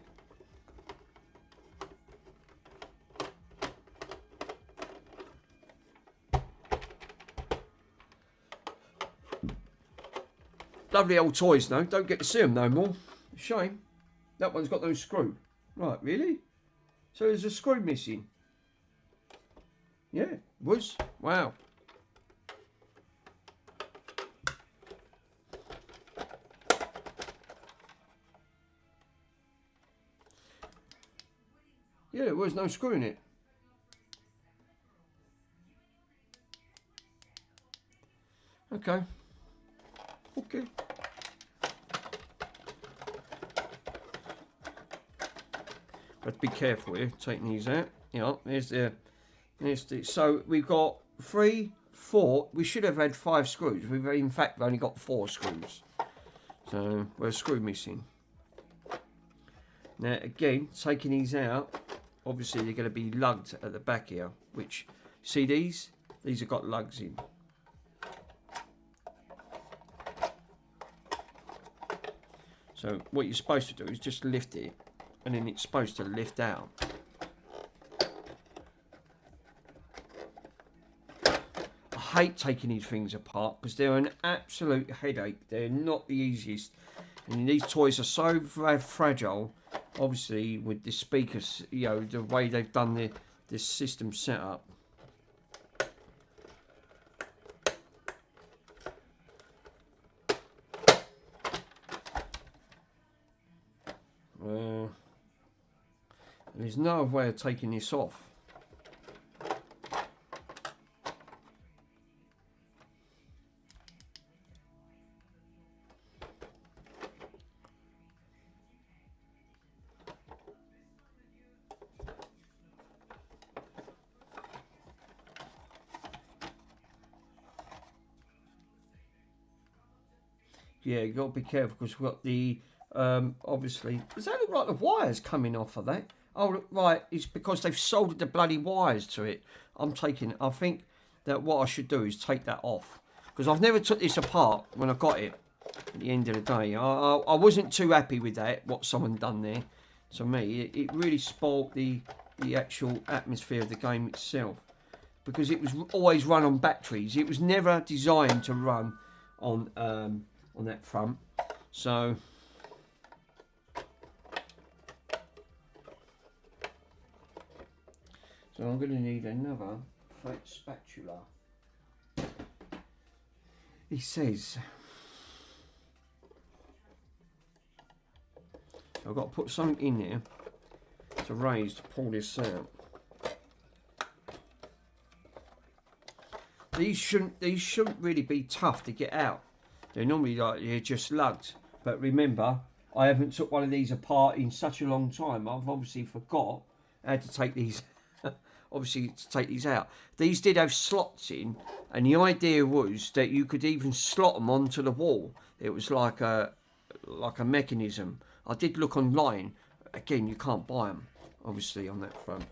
Lovely old toys, though. Don't get to see them no more. Shame. That one's got no screw. Right, really? So there's a screw missing. Yeah, was. Wow. Yeah, there was no screw in it. Okay. Okay. But be careful here, taking these out. Yeah, there's the, so we've got 3, 4, we should have had 5 screws. We've in fact only got 4 screws. So we're a screw missing. Now again, taking these out, obviously they're going to be lugged at the back here, which, see these? These have got lugs in. So what you're supposed to do is just lift it, and then it's supposed to lift out. I hate taking these things apart because they're an absolute headache. They're not the easiest, and these toys are so fragile. Obviously, with the speakers, you know, the way they've done this system set up. There's no way of taking this off. Yeah, you got to be careful because we've got the obviously. Does that look like the wires coming off of that? Oh, right, it's because they've soldered the bloody wires to it. I think that what I should do is take that off. Because I've never took this apart when I got it at the end of the day. I wasn't too happy with that, what someone done there. To me, it really spoilt the actual atmosphere of the game itself. Because it was always run on batteries. It was never designed to run on that front. So I'm going to need another flat spatula. He says. So I've got to put something in there to raise to pull this out. These shouldn't really be tough to get out. They're normally like they're just lugged. But remember, I haven't took one of these apart in such a long time. I've obviously forgot how to take these. Obviously, to take these out. These did have slots in, and the idea was that you could even slot them onto the wall. It was like a like a mechanism. I did look online. Again, you can't buy them, obviously, on that front.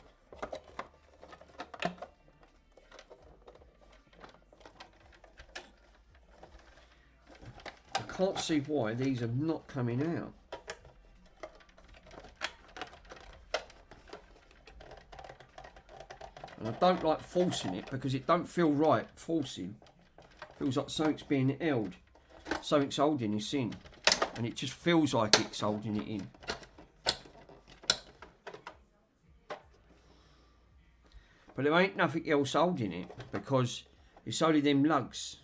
I can't see why these are not coming out. And I don't like forcing it because it don't feel right forcing. Feels like something's being held. Something's holding this in. And it just feels like it's holding it in. But there ain't nothing else holding it because it's only them lugs.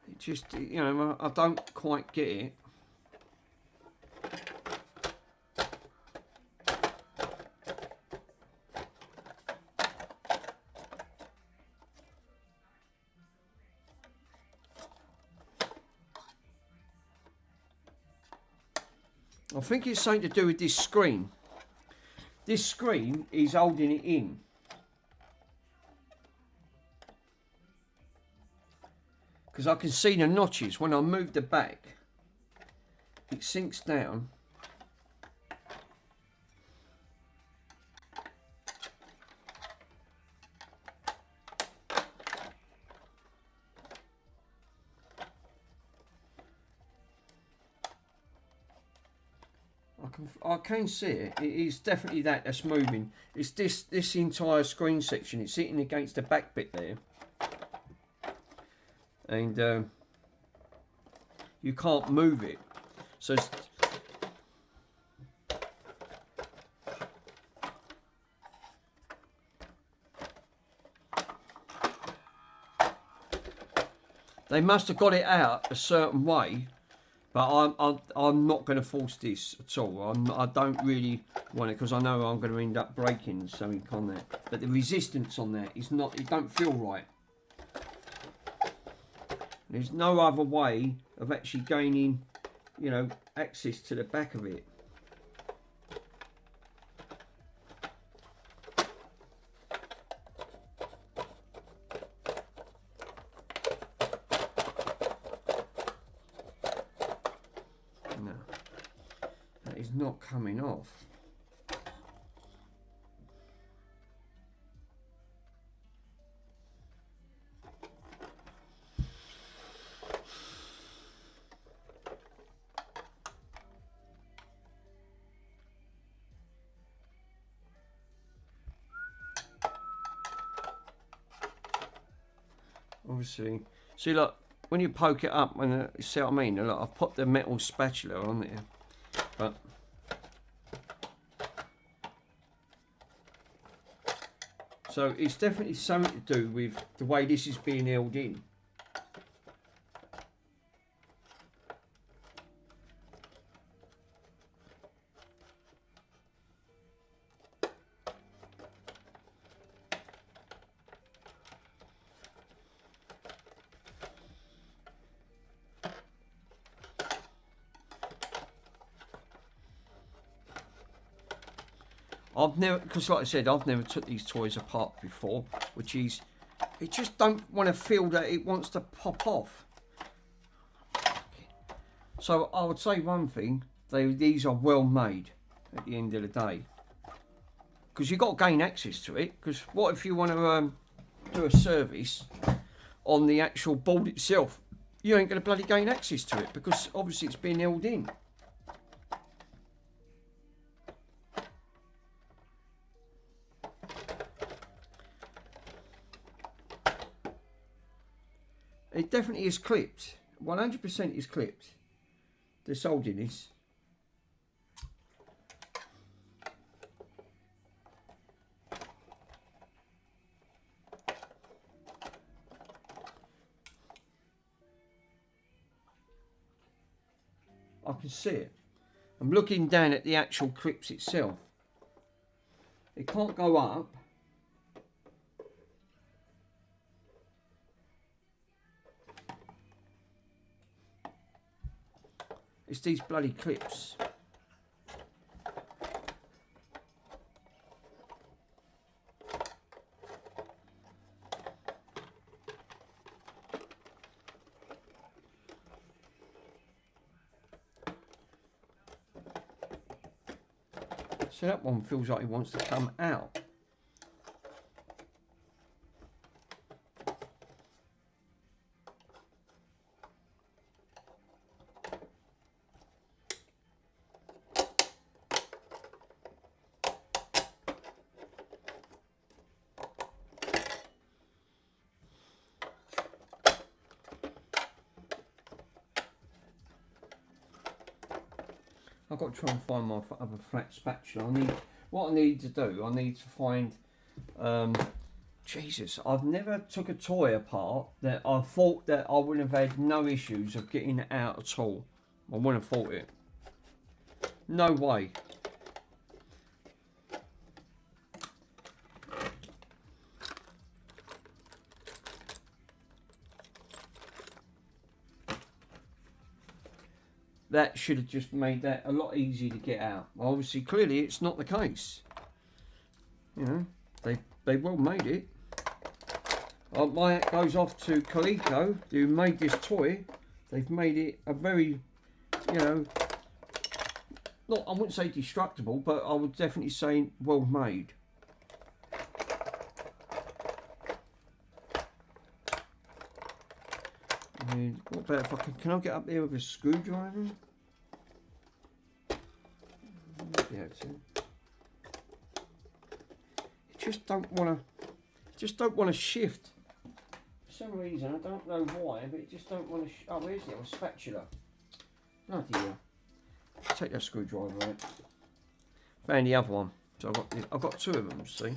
It just, you know, I don't quite get it. I think it's something to do with this screen. This screen is holding it in. Because I can see the notches. When I move the back, it sinks down. I can see it. It is definitely that's moving. It's this entire screen section. It's sitting against the back bit there, and you can't move it. So they must have got it out a certain way. But I'm not going to force this at all. I don't really want it because I know I'm going to end up breaking something on that. But the resistance on that is not. It don't feel right. There's no other way of actually gaining, you know, access to the back of it. Not coming off. Obviously, see, look, when you poke it up, and see what I mean? Look, I've put the metal spatula on there, but so it's definitely something to do with the way this is being held in. I've never, because like I said, I've never took these toys apart before, which is, it just don't want to feel that it wants to pop off. So I would say one thing, these are well made at the end of the day. Because you've got to gain access to it, because what if you want to do a service on the actual board itself? You ain't going to bloody gain access to it, because obviously it's being held in. It definitely is clipped. 100% is clipped. The soldering is. I can see it. I'm looking down at the actual clips itself. It can't go up. It's these bloody clips. So that one feels like it wants to come out. I've got to try and find my other flat spatula. What I need to do, I need to find, Jesus, I've never took a toy apart that I thought that I would have had no issues of getting it out at all. I wouldn't have thought it. No way. That should have just made that a lot easier to get out. Obviously, clearly, it's not the case. You know, they well made it. My hat goes off to Coleco, who made this toy. They've made it a very, you know, not, I wouldn't say destructible, but I would definitely say well made. And what about if I can I get up there with a screwdriver? Yeah, you just don't want to shift. For some reason, I don't know why, but it just don't want to. Oh, where's the other spatula? Bloody hell! Take that screwdriver out. Found the other one. So I've got two of them. See,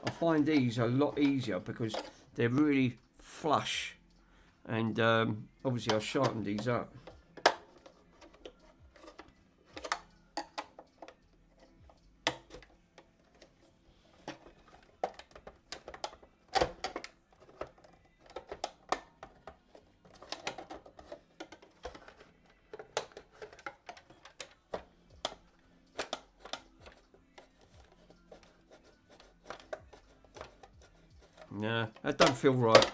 I find these a lot easier because they're really flush. And obviously I sharpened these up. Nah, that don't feel right.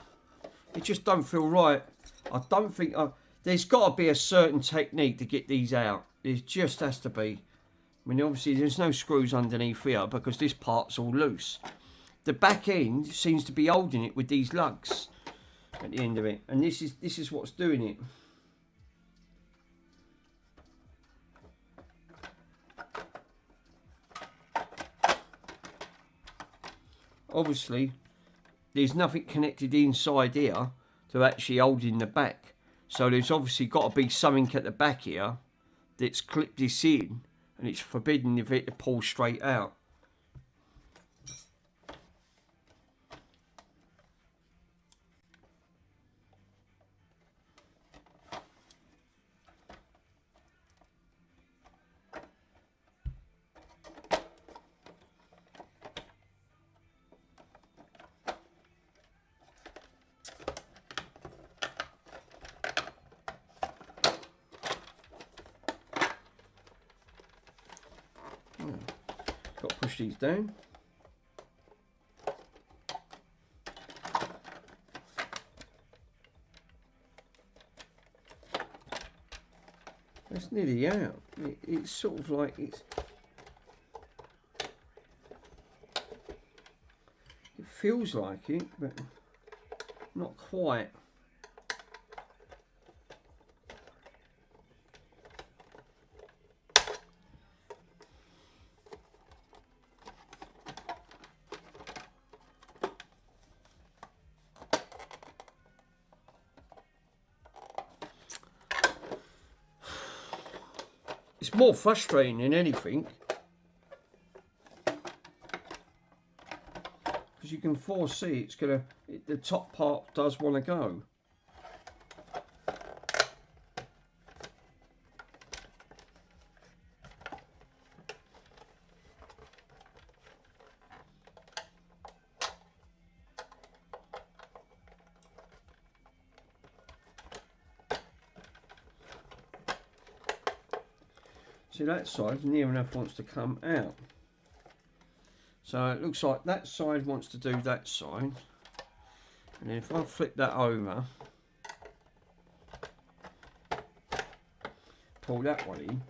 It just don't feel right. I don't think there's got to be a certain technique to get these out. There just has to be. I mean, obviously there's no screws underneath here because this part's all loose. The back end seems to be holding it with these lugs at the end of it, and this is what's doing it. Obviously, there's nothing connected inside here to actually holding the back. So there's obviously got to be something at the back here that's clipped this in, and it's forbidden if it to pull straight out. Got to push these down. That's nearly out. It's sort of like it feels like it, but not quite. It's more frustrating than anything, because you can foresee the top part does want to go. See, that side near enough wants to come out. So it looks like that side wants to do that side. And then if I flip that over, pull that one in,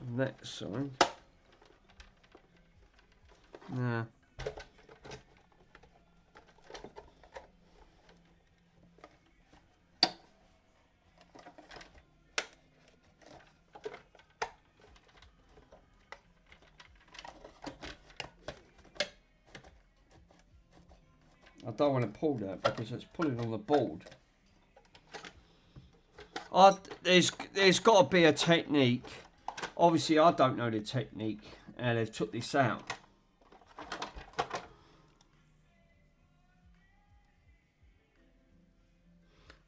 on that side. Nah. I don't want to pull that because it's pulling on the board. There's got to be a technique. Obviously, I don't know the technique, and they've took this out.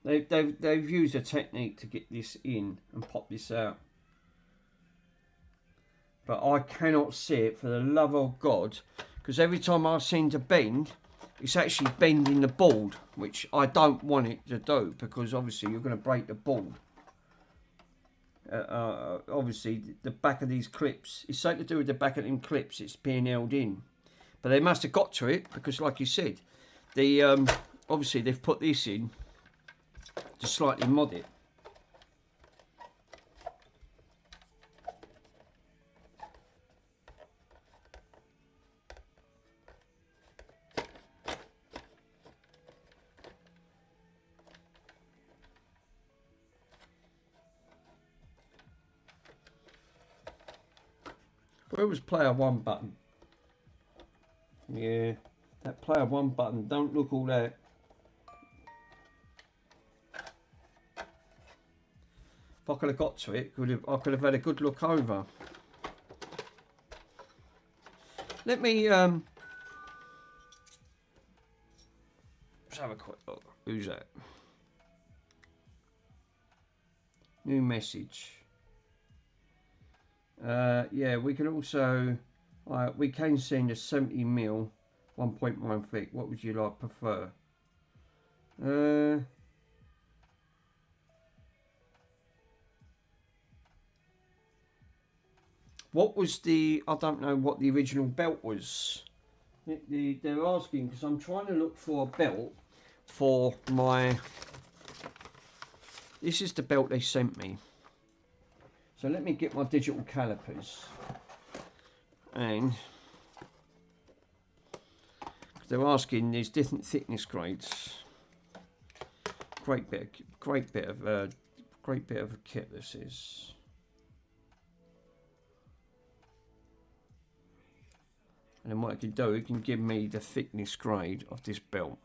They've used a technique to get this in and pop this out. But I cannot see it for the love of God, because every time I've seen to bend, it's actually bending the board, which I don't want it to do, because obviously you're going to break the board. Obviously, the back of these clips, it's something to do with the back of them clips, it's being held in. But they must have got to it, because like you said, obviously they've put this in to slightly mod it. Where was player 1 button? Yeah, that player 1 button, don't look all that. If I could have got to it, I could have had a good look over. Let me let's have a quick look. Who's that? New message. Yeah, we can also we can send a 70mm 1.1 thick. What would you like prefer? What was the, I don't know what the original belt was. They're asking, because I'm trying to look for a belt for my, this is the belt they sent me. So let me get my digital calipers. And they're asking, there's different thickness grades. Great bit of kit this is. And then what I can do, it can give me the thickness grade of this belt.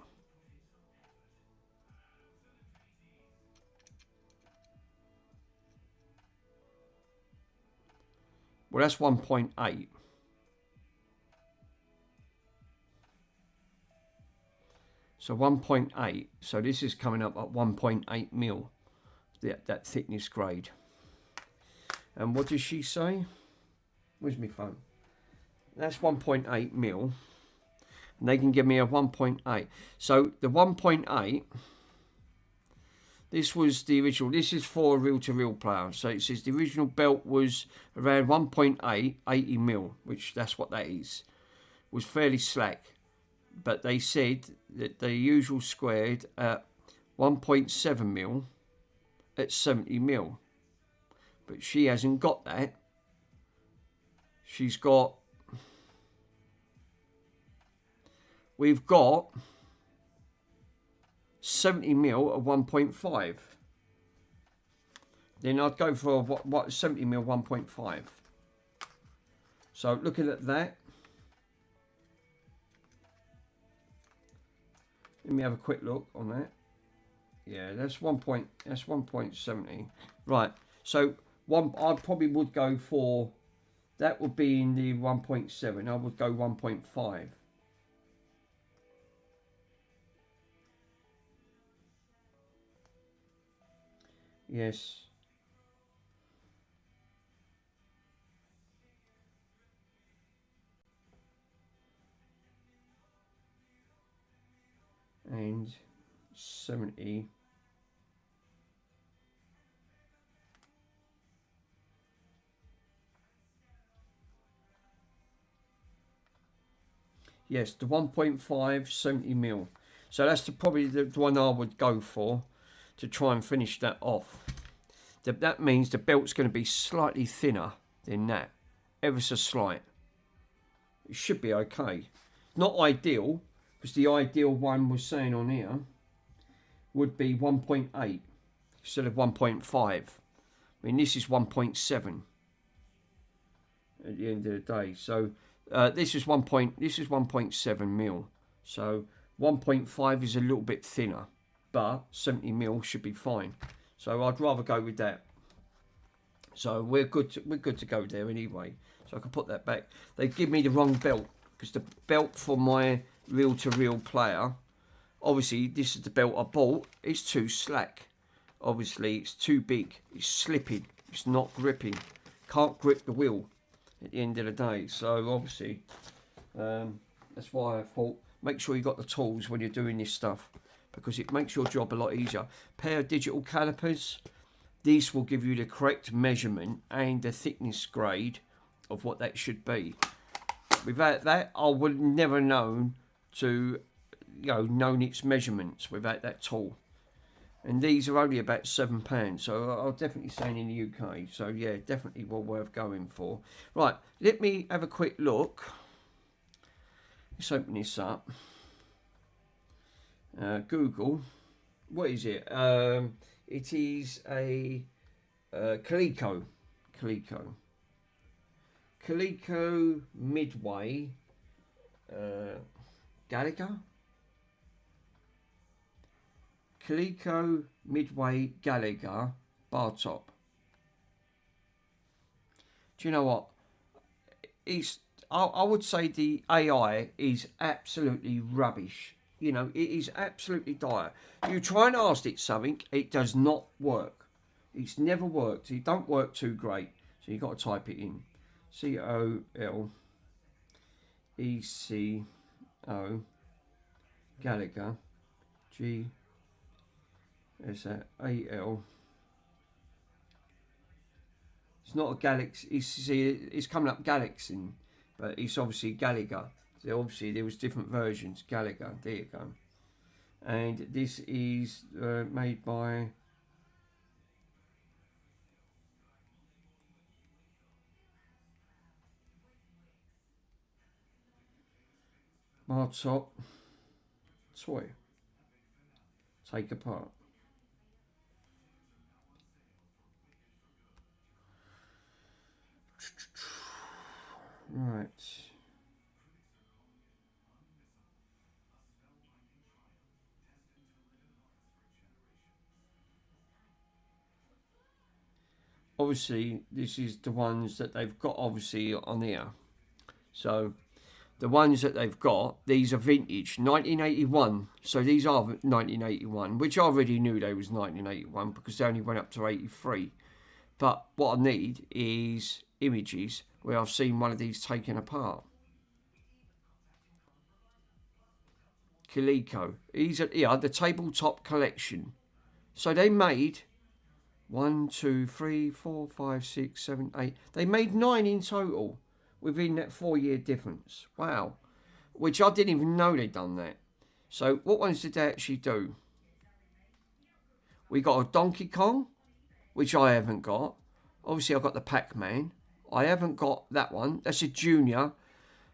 Well, that's 1.8. So 1.8. So this is coming up at 1.8 mil. That thickness grade. And what does she say? Where's my phone? That's 1.8 mil. And they can give me a 1.8. So the 1.8, this was the original. This is for a reel-to-reel player. So it says the original belt was around 1.8, 80 mil, which that's what that is. Was fairly slack. But they said that the usual squared at 1.7 mil at 70 mil. But she hasn't got that. She's got, we've got 70 mil at 1.5. Then I'd go for what 70 mil 1.5. So looking at that, let me have a quick look on that. Yeah, that's 1.70. Right. So I probably would go for, that would be in the 1.7. I would go 1.5. Yes. And 70. Yes, the 1.5, 70 mil. So that's probably the one I would go for to try and finish that off. That means the belt's going to be slightly thinner than that. Ever so slight. It should be okay. Not ideal, because the ideal one was saying on here would be 1.8 instead of 1.5. I mean, this is 1.7 at the end of the day. So this is 1.7 mil. So 1.5 is a little bit thinner, but 70 mil should be fine. So I'd rather go with that. So we're good to go there anyway. So I can put that back. They give me the wrong belt, because the belt for my reel-to-reel player, obviously this is the belt I bought, it's too slack. Obviously it's too big, it's slipping, it's not gripping, can't grip the wheel at the end of the day. So obviously that's why I thought, make sure you got the tools when you're doing this stuff, because it makes your job a lot easier. Pair of digital calipers, these will give you the correct measurement and the thickness grade of what that should be. Without that, I would never known to, known its measurements without that tool. And these are only about £7, so I'll definitely say in the UK. So yeah, definitely well worth going for. Right, let me have a quick look. Let's open this up. Google. What is it? It is a Coleco. Coleco Midway Gallagher. Coleco Midway Gallagher bar top. Do you know what? I would say the AI is absolutely rubbish. You know, it is absolutely dire. You try and ask it something, it does not work. It's never worked. It don't work too great. So you've got to type it in. COLECO Gallagher GSAL. It's not a Galaxy. It's coming up Galaxy, but it's obviously Gallagher. So obviously there was different versions. Gallagher. There you go. And this is made by Martop toy. Take apart. Right. Obviously, this is the ones that they've got obviously on here. So the ones that they've got, these are vintage, 1981. So these are 1981, which I already knew they was 1981 because they only went up to 83. But what I need is images where I've seen one of these taken apart. Coleco. These are here, the tabletop collection. So they made 1, 2, 3, 4, 5, 6, 7, 8. They made 9 in total within that 4-year difference. Wow. Which I didn't even know they'd done that. So what ones did they actually do? We got a Donkey Kong, which I haven't got. Obviously I've got the Pac-Man. I haven't got that one. That's a Junior.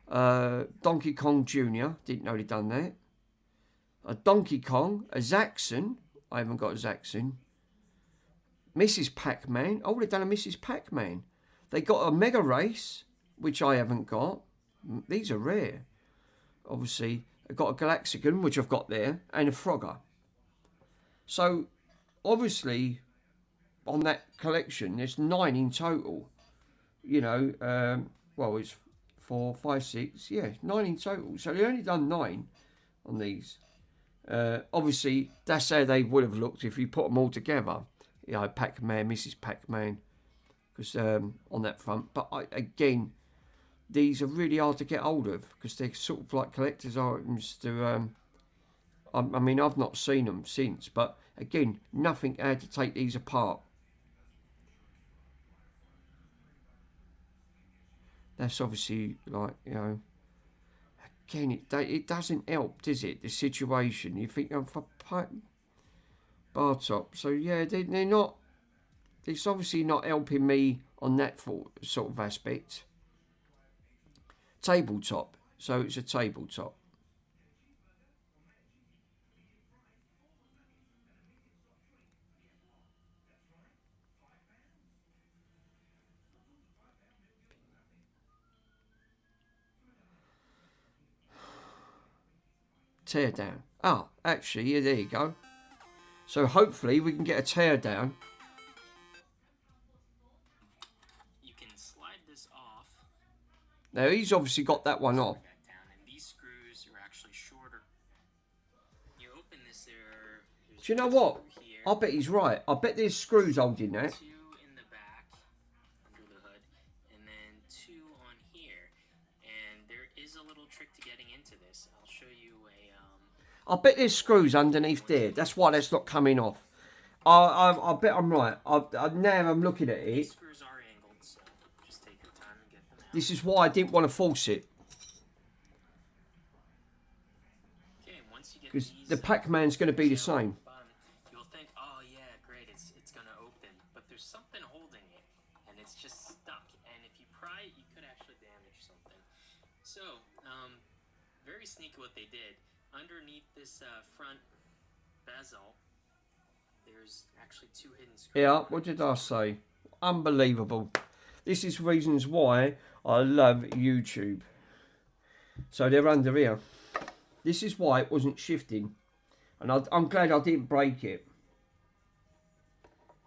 Donkey Kong Junior. Didn't know they'd done that. A Donkey Kong. A Zaxxon. I haven't got a Zaxxon. Mrs. Pac-Man. Oh, they've done a Mrs. Pac-Man. They got a Mega Race, which I haven't got. These are rare. Obviously, I've got a Galaxigan, which I've got there, and a Frogger. So, obviously, on that collection, there's 9 in total. You know, well, it's 4, 5, 6. Yeah, 9 in total. So, they only done 9 on these. Obviously, that's how they would have looked if you put them all together. You know, Pac-Man, Mrs. Pac-Man, because on that front. But again, these are really hard to get hold of because they're sort of like collector's items. To I mean, I've not seen them since, but again, nothing had to take these apart. That's obviously like, you know. Again, it doesn't help, does it? The situation. You think, oh, for bar top. So yeah, they're it's obviously not helping me on that sort of aspect. Tabletop. So it's a tabletop. Tear down. Oh, actually, yeah, there you go. So hopefully we can get a tear down. You can slide this off. Now he's obviously got that one off. Back down, and these screws are actually shorter. You open this there. Do you know what? Here, I bet he's right. I bet there's screws holding that. 2 in the back under the hood, and then 2 on here. And there is a little trick to getting into this. I'll show you a. I bet there's screws underneath there. That's why that's not coming off. I bet I'm right. Now I'm looking at it. These screws are angled, so just take your time and get them out. This is why I didn't want to force it. Okay, once you get Because these, the Pac-Man's going to be the same. bottom, you'll think, oh yeah, great, it's gonna open, but there's something holding it, and it's just stuck. And if you pry it, you could actually damage something. So, very sneaky what they did. Underneath this front bezel, there's actually 2 hidden screws. Yeah, what did I say? Unbelievable. This is reasons why I love YouTube. So they're under here. This is why it wasn't shifting. And I'm glad I didn't break it.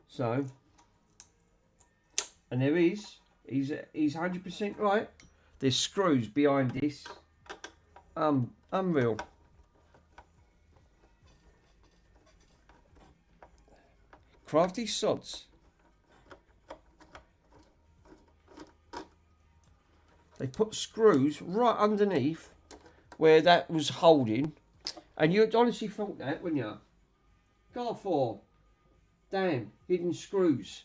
So. And there is. He's 100% right. There's screws behind this. Unreal. Crafty sods. They put screws right underneath where that was holding, and you'd honestly thought that, wouldn't you? God, for damn hidden screws.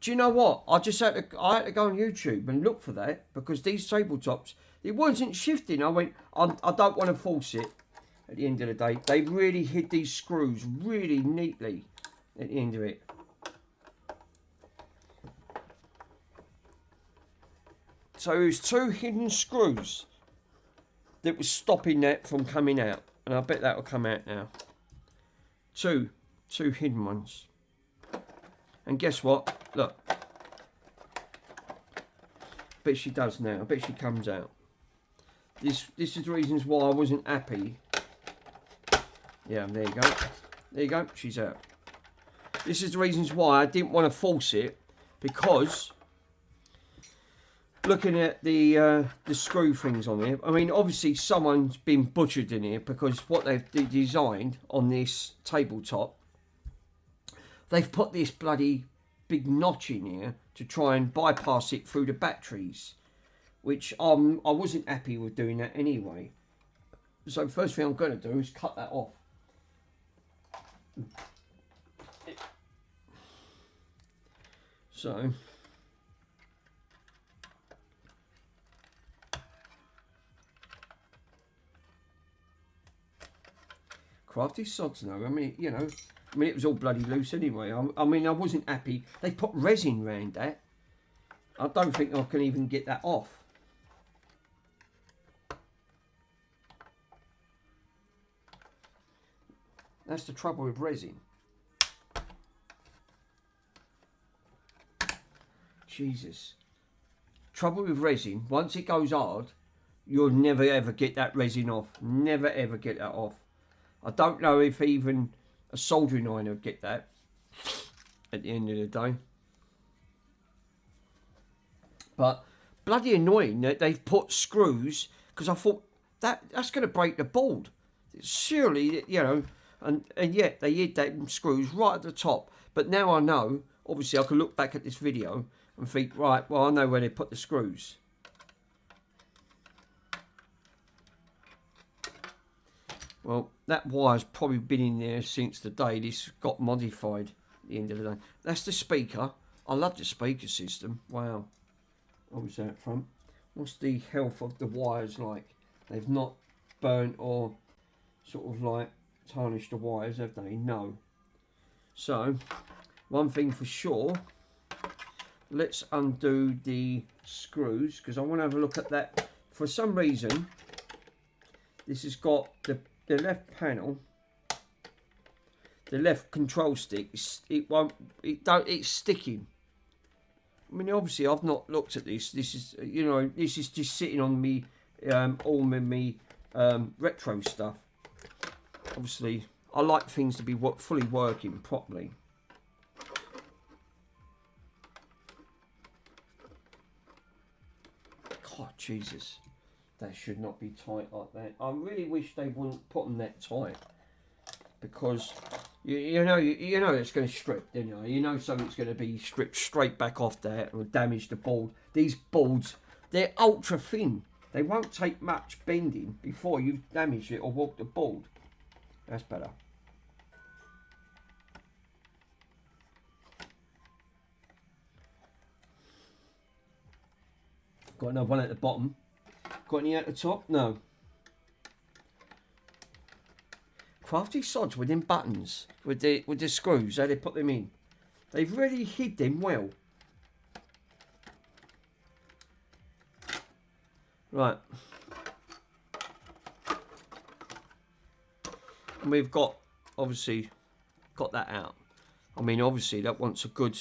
Do you know what? I had to go on YouTube and look for that, because these tabletops, it wasn't shifting. I went, I don't want to force it. At the end of the day, they really hid these screws really neatly at the end of it. So it was 2 hidden screws that was stopping that from coming out. And I bet that will come out now. Two hidden ones. And guess what? Look. I bet she does now. I bet she comes out. This is the reasons why I wasn't happy. Yeah, there you go. There you go. She's out. This is the reasons why I didn't want to force it, because looking at the screw things on here, I mean, obviously someone's been butchered in here, because what they've designed on this tabletop, they've put this bloody big notch in here to try and bypass it through the batteries, which I wasn't happy with doing that anyway. So first thing I'm going to do is cut that off. So crafty sods now. I mean, you know, it was all bloody loose anyway. I mean, I wasn't happy. They put resin round that. I don't think I can even get that off. That's the trouble with resin. Jesus. Trouble with resin, once it goes hard, you'll never ever get that resin off. Never ever get that off. I don't know if even a soldering iron would get that at the end of the day. But bloody annoying that they've put screws, because I thought that's going to break the board. Surely, you know, and yet they hid that screws right at the top. But now I know, obviously I can look back at this video and think, right, well, I know where they put the screws. Well, that wire's probably been in there since the day this got modified at the end of the day. That's the speaker. I love the speaker system. Wow. What was that from? What's the health of the wires like? They've not burnt or sort of like tarnished the wires, have they? No. So, one thing for sure, let's undo the screws because I want to have a look at that. For some reason, this has got the left panel, the left control stick. It's sticking. I mean, obviously, I've not looked at this. This is, you know, this is just sitting on me, all me retro stuff. Obviously, I like things to be fully working properly. God, Jesus, that should not be tight like that. I really wish they wouldn't put them that tight, because you know it's going to strip, don't you? You know something's going to be stripped straight back off there or damage the board. These boards, they're ultra thin. They won't take much bending before you've damaged it or warped the board. That's better. Got another one at the bottom. Got any at the top? No. Crafty sods with them buttons, with the screws, how they put them in. They've really hid them well. Right. And we've got, obviously, got that out. I mean, obviously, that wants a good...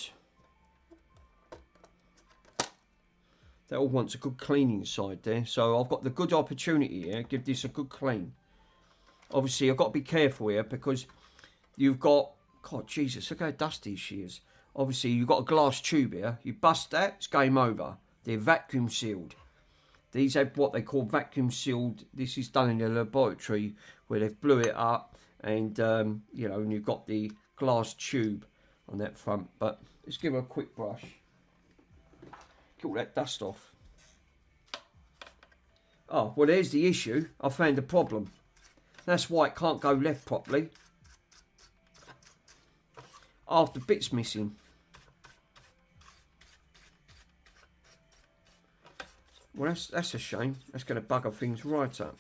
That all wants a good cleaning side there. So I've got the good opportunity here. Give this a good clean. Obviously, I've got to be careful here because you've got... God, Jesus, look how dusty she is. Obviously, you've got a glass tube here. You bust that, it's game over. They're vacuum sealed. These have what they call vacuum sealed. This is done in the laboratory where they've blew it up. And, you know, and you've got the glass tube on that front. But let's give her a quick brush. Get all that dust off. Oh, well, there's the issue. I found the problem. That's why it can't go left properly. Half the bit's missing. Well, that's a shame. That's going to bugger things right up.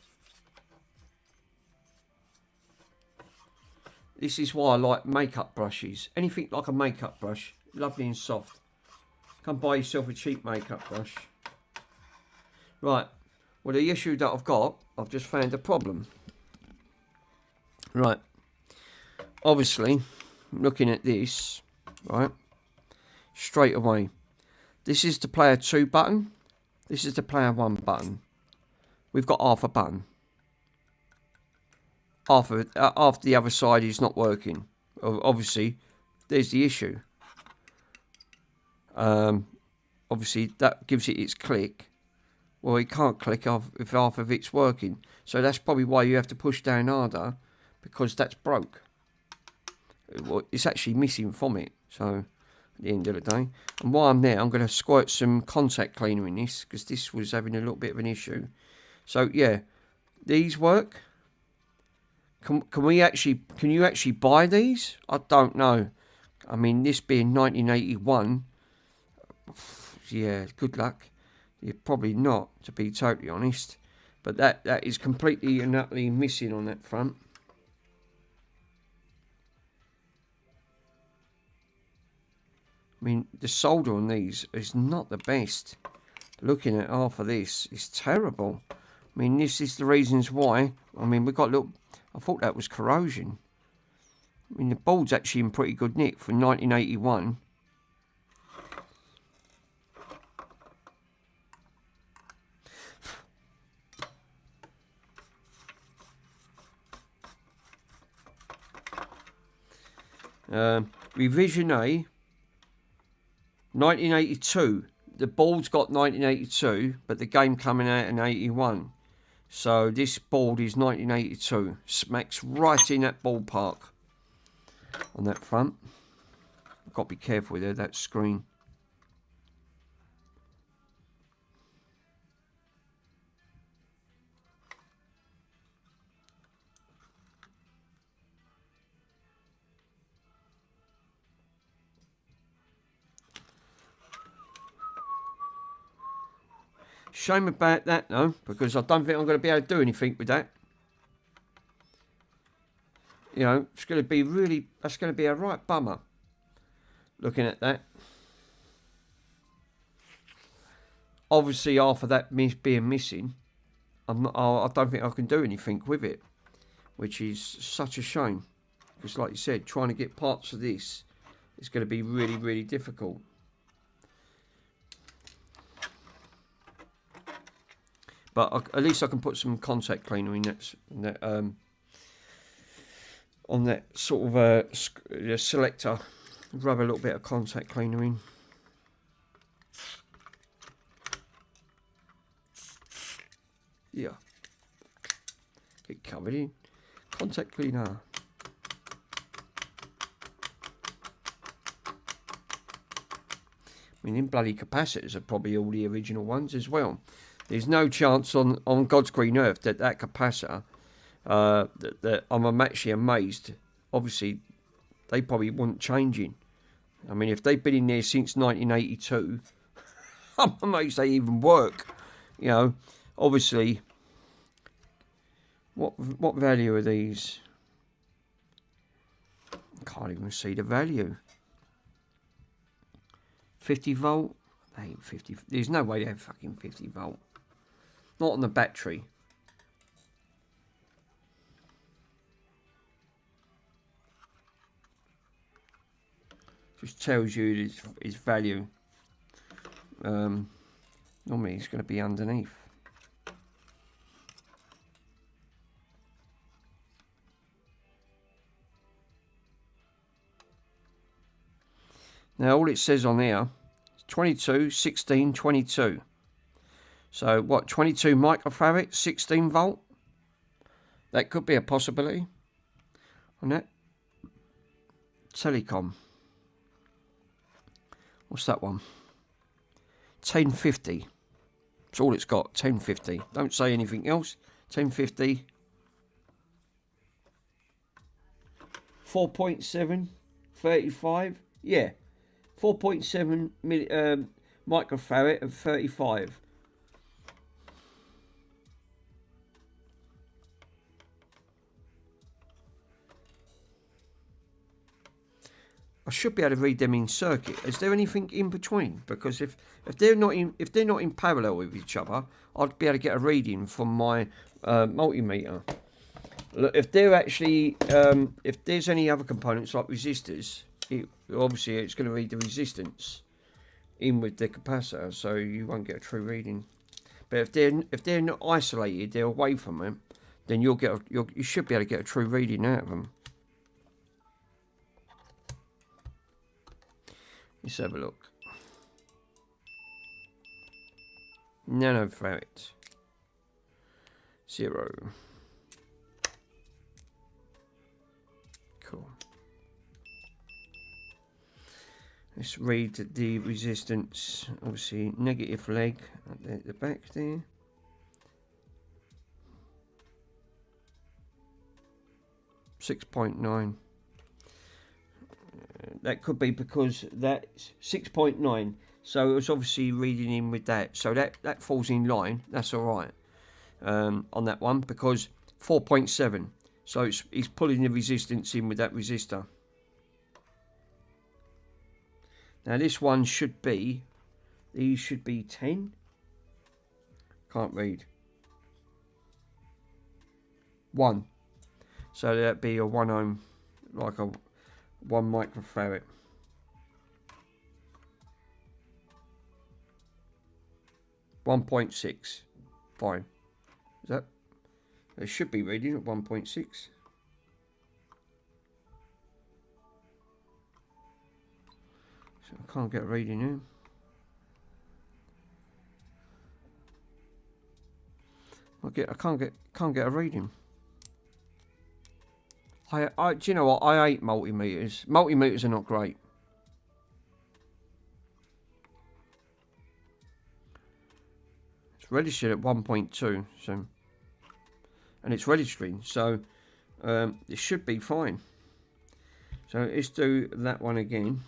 This is why I like makeup brushes. Anything like a makeup brush, lovely and soft. Come buy yourself a cheap makeup brush. Right. Well, the issue that I've just found a problem. Right. Obviously, looking at this, right, straight away. This is the player 2 button. This is the player 1 button. We've got half a button. Half the other side is not working. Obviously, there's the issue. Obviously that gives it its click. Well, it can't click off if half of it's working, so that's probably why you have to push down harder, because that's broke. Well, it's actually missing from it. So at the end of the day, and while I'm there, I'm going to squirt some contact cleaner in this because this was having a little bit of an issue. So yeah, these work. Can you actually buy these? I don't know. I mean, this being 1981. Yeah, good luck. You're probably not, to be totally honest. But that is completely and utterly missing on that front. I mean, the solder on these is not the best. Looking at half of this is terrible. I mean, this is the reasons why. I mean, we've got a little... I thought that was corrosion. I mean, the board's actually in pretty good nick for 1981. Revision A, 1982. The board's got 1982, but the game coming out in 81. So this board is 1982. Smacks right in that ballpark on that front. I've got to be careful there, that screen. Shame about that though, because I don't think I'm going to be able to do anything with that. You know, it's going to be really, that's going to be a right bummer looking at that. obviously after that being missing, I don't think I can do anything with it, which is such a shame. Because like you said, trying to get parts of this is going to be really, really difficult. But at least I can put some contact cleaner in that on that sort of selector. Rub a little bit of contact cleaner in. Yeah. Get covered in. Contact cleaner. I mean, them bloody capacitors are probably all the original ones as well. There's no chance on God's green earth that capacitor, that I'm actually amazed. Obviously, they probably weren't changing. I mean, if they've been in there since 1982, I'm amazed they even work. You know, obviously, what value are these? I can't even see the value. 50 volt? They ain't 50. There's no way they have fucking 50 volt. Not on the battery. Just tells you his value. Normally it's going to be underneath. Now all it says on here is 22, 16, 22. So what, 22 microfarad, 16 volt? That could be a possibility. On that. Telecom. What's that one? 1050. That's all it's got, 1050. Don't say anything else. 1050. 4.7, 35. Yeah. 4.7 microfarad of 35. I should be able to read them in circuit. Is there anything in between? Because if they're not in parallel with each other, I'd be able to get a reading from my multimeter. Look, if they're actually if there's any other components like resistors, obviously it's going to read the resistance in with the capacitor, so you won't get a true reading. But if they're not isolated, they're away from them, then you should be able to get a true reading out of them. Let's have a look. Nanofarad. 0. Cool. Let's read the resistance. Obviously, negative leg at the back there. .9. That could be because that's 6.9, so it was obviously reading in with that, so that falls in line. That's all right on that one, because 4.7, so it's pulling the resistance in with that resistor. Now this one should be, these should be 10. Can't read. 1, so that'd be a 1 ohm, like a 1 microfarad. .6. Fine. Is that? It should be reading at 1.6. So I can't get a reading here. I can't get a reading. Do you know what? I hate multimeters. Multimeters are not great. It's registered at 1.2, so, and it's registering, so it should be fine. So let's do that one again.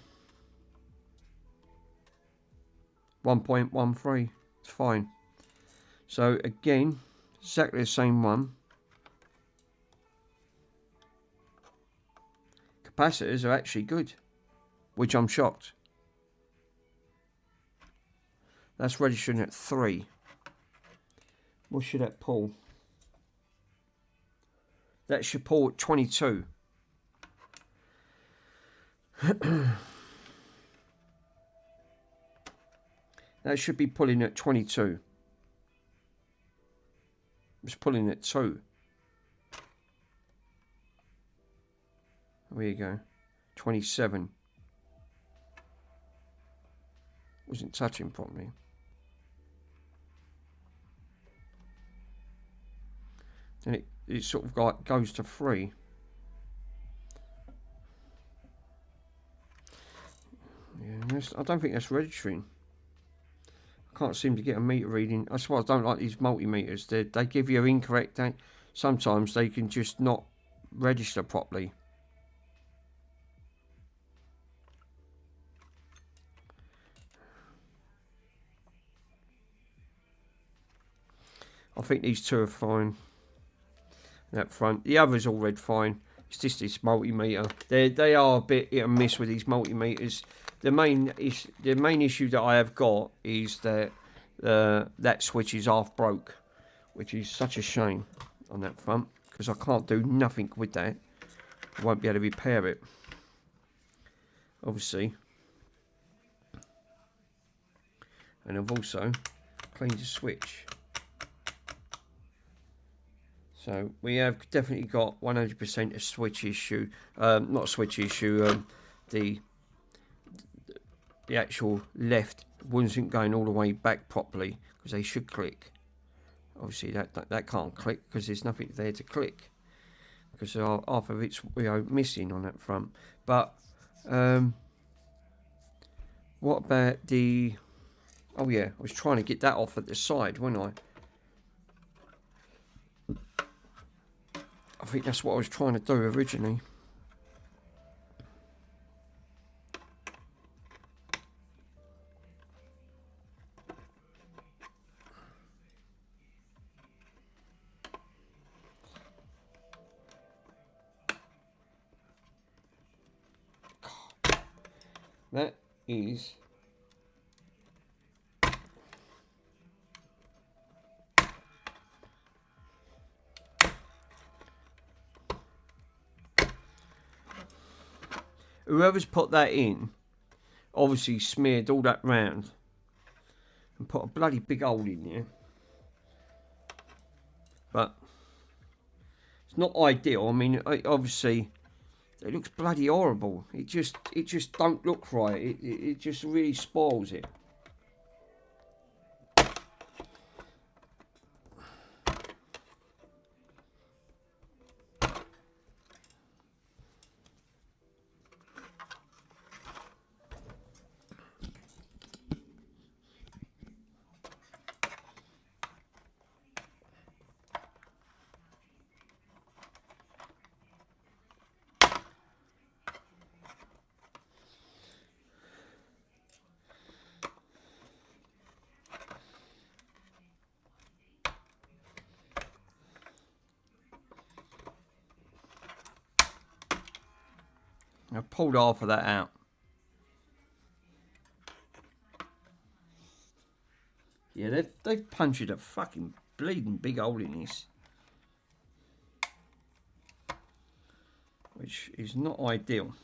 1.13. It's fine. So again, exactly the same one. Capacitors are actually good, which I'm shocked. That's registering at 3. What should that pull? That should pull at 22. That should be pulling at 22. It's pulling at 2. There you go. 27. Wasn't touching properly. Then it sort of like goes to 3. Yeah, I don't think that's registering. I can't seem to get a meter reading. That's why I don't like these multimeters. They give you incorrect. Sometimes they can just not register properly. I think these two are fine. That front, the others all read fine. It's just this multimeter. They are a bit hit and miss with these multimeters. The main issue that I have got is that that switch is half broke, which is such a shame on that front because I can't do nothing with that. I won't be able to repair it, obviously. And I've also cleaned the switch. So we have definitely got 100% a switch issue. Not a switch issue. The actual left wasn't going all the way back properly because they should click. Obviously that can't click because there's nothing there to click because half of it's missing on that front. But what about the? Oh yeah, I was trying to get that off at the side, wasn't I? I think that's what I was trying to do originally. That is whoever's put that in obviously smeared all that round and put a bloody big hole in there. But it's not ideal. I mean, obviously it looks bloody horrible. It just don't look right. It just really spoils it. I pulled half of that out. Yeah, they've punched a fucking bleeding big hole in this, which is not ideal.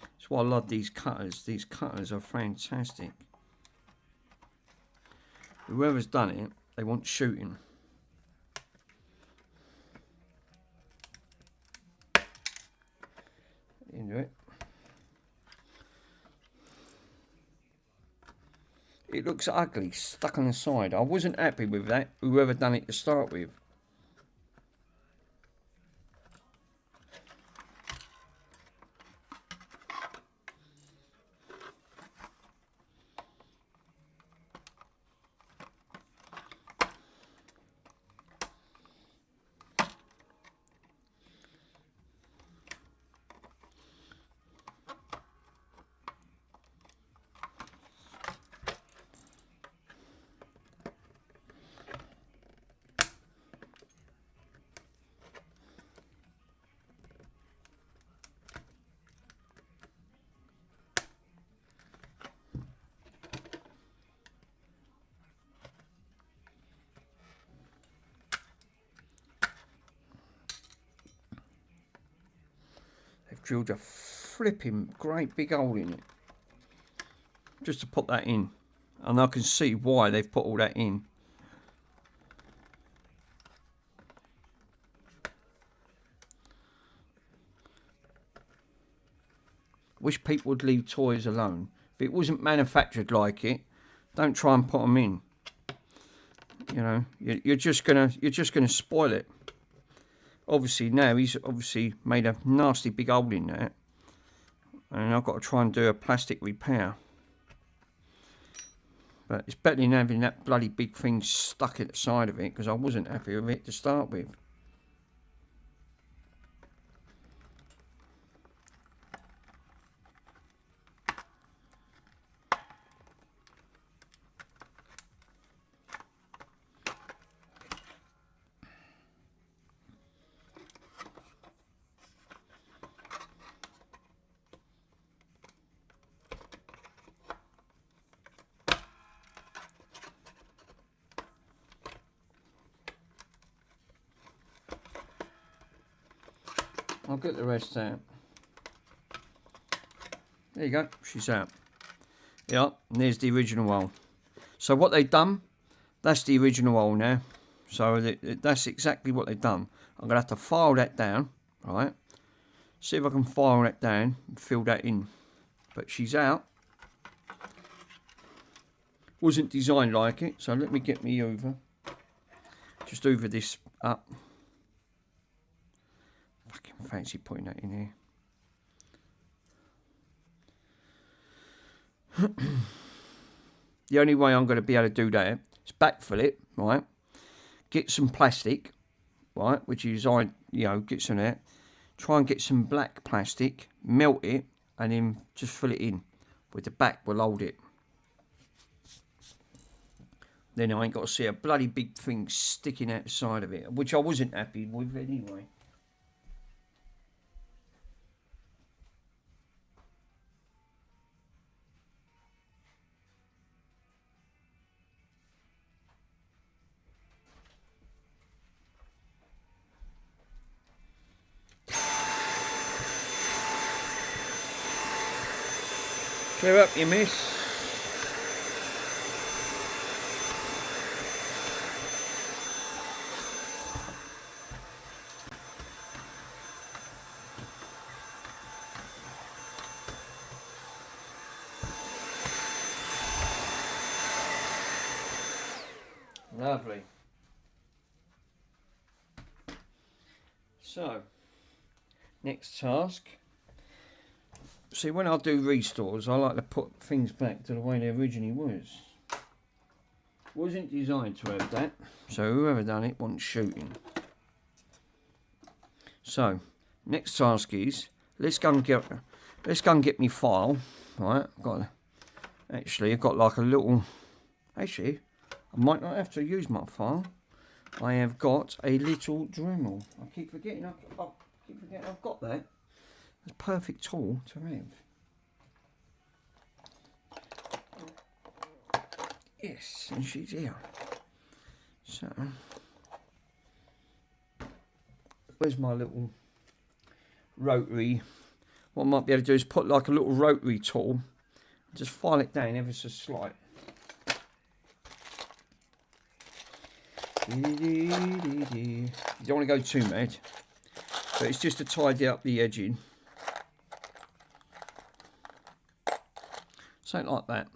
That's why I love these cutters. These cutters are fantastic. Whoever's done it, they want shooting. Into it. It looks ugly, stuck on the side. I wasn't happy with that, whoever done it to start with. drilled a flipping great big hole in it. Just to put that in. And I can see why they've put all that in. Wish people would leave toys alone. If it wasn't manufactured like it, don't try and put them in. You know, you're just gonna spoil it. Obviously now he's obviously made a nasty big hole in that, and I've got to try and do a plastic repair. But it's better than having that bloody big thing stuck at the side of it, because I wasn't happy with it to start with. I'll get the rest out. There you go, she's out. Yeah, and there's the original hole. So what they've done, that's the original hole now. So that's exactly what they've done. I'm going to have to file that down, right? See if I can file that down and fill that in. But she's out. Wasn't designed like it, so let me get me over. Just over this up. Fucking fancy putting that in here. The only way I'm going to be able to do that is backfill it, right? Get some plastic, right? Which is, get some of that. Try and get some black plastic, melt it, and then just fill it in. With the back, we'll hold it. Then I ain't got to see a bloody big thing sticking out the side of it, which I wasn't happy with anyway. Clear up, you miss. Lovely. So, next task. See, when I do restores, I like to put things back to the way they originally was. Wasn't designed to have that, so whoever done it wasn't shooting. So, next task is let's go and get me file. Right, I've got like a little. Actually, I might not have to use my file. I have got a little Dremel. I keep forgetting I've got that. It's a perfect tool to have. Yes, and she's here. So, where's my little rotary? What I might be able to do is put like a little rotary tool, just file it down ever so slight. You don't want to go too mad, but it's just to tidy up the edging. Something like that.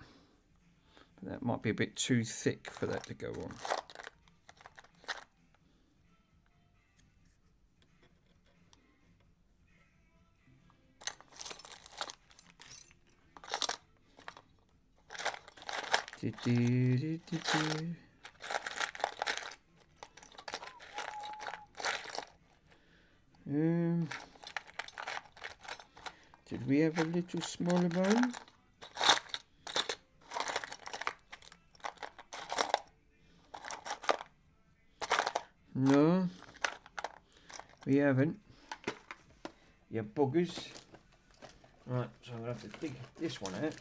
But that might be a bit too thick for that to go on. Did we have a little smaller one? No, we haven't. You buggers. Right, so I'm going to have to dig this one out.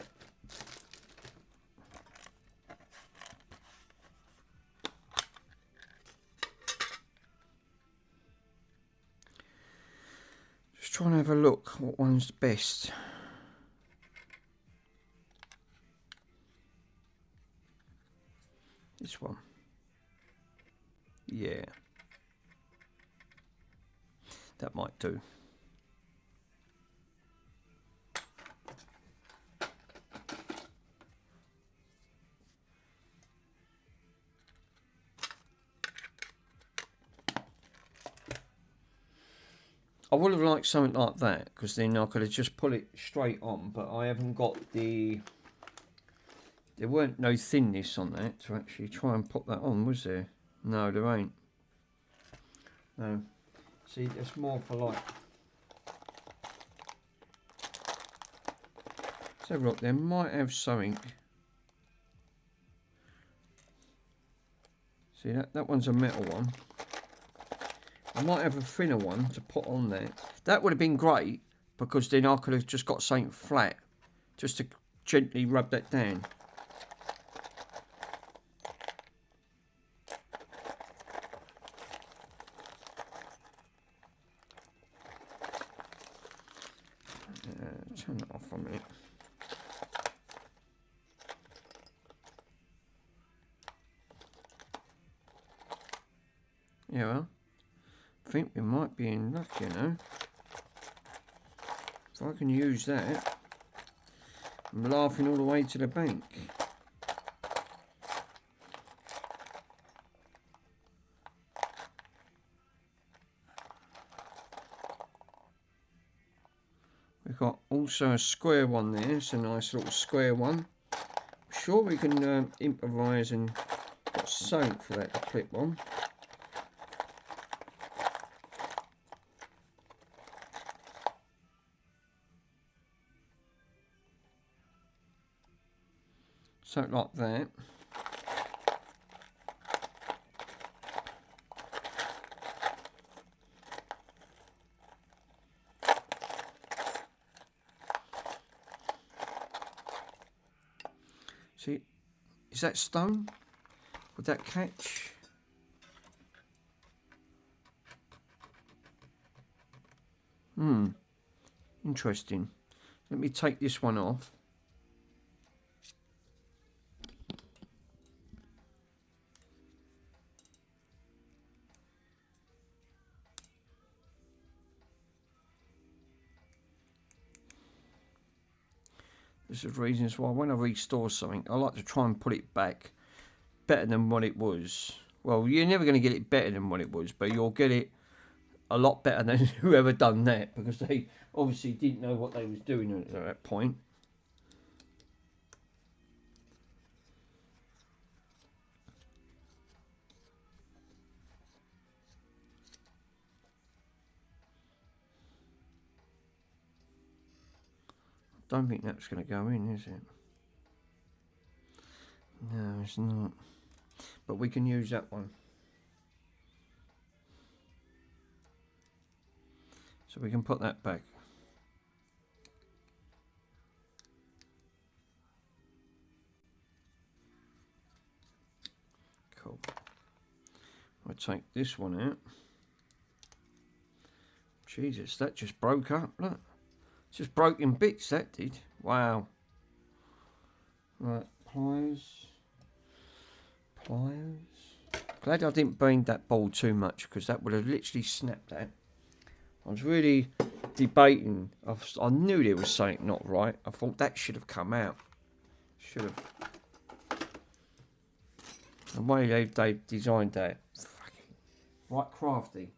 try and have a look what one's best. This one. Yeah. That might do. I would have liked something like that, because then I could have just put it straight on, but I haven't got the... There weren't no thinness on that to actually try and put that on, was there? No, there ain't. No. See, that's more for like... So look, they might have something. See, that one's a metal one. I might have a thinner one to put on there. That would have been great, because then I could have just got something flat, just to gently rub that down. Turn it off a minute. Yeah, well, I think we might be in luck, you know. If I can use that, I'm laughing all the way to the bank. We've got also a square one there. It's a nice little square one. I'm sure we can improvise and got something for that to clip on. Something like that. See, is that stone? Would that catch? Interesting. Let me take this one off. This is reasons why when I restore something, I like to try and put it back better than what it was. Well, you're never going to get it better than what it was, but you'll get it a lot better than whoever done that, because they obviously didn't know what they was doing at that point. Don't think that's going to go in, is it? No, it's not. But we can use that one. So we can put that back. Cool. I'll take this one out. Jesus, that just broke up, look. Just broke in bits, that did. Wow. Right, pliers. Pliers. Glad I didn't bend that ball too much, because that would have literally snapped that. I was really debating. I knew there was something not right. I thought that should have come out. Should have. The way they designed that. Fucking right crafty.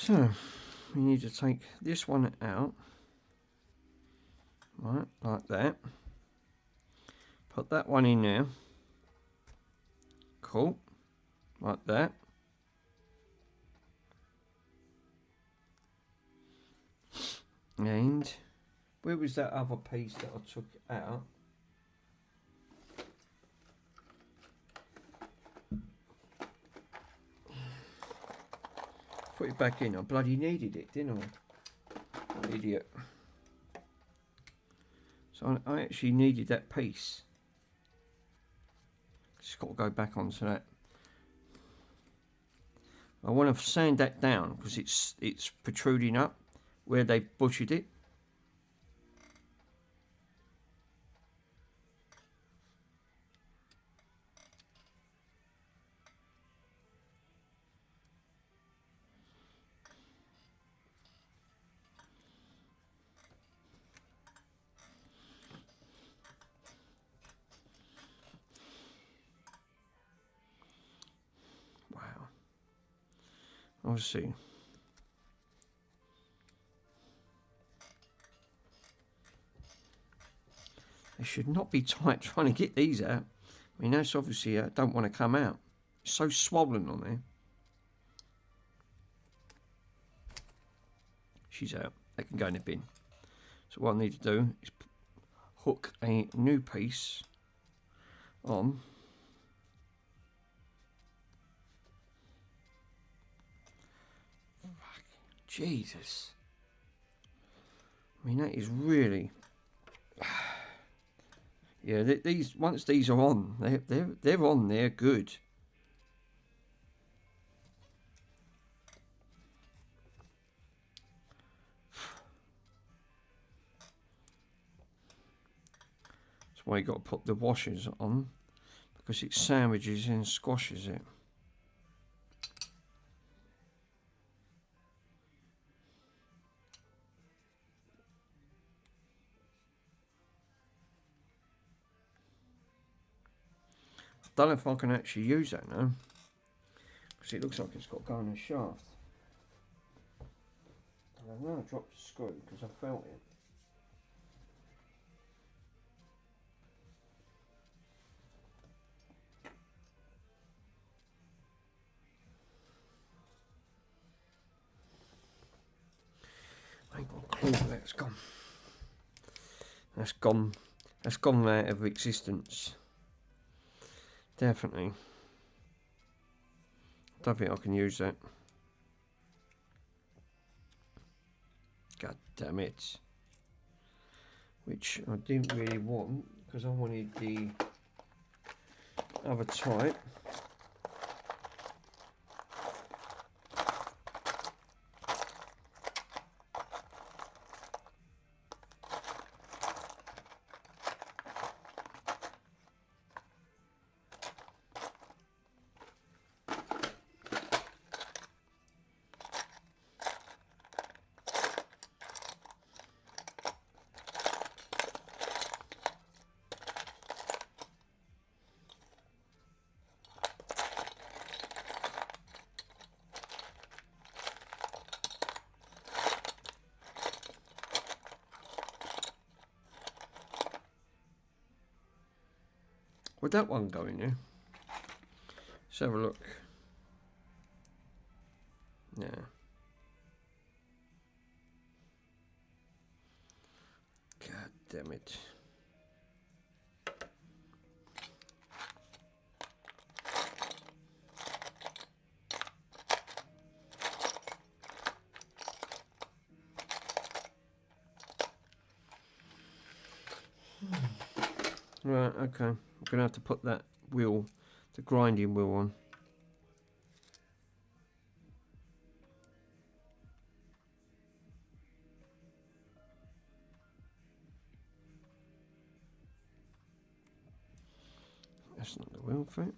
So, we need to take this one out, right, like that. Put that one in there. Cool, like that. And where was that other piece that I took out? put it back in. I bloody needed it, didn't I? Idiot. So I actually needed that piece. Just got to go back onto that. I want to sand that down because it's protruding up where they butchered it. Let's see. They should not be tight trying to get these out. I mean, that's obviously don't want to come out. It's so swollen on there. She's out. They can go in the bin. So what I need to do is hook a new piece on. Jesus. I mean, that is really... Yeah, these once these are on, they're on, they're good. That's why you got to put the washers on, because it sandwiches and squashes it. I don't know if I can actually use that now, because it looks like it's got to go in a shaft. And I've now dropped the screw because I felt it. I ain't got a clue where that's gone. That's gone. That's gone out of existence. Definitely. Don't think I can use that. God damn it. Which I didn't really want, because I wanted the other type. Would that one go in there? Let's have a look. Yeah. God damn it. Right, okay. I'm going to have to put that wheel, the grinding wheel on. That's not the wheel for it.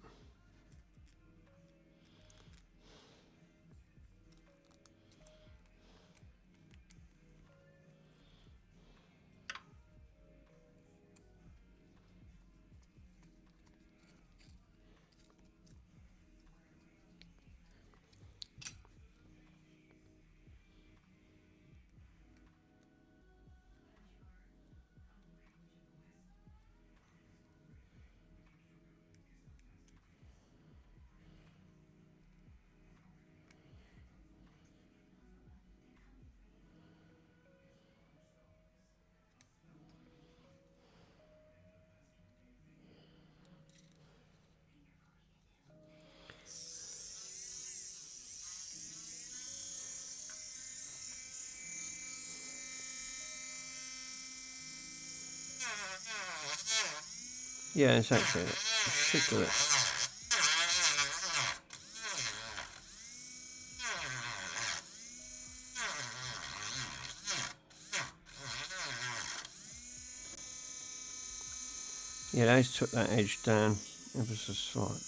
Yeah, exactly. Should do it. Yeah, those took that edge down ever so slight.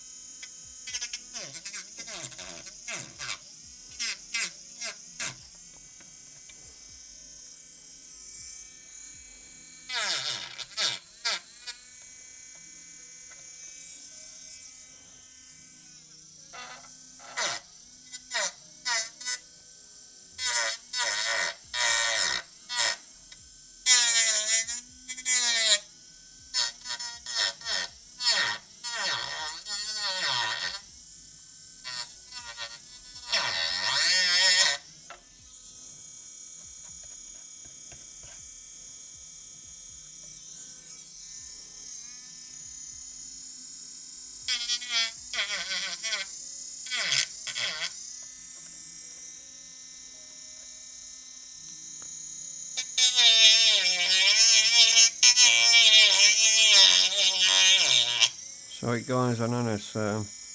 Sorry guys, I know it's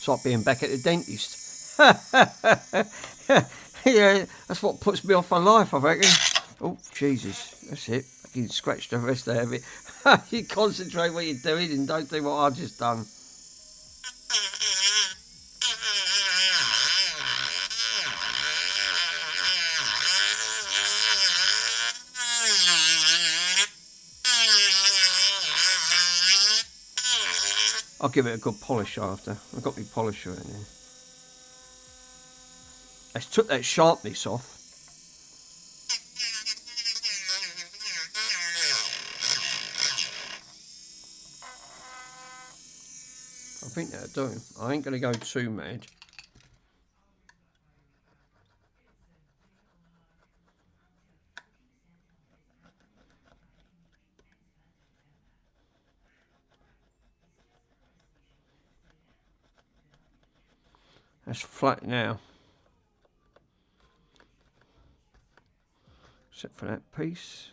like being back at the dentist. Yeah, that's what puts me off my life, I reckon. Oh, Jesus, that's it. I can scratch the rest out of it. You concentrate what you're doing and don't do what I've just done. I'll give it a good polish after. I've got my polisher in there. I took that sharpness off. I think that'll do. I ain't going to go too mad. That's flat now. Except for that piece.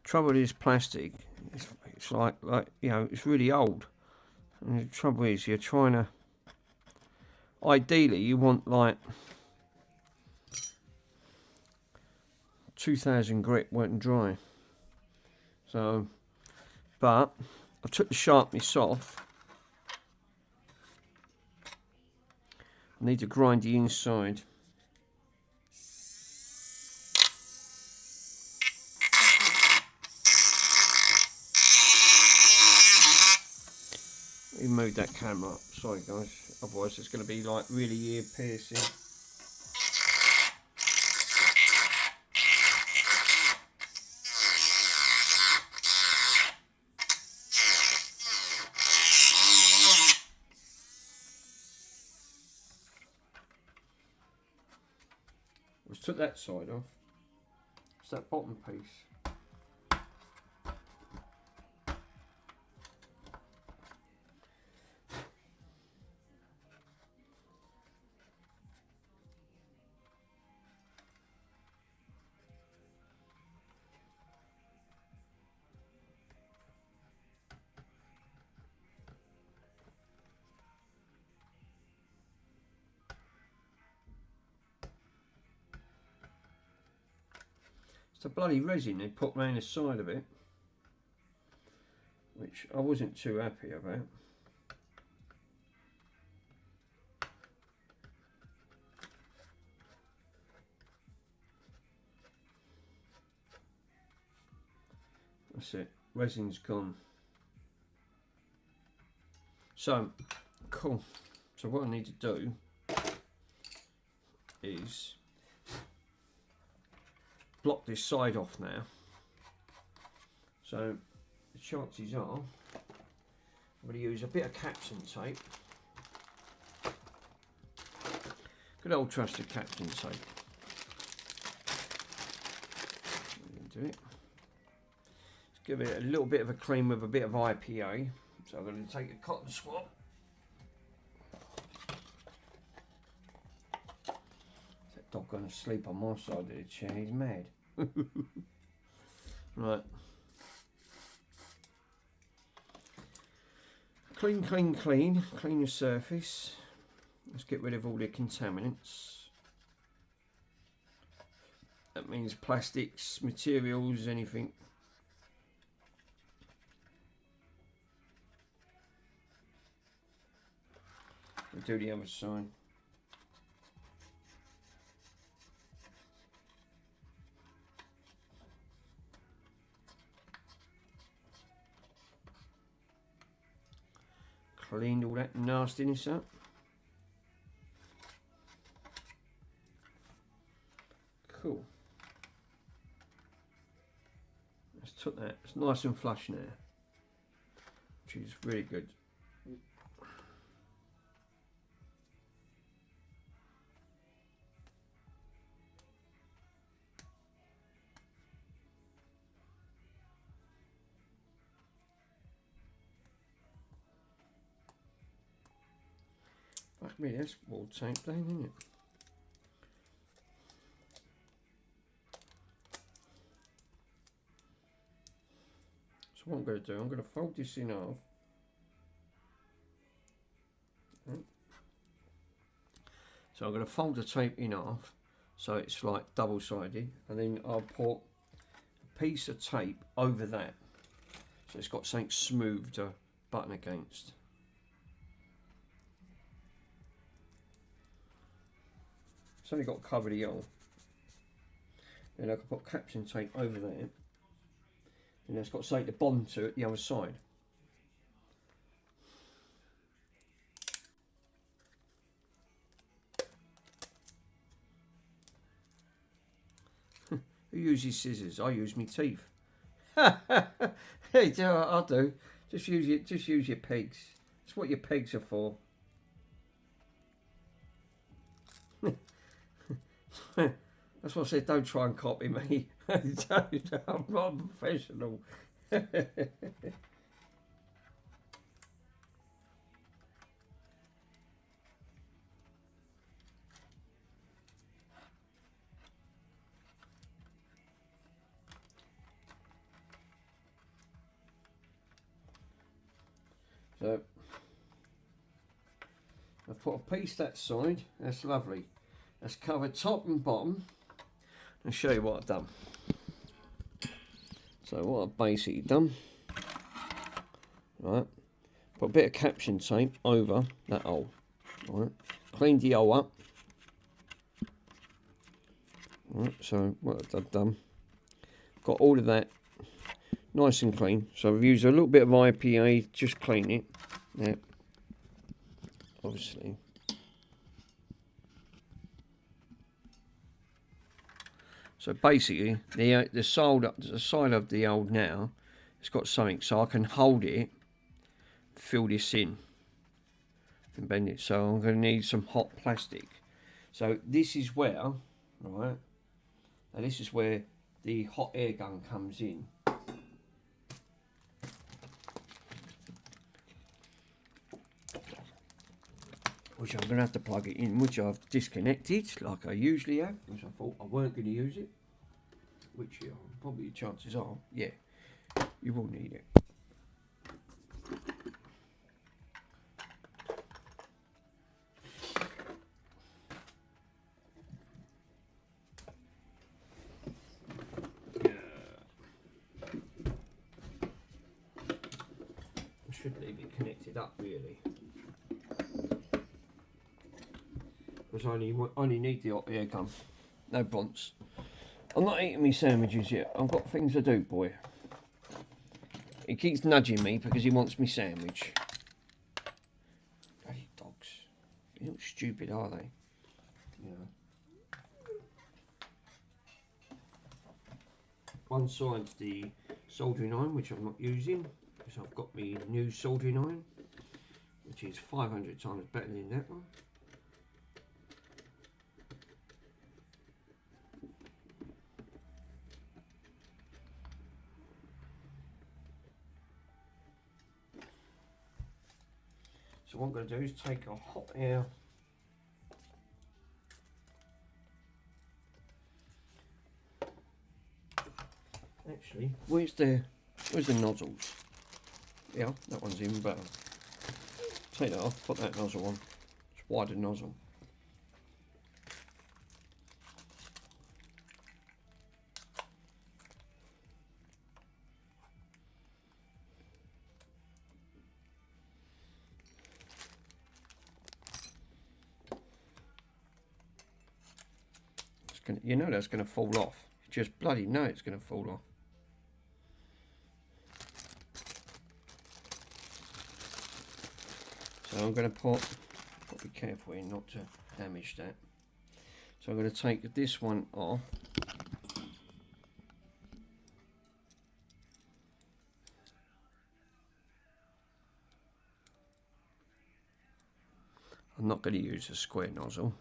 Trouble with this plastic, it's like you know, it's really old. And the trouble is, you're trying to. Ideally, you want like 2000 grit wet and dry. So, but I took the sharpness off. I need to grind the inside. Let me move that camera up. Sorry guys, otherwise it's going to be like really ear piercing. Let's took that side off. It's that bottom piece. It's a bloody resin they put round the side of it, which I wasn't too happy about. That's it, resin's gone. So, cool. So what I need to do is block this side off now. So the chances are I'm going to use a bit of Captain tape. Good old trusted Captain tape. Do it. Let's give it a little bit of a clean with a bit of IPA. So I'm going to take a cotton swab. Dog gonna sleep on my side of the chair. He's mad. Right. Clean, clean, clean. Clean your surface. Let's get rid of all the contaminants. That means plastics, materials, anything. We'll do the other side. Cleaned all that nastiness up. Cool. Let's took that. It's nice and flush now, which is really good. Fuck me, that's wall tape thing, isn't it? So what I'm going to do, I'm going to fold this in half. Okay. So I'm going to fold the tape in half, so it's like double-sided, and then I'll put a piece of tape over that, so it's got something smooth to button against. It's only got to cover the hole. Then I can put caption tape over there. And it's got something to bond to at the other side. Who uses scissors? I use my teeth. Hey, do you know what I'll do? Just use your pegs. That's what your pegs are for. That's what I said, don't try and copy me. I'm not a professional. So, I've put a piece that side, that's lovely. That's covered top and bottom. I'll show you what I've done. So what I've basically done, right, put a bit of caption tape over that hole, right, cleaned the hole up, right, so what I've done, got all of that nice and clean, so I've used a little bit of IPA, just clean it, yeah, obviously. So basically, the side of the old now, it's got something, so I can hold it, fill this in, and bend it. So I'm going to need some hot plastic. So this is where, right, now this is where the hot air gun comes in. Which I'm going to have to plug it in, which I've disconnected, like I usually have, which I thought I weren't going to use it. Which probably chances are, yeah, you will need it. I should leave it connected up really. Because I only need the hot air gun, no bonds. I'm not eating my sandwiches yet. I've got things to do, boy. He keeps nudging me because he wants me sandwich. Bloody dogs. They're not stupid, are they? Yeah. One side's the soldering iron, which I'm not using, because I've got my new soldering iron, which is 500 times better than that one. So what I'm going to do is take a hot air Actually, where's the nozzles? Yeah, that one's even better. Take that off, put that nozzle on. It's wider nozzle. You know that's going to fall off. You just bloody know it's going to fall off. So I'm going to got to be careful here not to damage that. So I'm going to take this one off. I'm not going to use a square nozzle.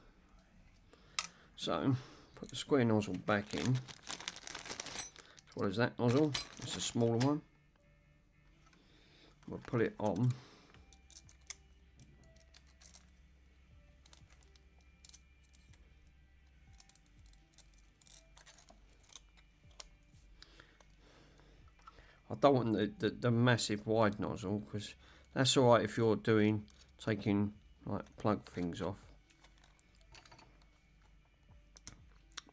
So put the square nozzle back in. What is that nozzle? It's a smaller one. We'll put it on. I don't want the massive wide nozzle, because that's alright if you're taking like plug things off,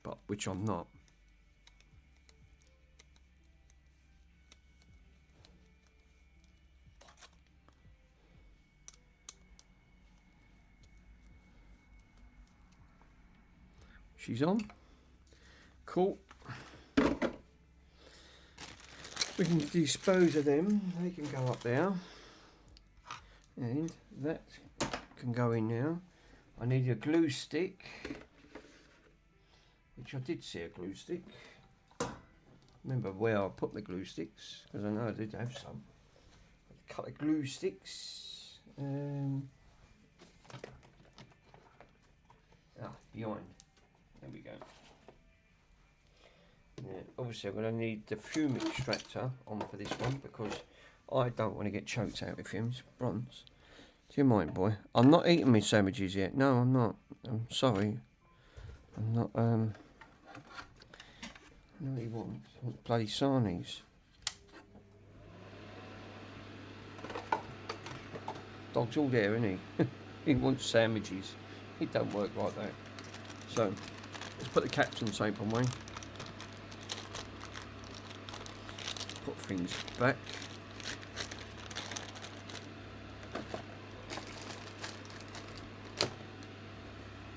but which I'm not. She's on. Cool. We can dispose of them. They can go up there, and that can go in now. I need a glue stick, which I did see a glue stick. Remember where I put my glue sticks, because I know I did have some. A couple of glue sticks. Behind. There we go. Yeah, obviously I'm going to need the fume extractor on for this one, because I don't want to get choked out with fumes. Bronze. Do you mind, boy? I'm not eating my sandwiches yet. No, I'm not. I'm sorry. I'm not, I know what he wants. He wants bloody sarnies. Dog's all there, isn't he? He wants sandwiches. It don't work like that. So, let's put the captain tape on, Wayne. Put things back.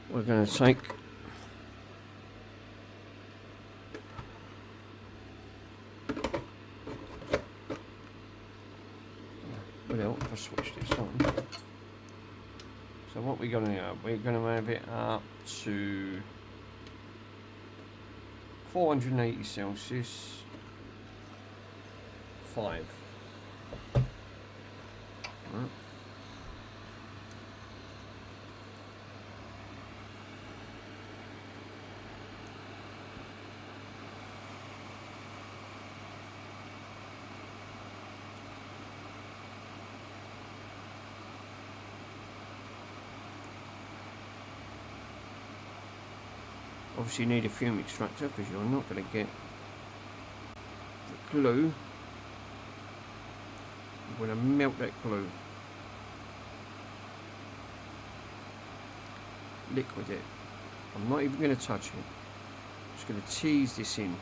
We're going to take well, if I switch this on. So what we're going to do, we're going to have it up to 480 Celsius. 5. Right. Obviously you need a fume extractor, because you're not going to get the glue. I'm going to melt that glue. Liquid it. I'm not even going to touch it. I'm just going to tease this in.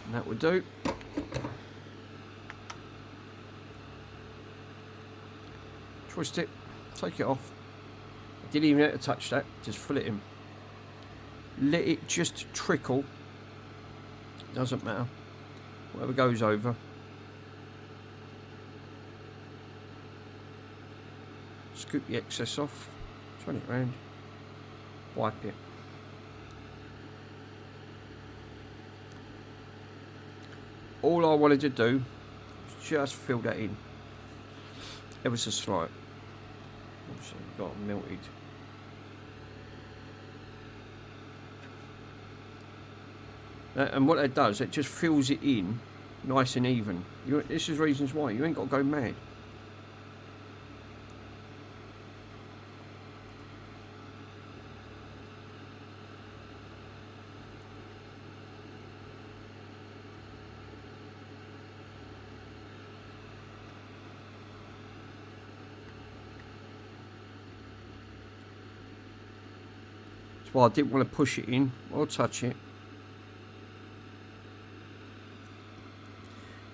And that will do. Twist it, take it off. I didn't even have to touch that, just fill it in. Let it just trickle. Doesn't matter. Whatever goes over. Scoop the excess off. Turn it round. Wipe it. All I wanted to do was just fill that in. Ever so slight. Obviously got melted. And what that does, it just fills it in nice and even. This is reasons why you ain't got to go mad. That's why I didn't want to push it in or touch it.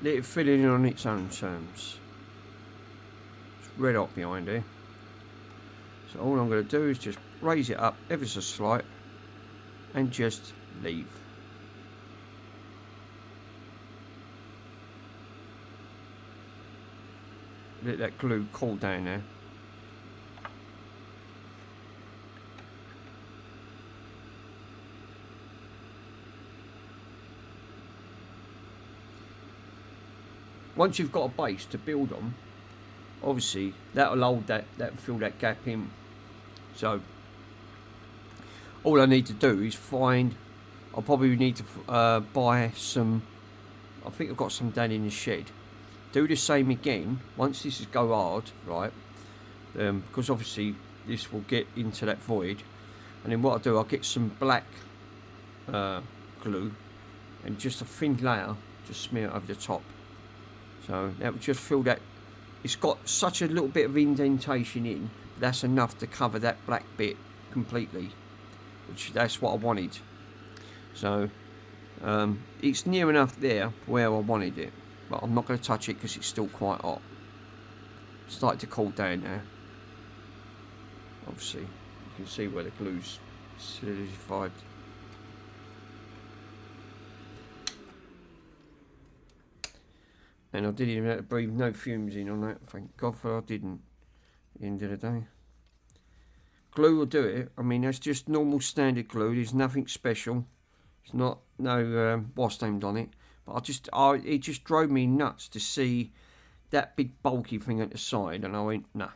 Let it fill in on its own terms. It's red hot behind here. So all I'm going to do is just raise it up ever so slight and just leave. Let that glue cool down there. Once you've got a base to build on, obviously that'll hold that'll fill that gap in. So all I need to do is find, I'll probably need to buy some, I think I've got some down in the shed. Do the same again once this is go hard, right? Because obviously this will get into that void, and then what I'll do, I'll get some black glue and just a thin layer, just smear it over the top. So that will just fill that. It's got such a little bit of indentation in, but that's enough to cover that black bit completely, which that's what I wanted. So it's near enough there where I wanted it, but I'm not going to touch it because it's still quite hot. It's starting to cool down now. Obviously you can see where the glue's solidified. And I didn't even have to breathe no fumes in on that. Thank God for I didn't. At the end of the day, glue will do it. I mean, that's just normal standard glue. There's nothing special. It's not no wasp aimed on it. But it just drove me nuts to see that big bulky thing at the side, and I went, nah.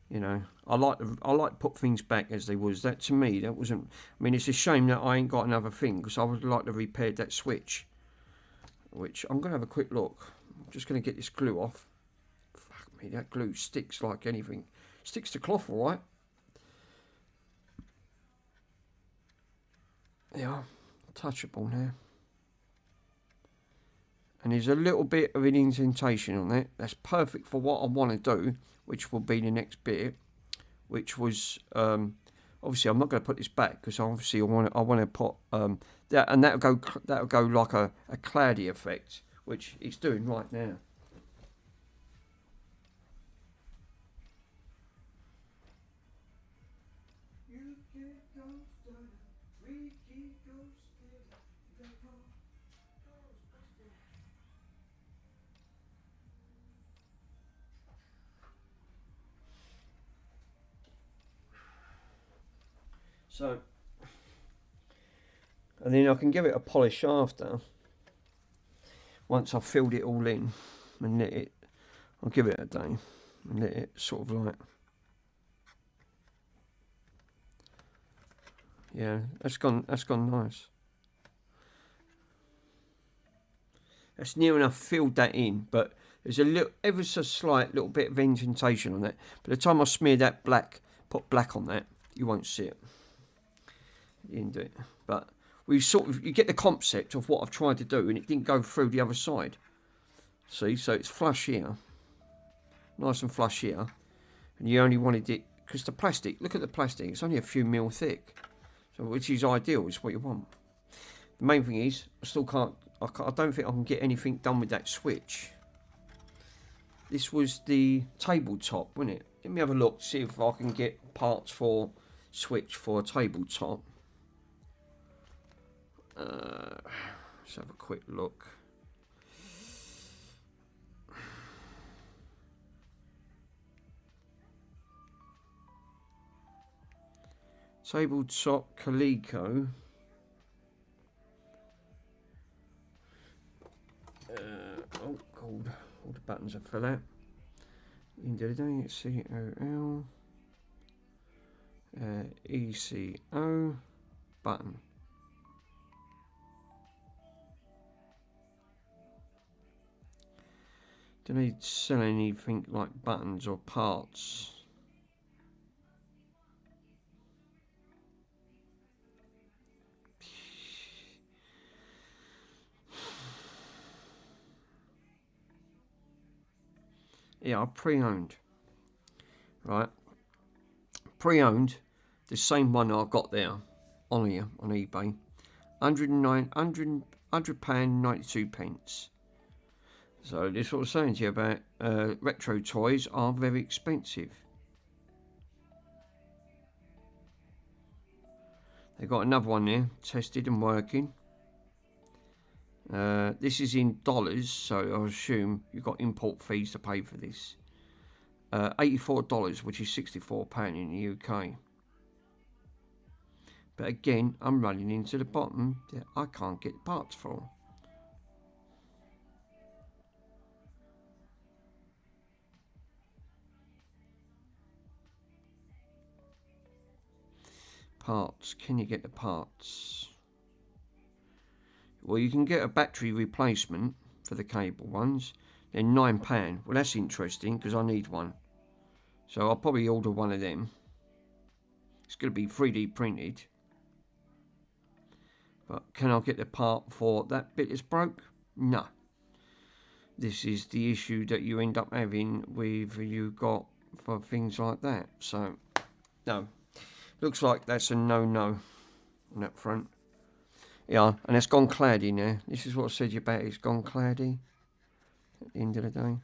You know, I like to put things back as they was. That to me, that wasn't. I mean, it's a shame that I ain't got another thing, because I would like to repair that switch. Which I'm going to have a quick look. I'm just going to get this glue off. Fuck me, that glue sticks like anything. Sticks to cloth, all right. Yeah, touchable now. And there's a little bit of an indentation on that. That's perfect for what I want to do, which will be the next bit. Which was obviously I'm not going to put this back because obviously I want to put that, and that'll go like a cloudy effect, which it's doing right now. So, and then I can give it a polish after, once I've filled it all in, and let it, I'll give it a day, and let it sort of like, yeah, that's gone nice. That's near enough filled that in, but there's a little, ever so slight little bit of indentation on that. By the time I smear that black, put black on that, you won't see it. You didn't do it, but we sort of, you get the concept of what I've tried to do, and it didn't go through the other side. See, so it's flush here, nice and flush here, and you only wanted it because the plastic. Look at the plastic; it's only a few mil thick, so which is ideal. It's what you want. The main thing is, I still can't. I don't think I can get anything done with that switch. This was the tabletop, wasn't it? Let me have a look, see if I can get parts for switch for a tabletop. Let's have a quick look. Tabletop Coleco. Oh, cold. All the buttons are fell out. End of the day, it's COL. ECO. Button. Do they sell anything like buttons or parts? Yeah, pre-owned. Right. Pre-owned. the same one I got there on here on eBay. £100.92. So this is what I was saying to you about retro toys are very expensive. They've got another one there, tested and working. This is in dollars, so I assume you've got import fees to pay for this. $84, which is £64 in the UK. But again, I'm running into the bottom that I can't get parts for. Parts, can you get the parts? Well, you can get a battery replacement for the cable ones. They're £9. Well, that's interesting because I need one. So I'll probably order one of them. It's going to be 3D printed. But can I get the part for that bit that's broke? No. This is the issue that you end up having with you got for things like that. So, no. Looks like that's a no-no on that front. Yeah, and it's gone cloudy now. This is what I said to you about it's gone cloudy at the end of the day.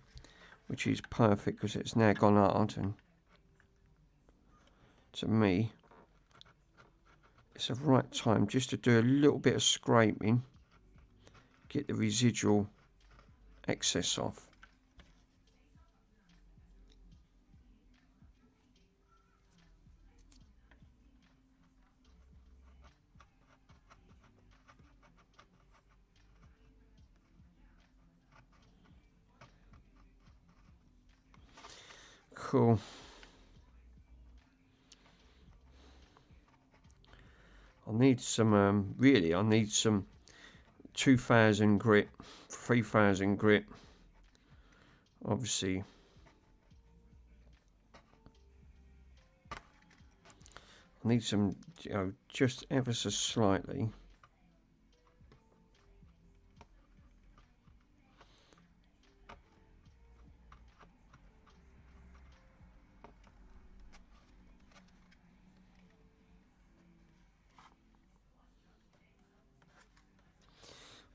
Which is perfect because it's now gone hard, and to me it's the right time just to do a little bit of scraping, get the residual excess off. Cool. I need some, really, I need some 2000 grit, 3000 grit. Obviously, I need some, you know, just ever so slightly.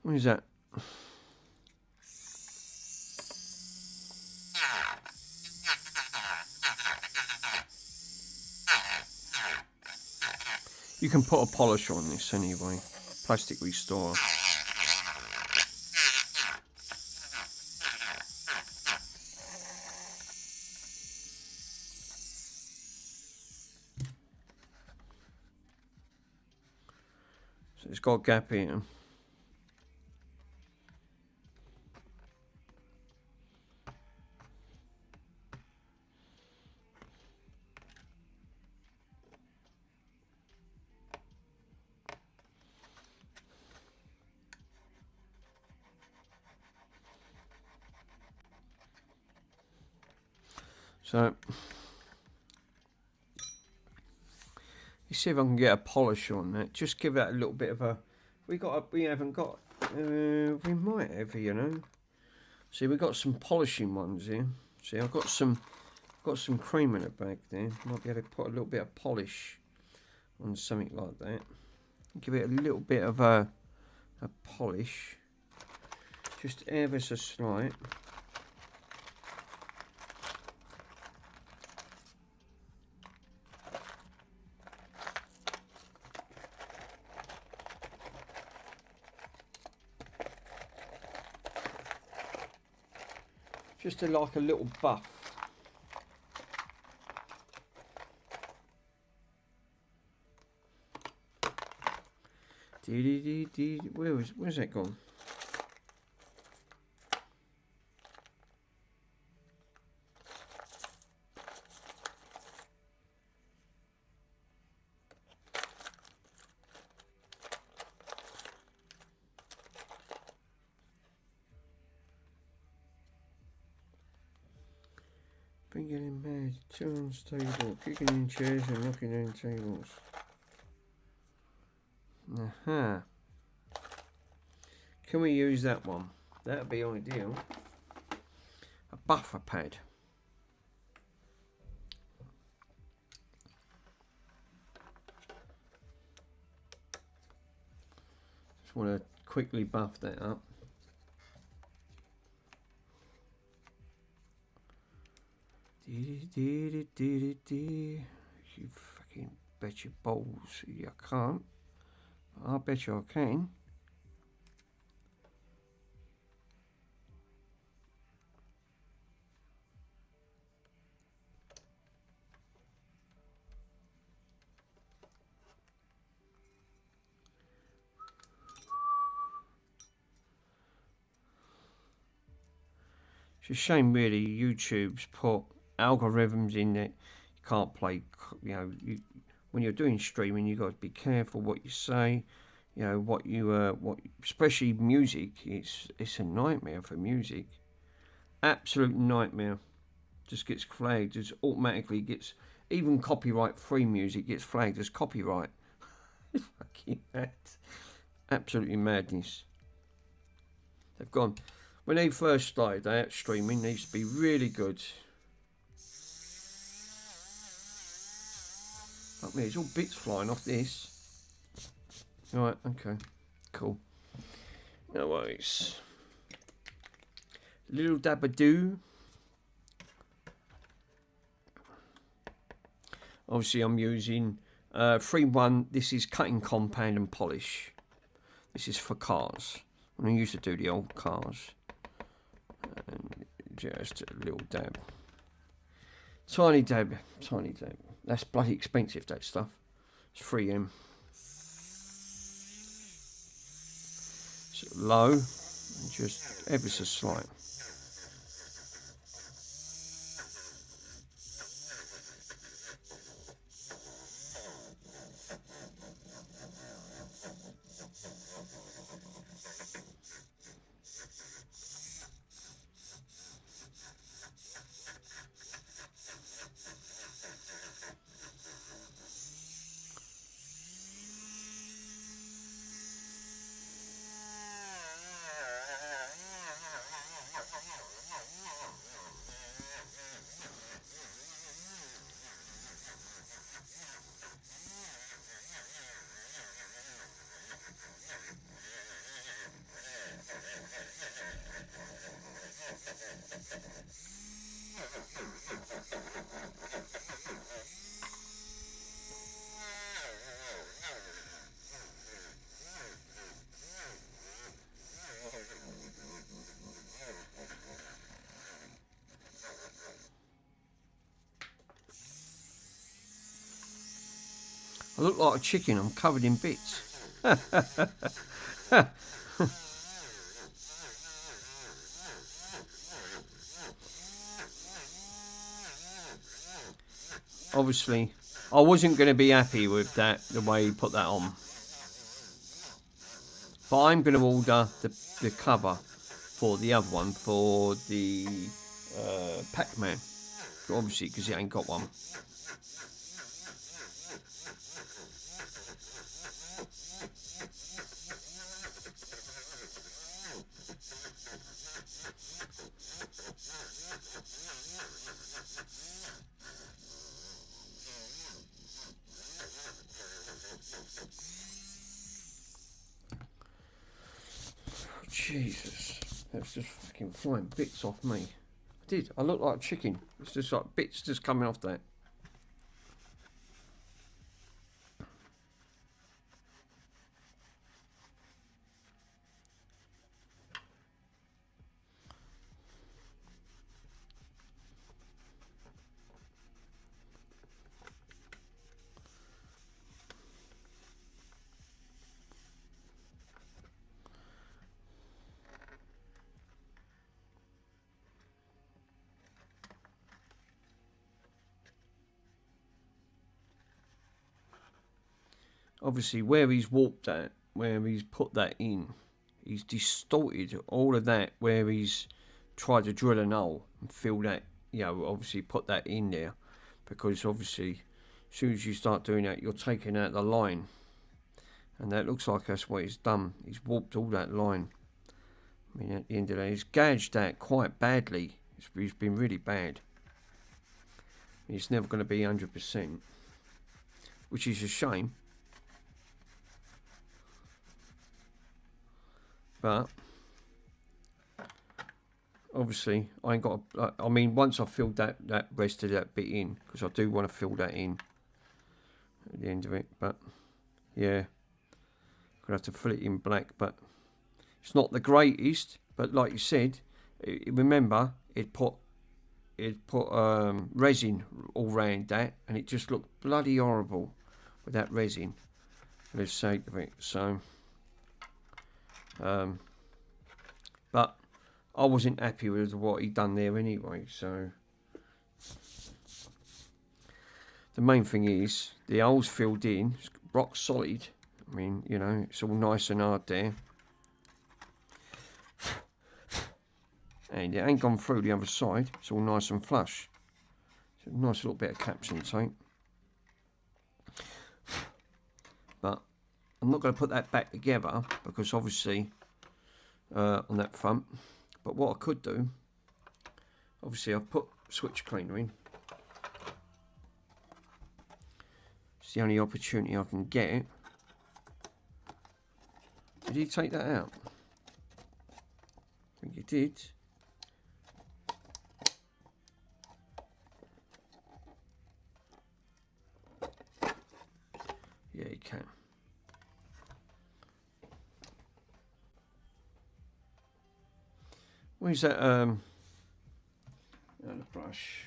What is that? You can put a polish on this anyway. Plastic Restore. So it's got a gap here. So, you see if I can get a polish on that. Just give that a little bit of a. We haven't got. We might have, you know. See, we've got some polishing ones here. See, I've got some cream in the bag there. Might be able to put a little bit of polish on something like that. Give it a little bit of a polish, just ever so slight. Just to like a little buff. Where's that gone? Been getting mad. Children's table, kicking in chairs and knocking down tables. Aha. Can we use that one? That'd be ideal. A buffer pad. want to quickly buff that up. You fucking bet your balls you can't. I bet you I can. It's a shame really YouTube's put algorithms in that you can't play, you know, when you're doing streaming you've got to be careful what you say, you know, what especially music. It's a nightmare for music, absolute nightmare. Just gets flagged, just automatically gets, even copyright free music gets flagged as copyright. It's fucking mad, absolutely madness. They've gone, when they first started out streaming, they used to be really good. Fuck me, there's all bits flying off this. Right, okay, cool. No worries. Little Dabadoo. Obviously, I'm using 3-1. This is cutting compound and polish. This is for cars. When I used to do the old cars. And just a little dab. Tiny dab. Tiny dab. That's bloody expensive, that stuff. It's 3M. So low. And just ever so slight. I look like a chicken, I'm covered in bits. Obviously, I wasn't going to be happy with that, the way he put that on. But I'm going to order the cover for the other one, for the Pac-Man. Obviously, because he ain't got one. Jesus, that's just fucking flying bits off me. I look like a chicken. It's just like bits just coming off that. Obviously, where he's warped that, where he's put that in, he's distorted all of that, where he's tried to drill a hole and fill that, you know, obviously put that in there. Because obviously, as soon as you start doing that, you're taking out the line. And that looks like that's what he's done. He's warped all that line. I mean, at the end of the day, he's gouged that quite badly. It's been really bad. It's never going to be 100%. Which is a shame. but obviously I ain't got I mean, once I've filled that rest of that bit in, because I do want to fill that in at the end of it, but yeah, gonna have to fill it in black. But it's not the greatest, but like you said, remember it put resin all round that, and it just looked bloody horrible with that resin for the sake of it. So but I wasn't happy with what he'd done there anyway, so the main thing is the holes filled in, it's rock solid. I mean, you know, it's all nice and hard there, and it ain't gone through the other side. It's all nice and flush. It's a nice little bit of caption tape, but I'm not going to put that back together because obviously on that front. But what I could do, obviously I've put switch cleaner in. It's the only opportunity I can get. Did he take that out? I think he did. Yeah, he can. Where's that and a brush?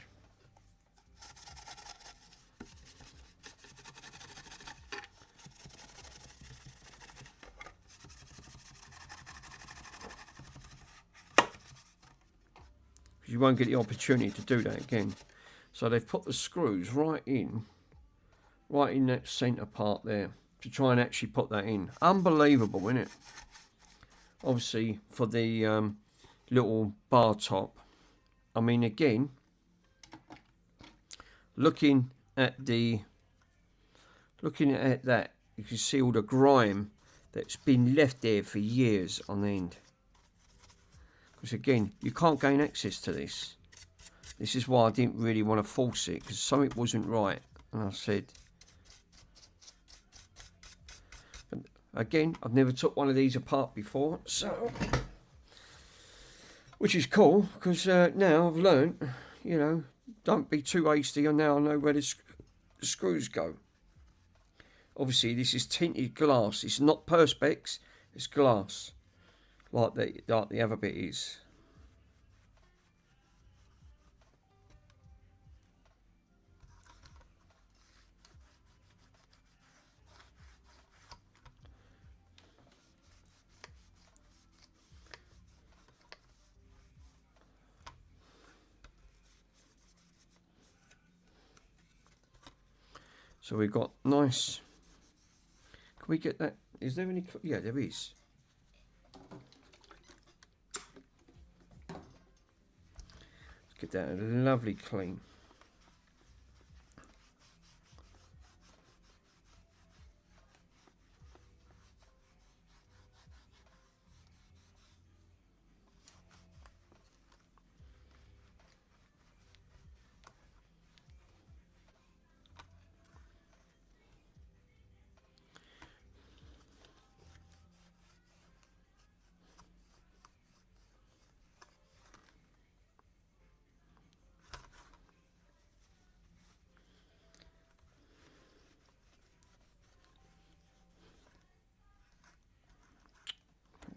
You won't get the opportunity to do that again. So they've put the screws right in that centre part there to try and actually put that in. Unbelievable, isn't it? Obviously for the little bar top. I mean, again, looking at that, you can see all the grime that's been left there for years on end. Because again, you can't gain access to this. This is why I didn't really want to force it, because something wasn't right. And I said, but again, I've never took one of these apart before, so, which is cool, because now I've learnt, you know, don't be too hasty, and now I know where the screws go. Obviously, this is tinted glass. It's not Perspex, it's glass, like the other bit is. So we've got nice. Can we get that? Is there any? Yeah, there is. Let's get that lovely clean.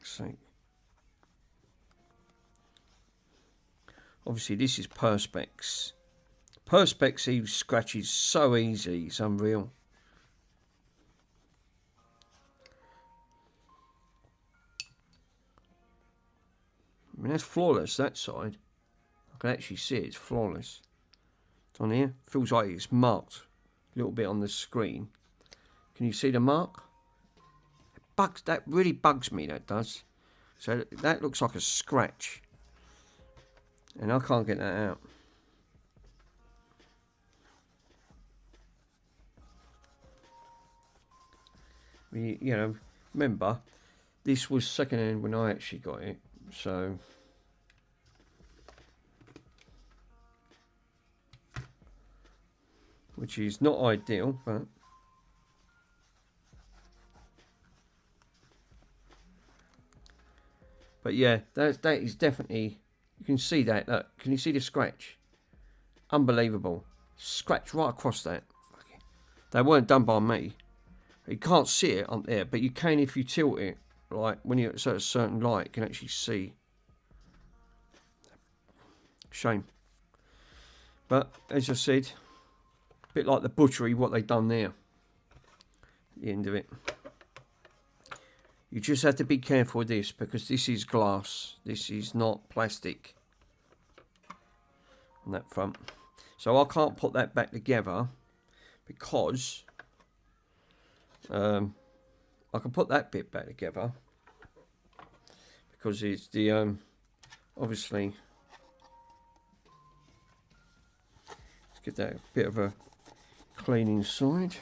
Sake. Obviously this is Perspex. Perspex, he scratches so easy, it's unreal. I mean, that's flawless, that side. I can actually see it's flawless. It's on here. Feels like it's marked a little bit on the screen. Can you see the mark? That really bugs me, that does. So that looks like a scratch, and I can't get that out. You know, remember, this was second hand when I actually got it, so which is not ideal, but But yeah, that is definitely, you can see that. Look, can you see the scratch? Unbelievable. Scratch right across that. They weren't done by me. You can't see it on there, but you can if you tilt it. Like when you're at a certain light, you can actually see. Shame. But as I said, a bit like the butchery, what they've done there. At the end of it. You just have to be careful with this because this is glass. This is not plastic. On that front. So I can't put that back together because I can put that bit back together because it's the obviously, let's get that bit of a clean inside.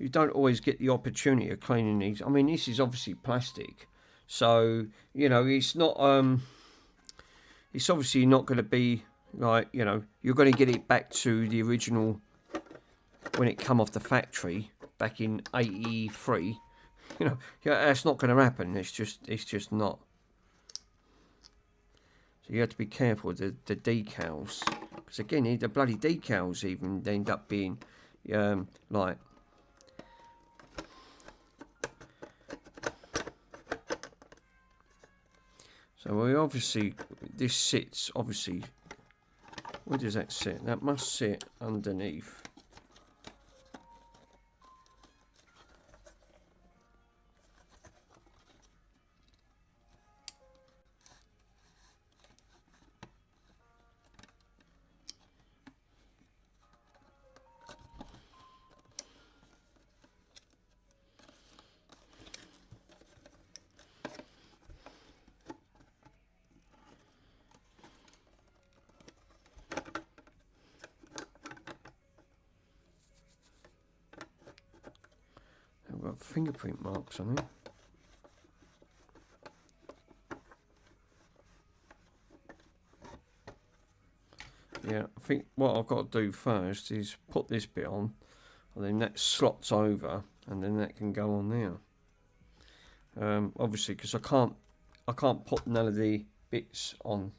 You don't always get the opportunity of cleaning these. I mean, this is obviously plastic, so you know it's not. It's obviously not going to be like, you know, you're going to get it back to the original when it come off the factory back in '83. You know, yeah, that's not going to happen. It's just not. So you have to be careful with the decals, because again, the bloody decals even end up being like. So we obviously, this sits, obviously, where does that sit? That must sit underneath. I've got fingerprint marks on it. Yeah, I think what I've got to do first is put this bit on, and then that slots over, and then that can go on there. Obviously, because I can't put none of the bits on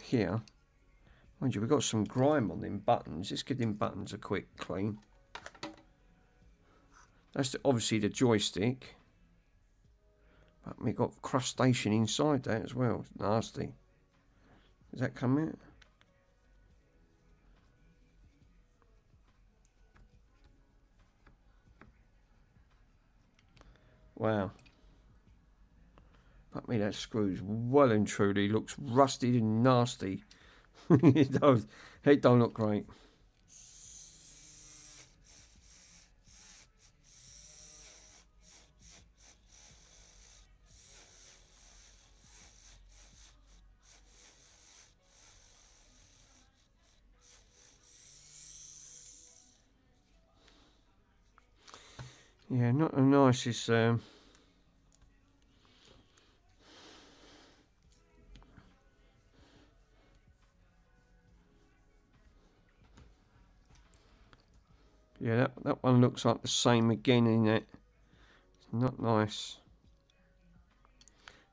here. Mind you, we've got some grime on them buttons. Let's give them buttons a quick clean. That's obviously the joystick. But we've got crustacean inside that as well. It's nasty. Does that come out? Wow. But me, that screw's well and truly looks rusted and nasty. It don't look great. Yeah, not the nicest. Yeah, that one looks like the same again, in it. It's not nice.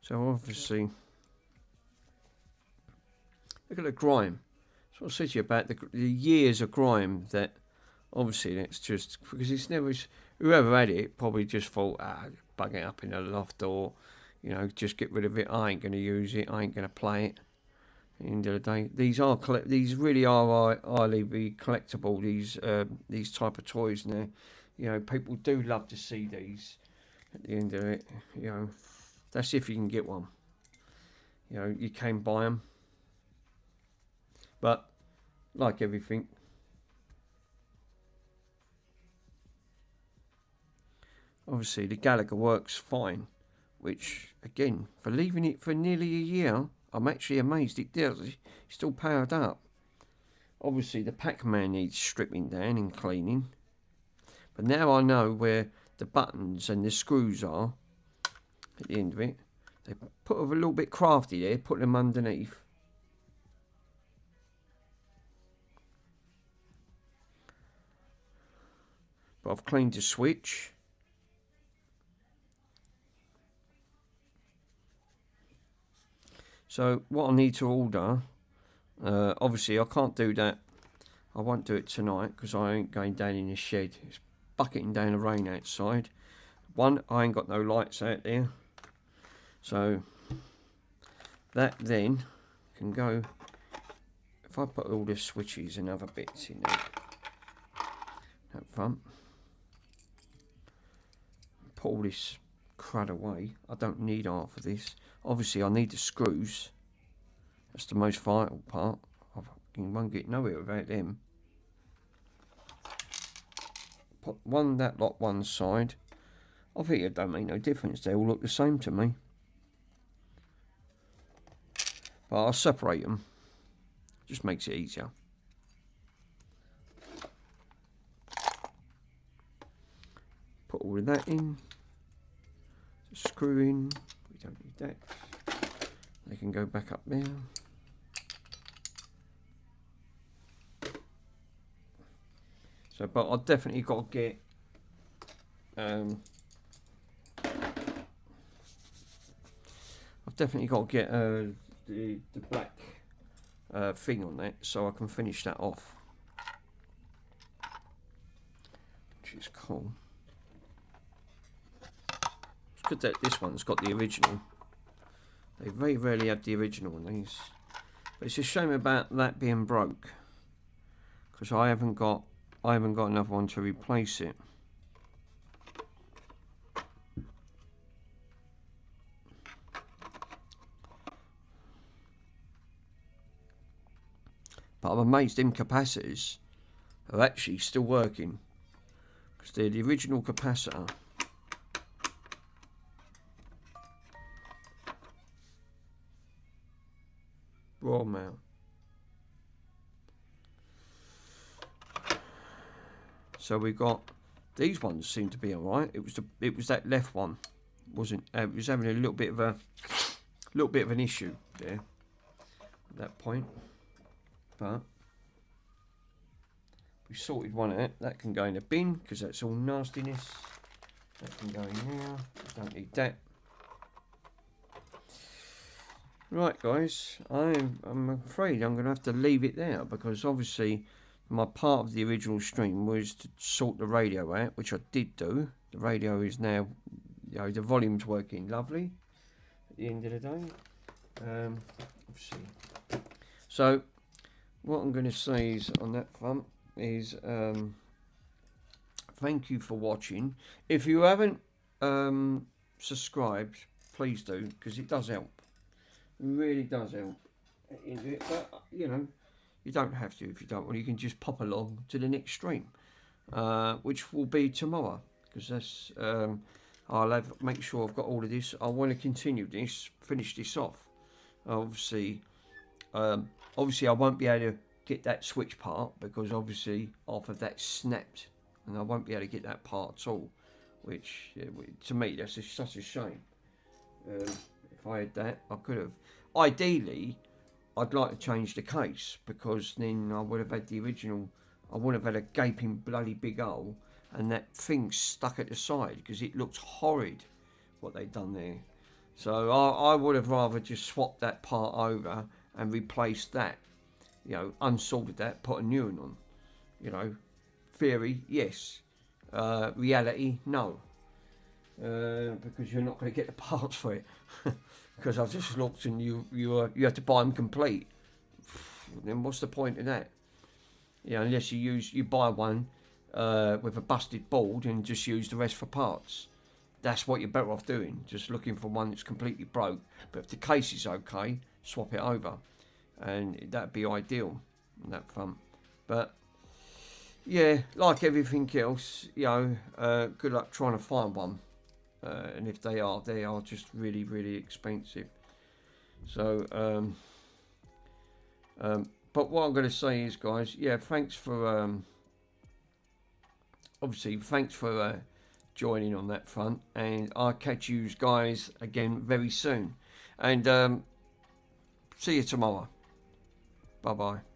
So obviously, look at the grime. That's what I said to you about the years of grime. That obviously that's just because it's never. Whoever had it probably just thought, bug it up in the loft, or you know, just get rid of it. I ain't going to use it. I ain't going to play it. At the end of the day, these really are highly collectible. These type of toys now, you know, people do love to see these. At the end of it, you know, that's if you can get one. You know, you can buy them, but like everything, obviously the Galaga works fine. Which again, for leaving it for nearly a year, I'm actually amazed it does. It's still powered up. Obviously, the Pac-Man needs stripping down and cleaning. But now I know where the buttons and the screws are at the end of it. They put a little bit crafty there, put them underneath. But I've cleaned the switch. So what I need to order, obviously I can't do that. I won't do it tonight because I ain't going down in the shed. It's bucketing down the rain outside. One, I ain't got no lights out there. So that then can go, if I put all the switches and other bits in there, that front, put all this crud away. I don't need half of this. Obviously I need the screws. That's the most vital part. I won't get nowhere without them. Put that lot one side. I think it don't make no difference. They all look the same to me. But I'll separate them. Just makes it easier. Put all of that in. Screw in. We don't need that. They can go back up there. So, but I've definitely got to get I've definitely got to get the black thing on that so I can finish that off, which is cool. It's good that this one's got the original. They very rarely have the original on these, but it's a shame about that being broke because I haven't got another one to replace it. But I'm amazed them capacitors are actually still working because they're the original capacitor. Raw mount. So we got these ones seem to be alright. It was that left one wasn't. It was having a little bit of an issue there at that point. But we sorted one out. That can go in a bin because that's all nastiness. That can go in there. Don't need that. Right, guys. I'm afraid I'm going to have to leave it there because obviously my part of the original stream was to sort the radio out, which I did do. The radio is now, you know, the volume's working lovely at the end of the day. Obviously. So what I'm going to say is on that front is thank you for watching. If you haven't subscribed, please do because it does help. It really does help. But you know, you don't have to if you don't want. You can just pop along to the next stream, which will be tomorrow because that's I'll make sure I've got all of this. I want to continue this, finish this off. Obviously I won't be able to get that switch part because obviously half of that snapped and I won't be able to get that part at all, which to me that's such a shame. If I had that I could have. Ideally I'd like to change the case because then I would have had the original. I would have had a gaping bloody big hole and that thing stuck at the side because it looked horrid what they'd done there. So I would have rather just swapped that part over and replaced that, you know, unsoldered that, put a new one on. You know, theory, yes. Reality, no. Because you're not going to get the parts for it. Because I've just looked and you have to buy them complete. Then what's the point of that? You know, unless you buy one with a busted board and just use the rest for parts. That's what you're better off doing. Just looking for one that's completely broke. But if the case is okay, swap it over. And that'd be ideal on that front. But yeah, like everything else, you know, good luck trying to find one. And if they are just really, really expensive. So, but what I'm going to say is, guys, yeah, thanks for, obviously, thanks for joining on that front, and I'll catch you guys again very soon. And see you tomorrow. Bye bye.